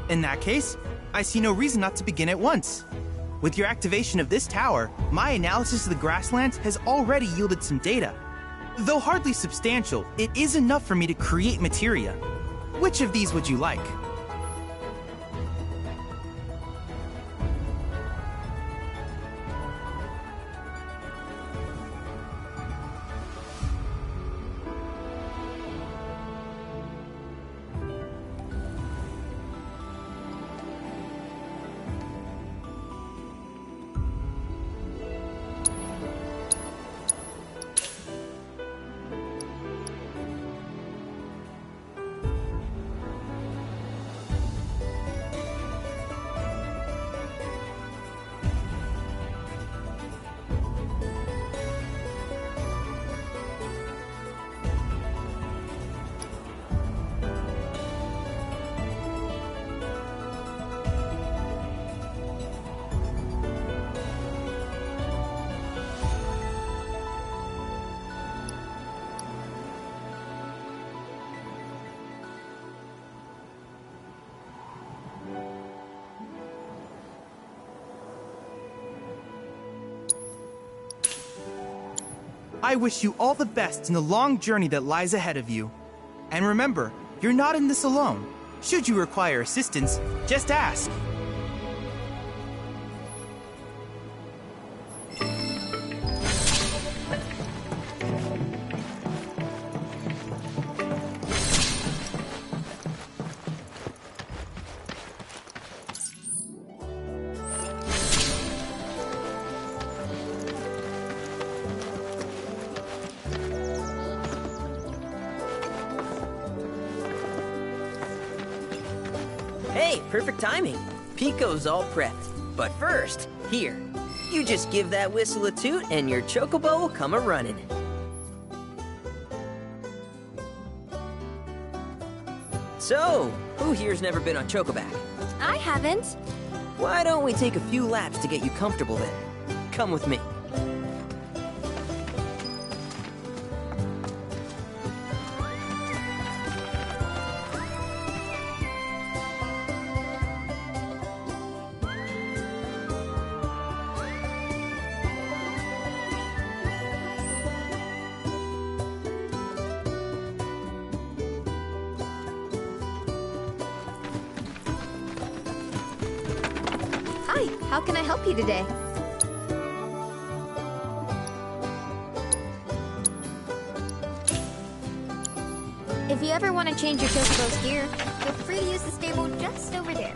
In that case, I see no reason not to begin at once. With your activation of this tower, my analysis of the grasslands has already yielded some data. Though hardly substantial, it is enough for me to create materia. Which of these would you like? I wish you all the best in the long journey that lies ahead of you. And remember, you're not in this alone. Should you require assistance, just ask. Hey, perfect timing. Pico's all prepped. But first, here, you just give that whistle a toot and your chocobo will come a-running. So, who here's never been on Chocoback? I haven't. Why don't we take a few laps to get you comfortable then? Come with me. Hi, how can I help you today? If you ever want to change your Chocobo's gear, feel free to use the stable just over there.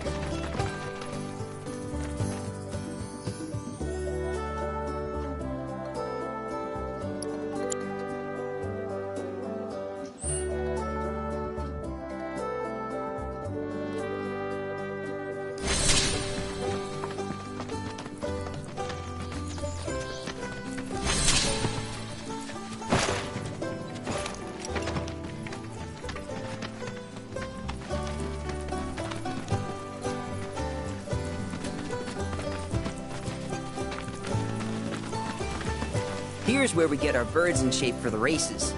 Here's where we get our birds in shape for the races.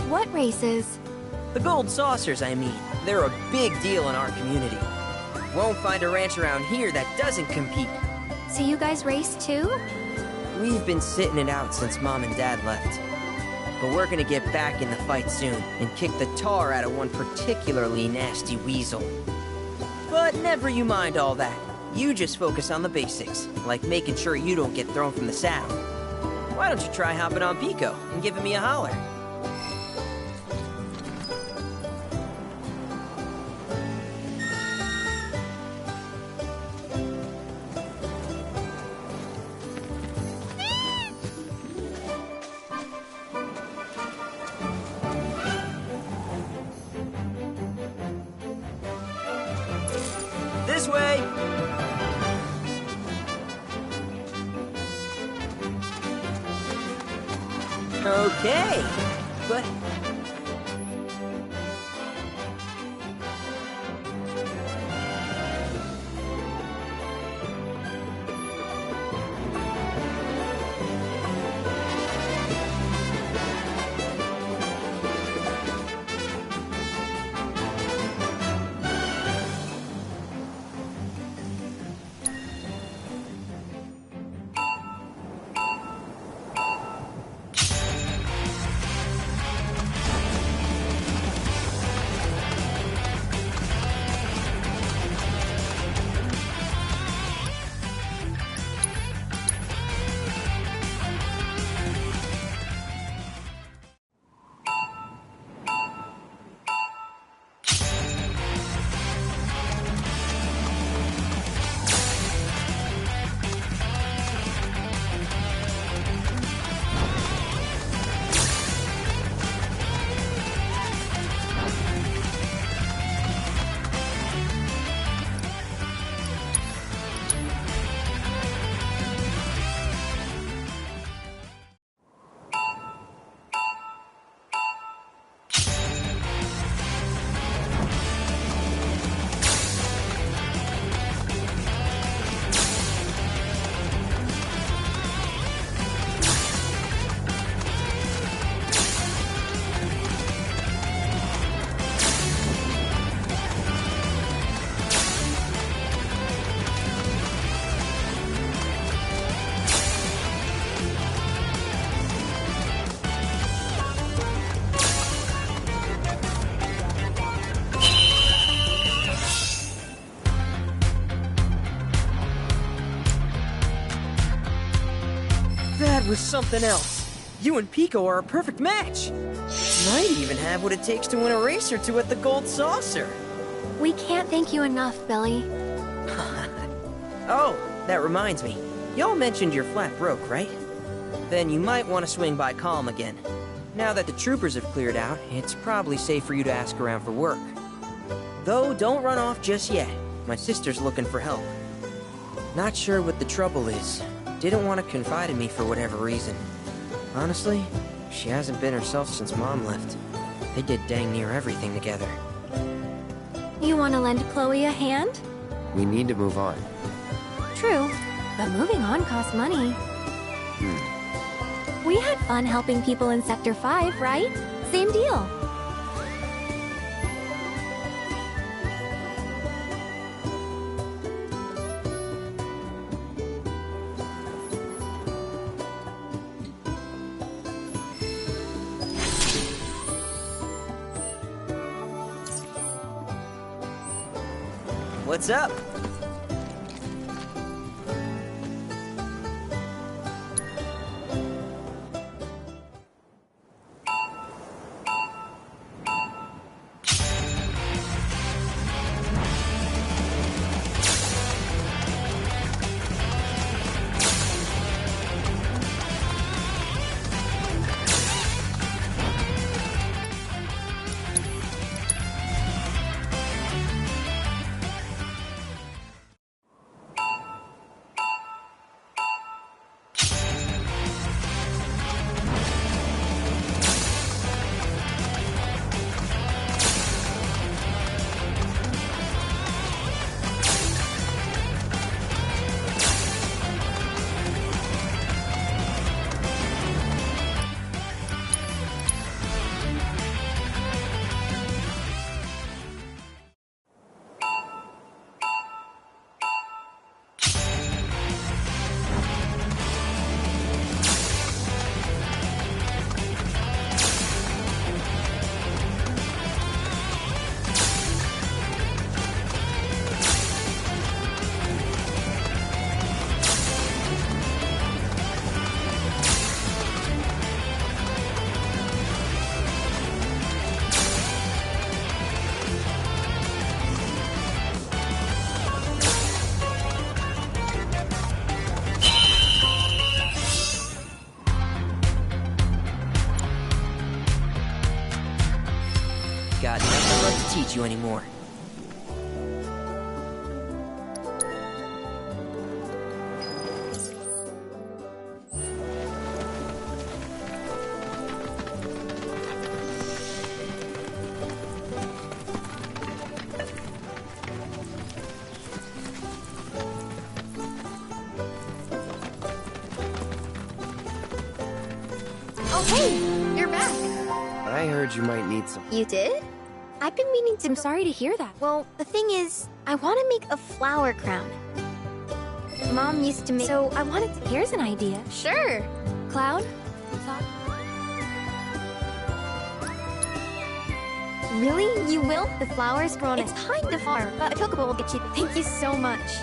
What races? The gold saucers, I mean. They're a big deal in our community. Won't find a ranch around here that doesn't compete. So you guys race too? We've been sitting it out since Mom and Dad left. But we're gonna get back in the fight soon and kick the tar out of one particularly nasty weasel. But never you mind all that. You just focus on the basics, like making sure you don't get thrown from the saddle. Why don't you try hopping on Pico and giving me a holler? This way! Okay, but... was something else. You and Pico are a perfect match. Might even have what it takes to win a race or two at the Gold Saucer. We can't thank you enough, Billy. Oh, that reminds me. Y'all mentioned your flat broke, right? Then you might want to swing by Calm again. Now that the troopers have cleared out, it's probably safe for you to ask around for work. Though, don't run off just yet. My sister's looking for help. Not sure what the trouble is. Didn't want to confide in me for whatever reason. Honestly, she hasn't been herself since Mom left. They did dang near everything together. You want to lend Chloe a hand? We need to move on. True, but moving on costs money. We had fun helping people in Sector 5, right? Same deal. What's up? Got nothing left to teach you anymore. Oh, hey! You're back! I heard you might need some. You did? I've been meaning to— I'm sorry to hear that. Well, the thing is, I want to make a flower crown. Mom used to make— So I wanted to— Here's an idea. Sure! Cloud? Really? You will? The flower's grown— It's kind of far, but a chocobo will get you— Thank you so much.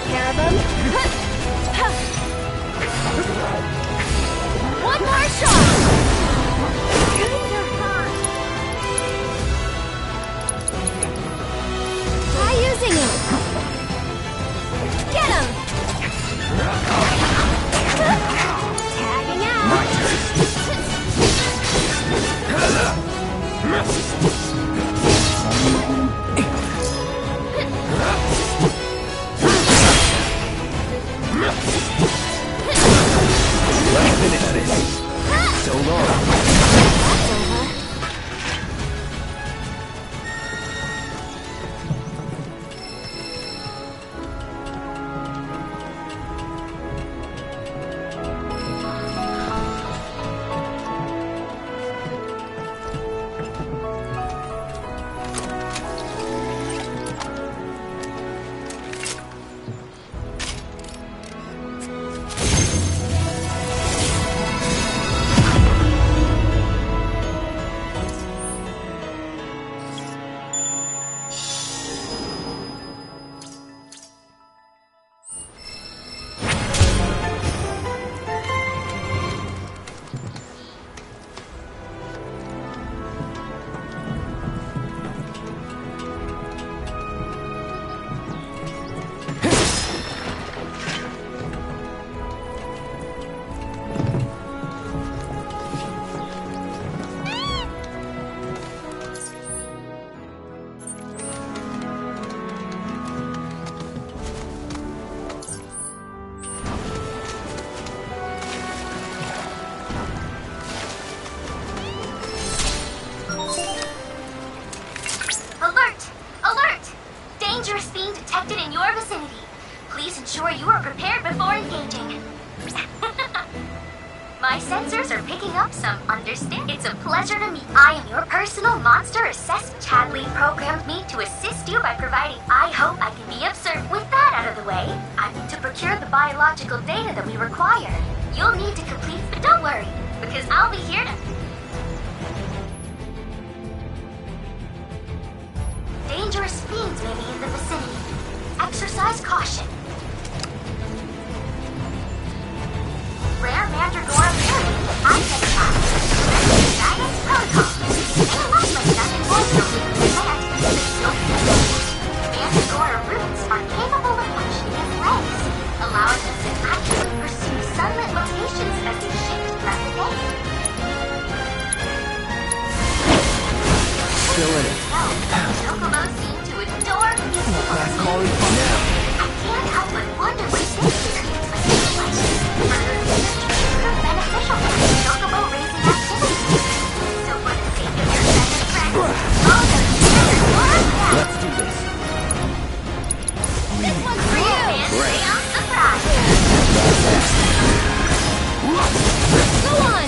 take care of him. One more shot! You're hurt. Try using it. Get him! Tagging out. Let's finish this. So long. My sensors are picking up some understand. It's a pleasure to meet. I am your personal monster assessment. Chadley programmed me to assist you by providing. I hope I can be of service. With that out of the way, I need to procure the biological data that we require. You'll need to complete, but don't worry, because I'll be here to. Dangerous fiends may be in the vicinity. Exercise caution. Rare Mandragora appearing. I take time. Guidance protocol. They look like nothing more than a plant, but still Mandragora roots are capable of functioning as legs, allowing them to actively pursue sunlit locations as they shift throughout the day. Still in it. Chocobos seem to adore music. Calling from now. I can't help but wonder what they experience like this election. Beneficial for the chocobo raising activities. So for the sake of your best friend, all the Let's do this. This one's for you. Great. Surprise. Go on.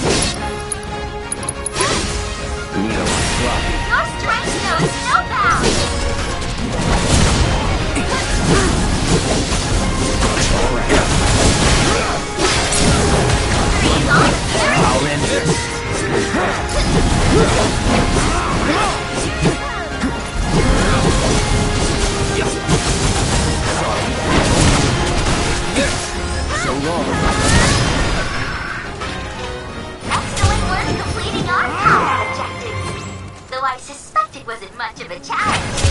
Your strength knows no bounds. I'll end this. So long. Excellent work completing our combat objectives. Though I suspect it wasn't much of a challenge.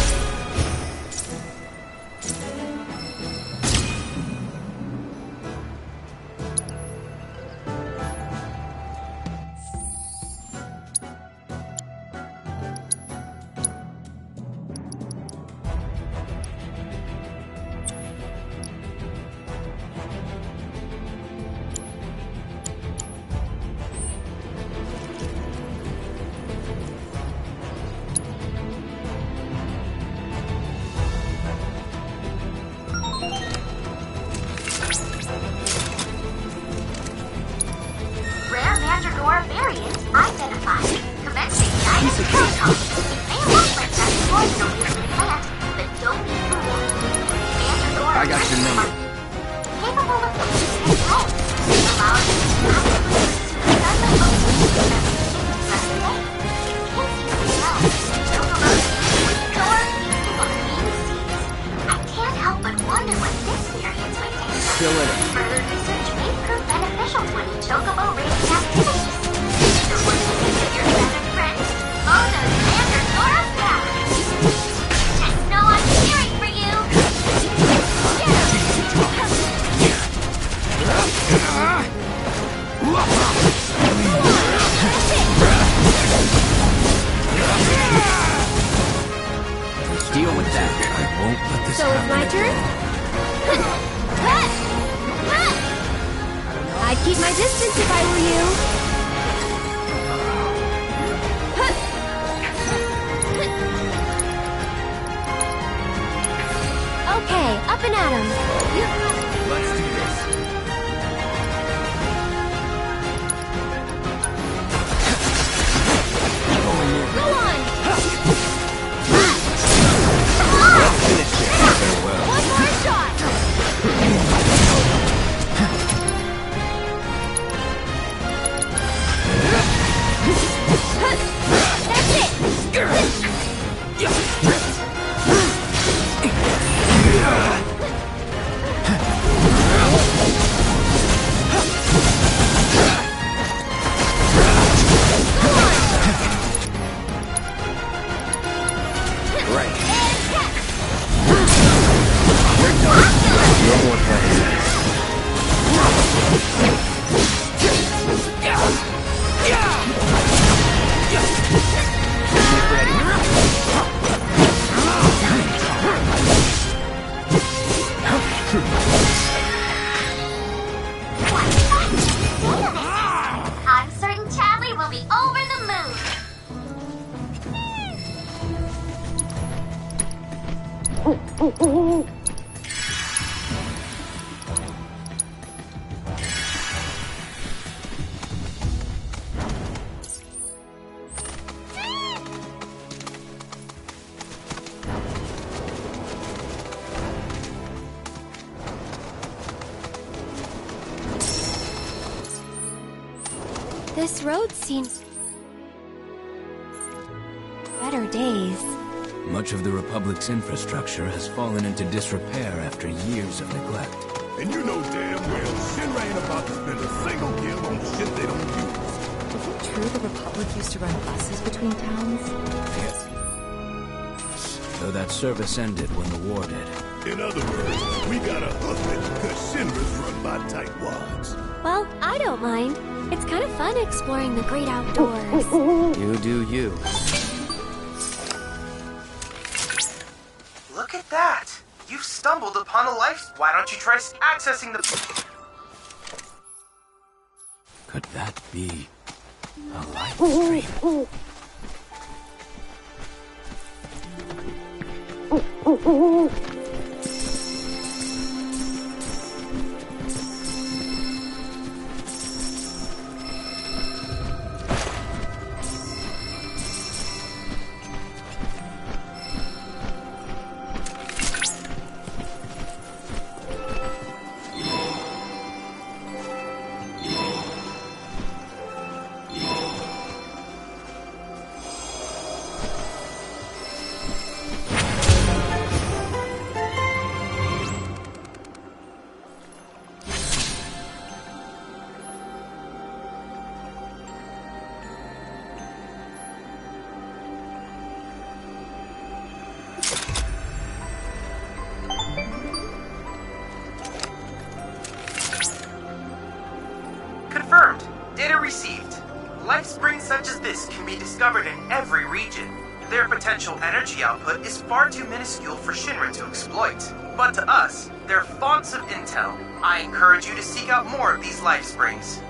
down. I won't let this So it's my turn? I'd keep my distance if I were you. Okay, up and at 'em. Let's do this. Go on! Let's finish this. Farewell. One more shot! That's it! Right. We're done. No more playing this. Get ready. I'm certain Charlie will be over the moon. This road seems... better days. Much of the Republic's infrastructure has fallen into disrepair after years of neglect. And you know damn well Shinra ain't about to spend a single gil on shit they don't use. Is it true the Republic used to run buses between towns? Yes. Though that service ended when the war did. In other words, we gotta hoof it, cause Shinra's run by tightwads. Well, I don't mind. It's kind of fun exploring the great outdoors. You do you. Look at that! You've stumbled upon a life. Why don't you try accessing the... Could that be a life stream? Confirmed. Data received. Life springs such as this can be discovered in every region. Their potential energy output is far too minuscule for Shinra to exploit. But to us, they're fonts of intel. I encourage you to seek out more of these life springs.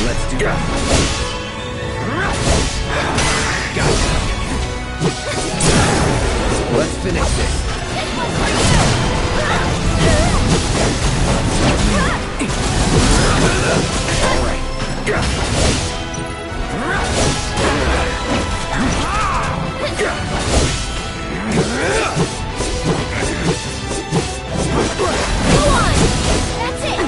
Let's do that. Gotcha. Let's finish this. All right. Go on! That's it!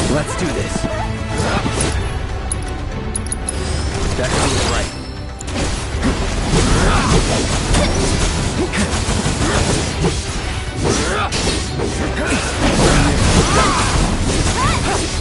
Let's do this. That feels right. That's over.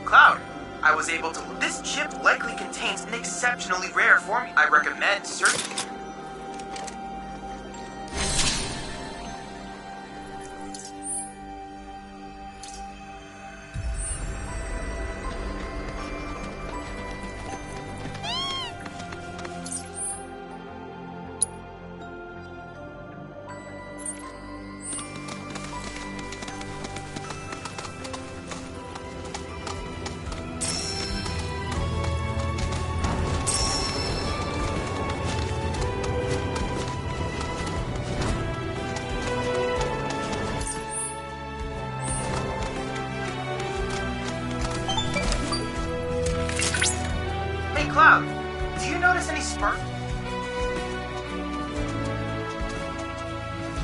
Cloud, I was able to... This chip likely contains an exceptionally rare form. I recommend searching. Cloud, do you notice any spark?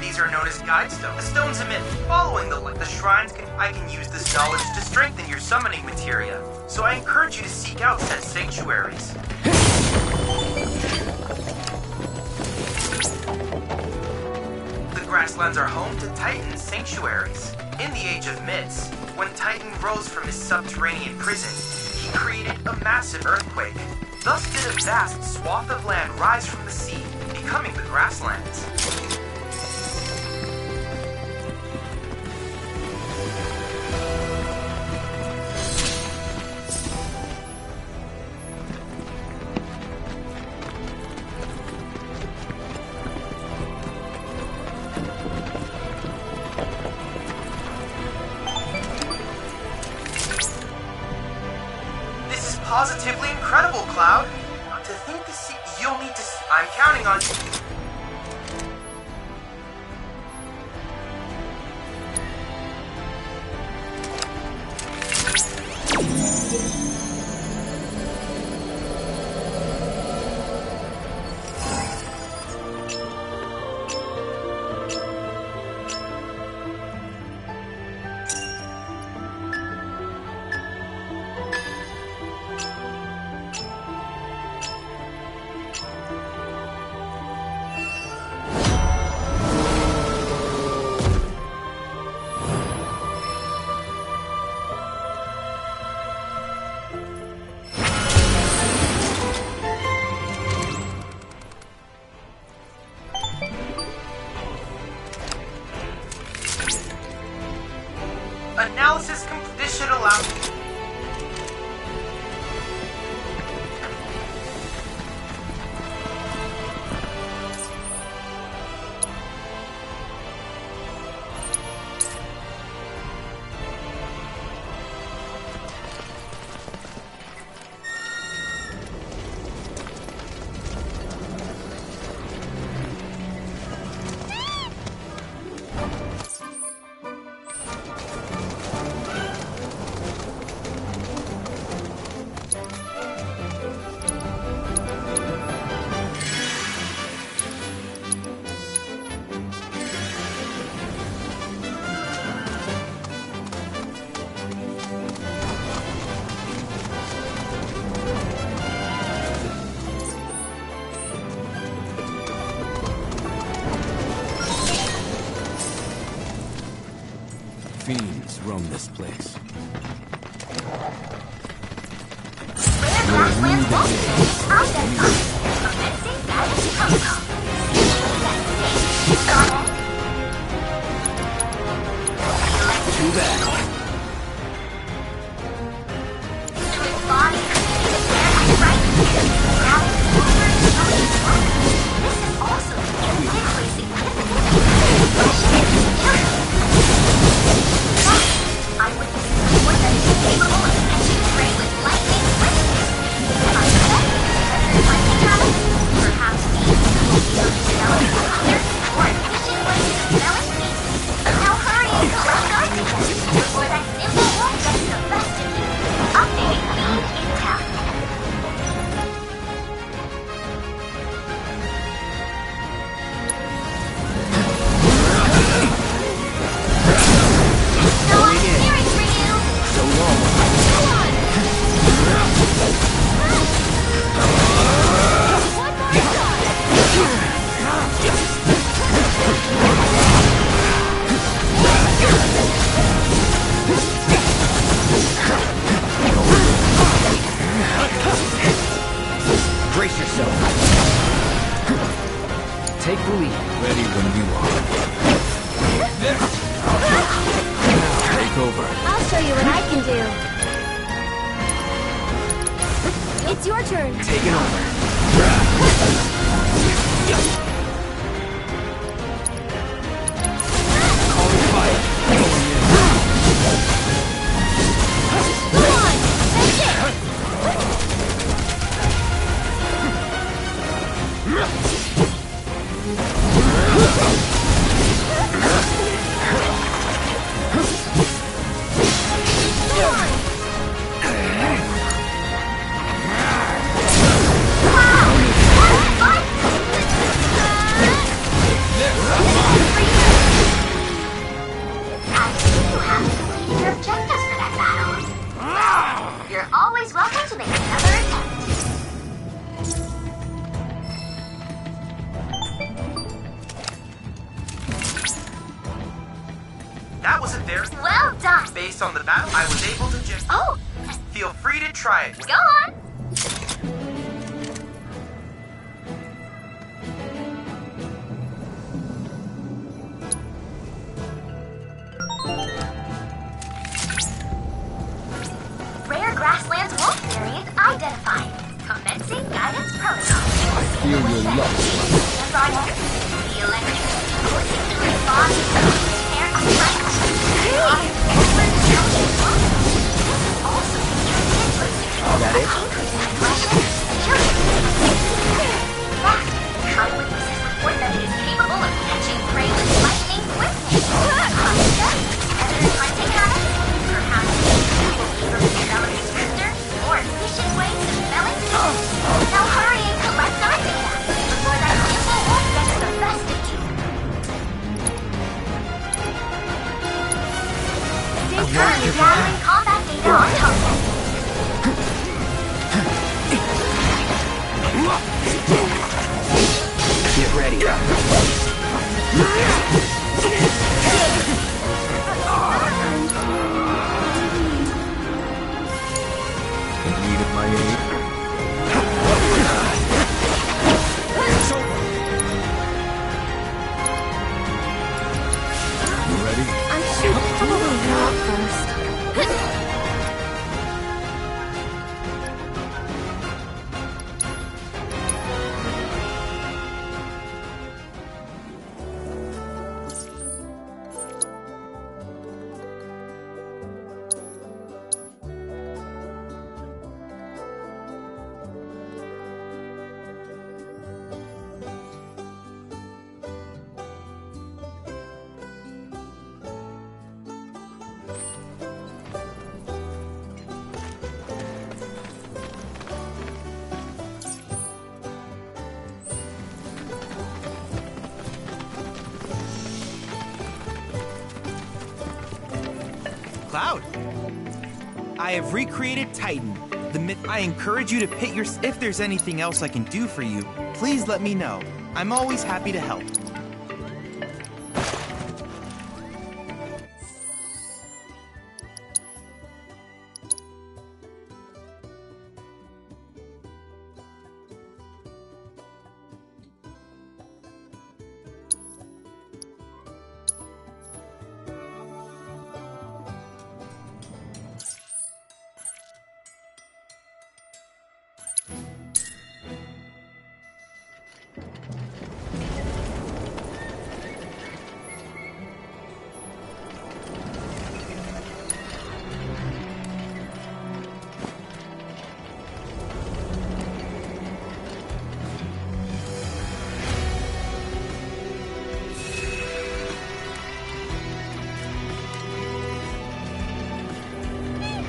These are known as guide stones. The stones emit. Following the shrines, I can use this knowledge to strengthen your summoning materia. So I encourage you to seek out said sanctuaries. The grasslands are home to Titan sanctuaries. In the Age of Myths, when Titan rose from his subterranean prison, he created a massive earthquake. Thus did a vast swath of land rise from the sea, becoming the grasslands. Positively incredible, Cloud. To think to see, you'll need to. I'm counting on you. Analysis complete. This should allow me. fiends roam this place. Grasslands Wolf Series identified. Commencing guidance protocol. Too bad. Brace yourself. Take the lead. Ready when you are. Take over. I'll show you what I can do. It's your turn. Taking over. Calling fire. Go on! That's it! You're always welcome to make another attempt. That wasn't very Well done. based on the battle. I was able to just. Oh, Feel free to try it. go on. Rare Grasslands Wolf variant identified. Commencing guidance protocol. I feel your love. Hands on you. The electricity coursing through his body is prepared to strike. Also, That it? eyewitnesses report that it is capable of catching prey with lightning quickness. Evidence hunting habits? Perhaps you will be able to develop swifter, more efficient ways of smelling food. Now hurry and collect our data before that simple wolf gets the best of you. Stay currently gathering combat data on target. Get ready. In need of my aid? It's over. You ready? I should probably walk first. Cloud. I have recreated Titan. I encourage you to pit your. If there's anything else I can do for you, please let me know. I'm always happy to help.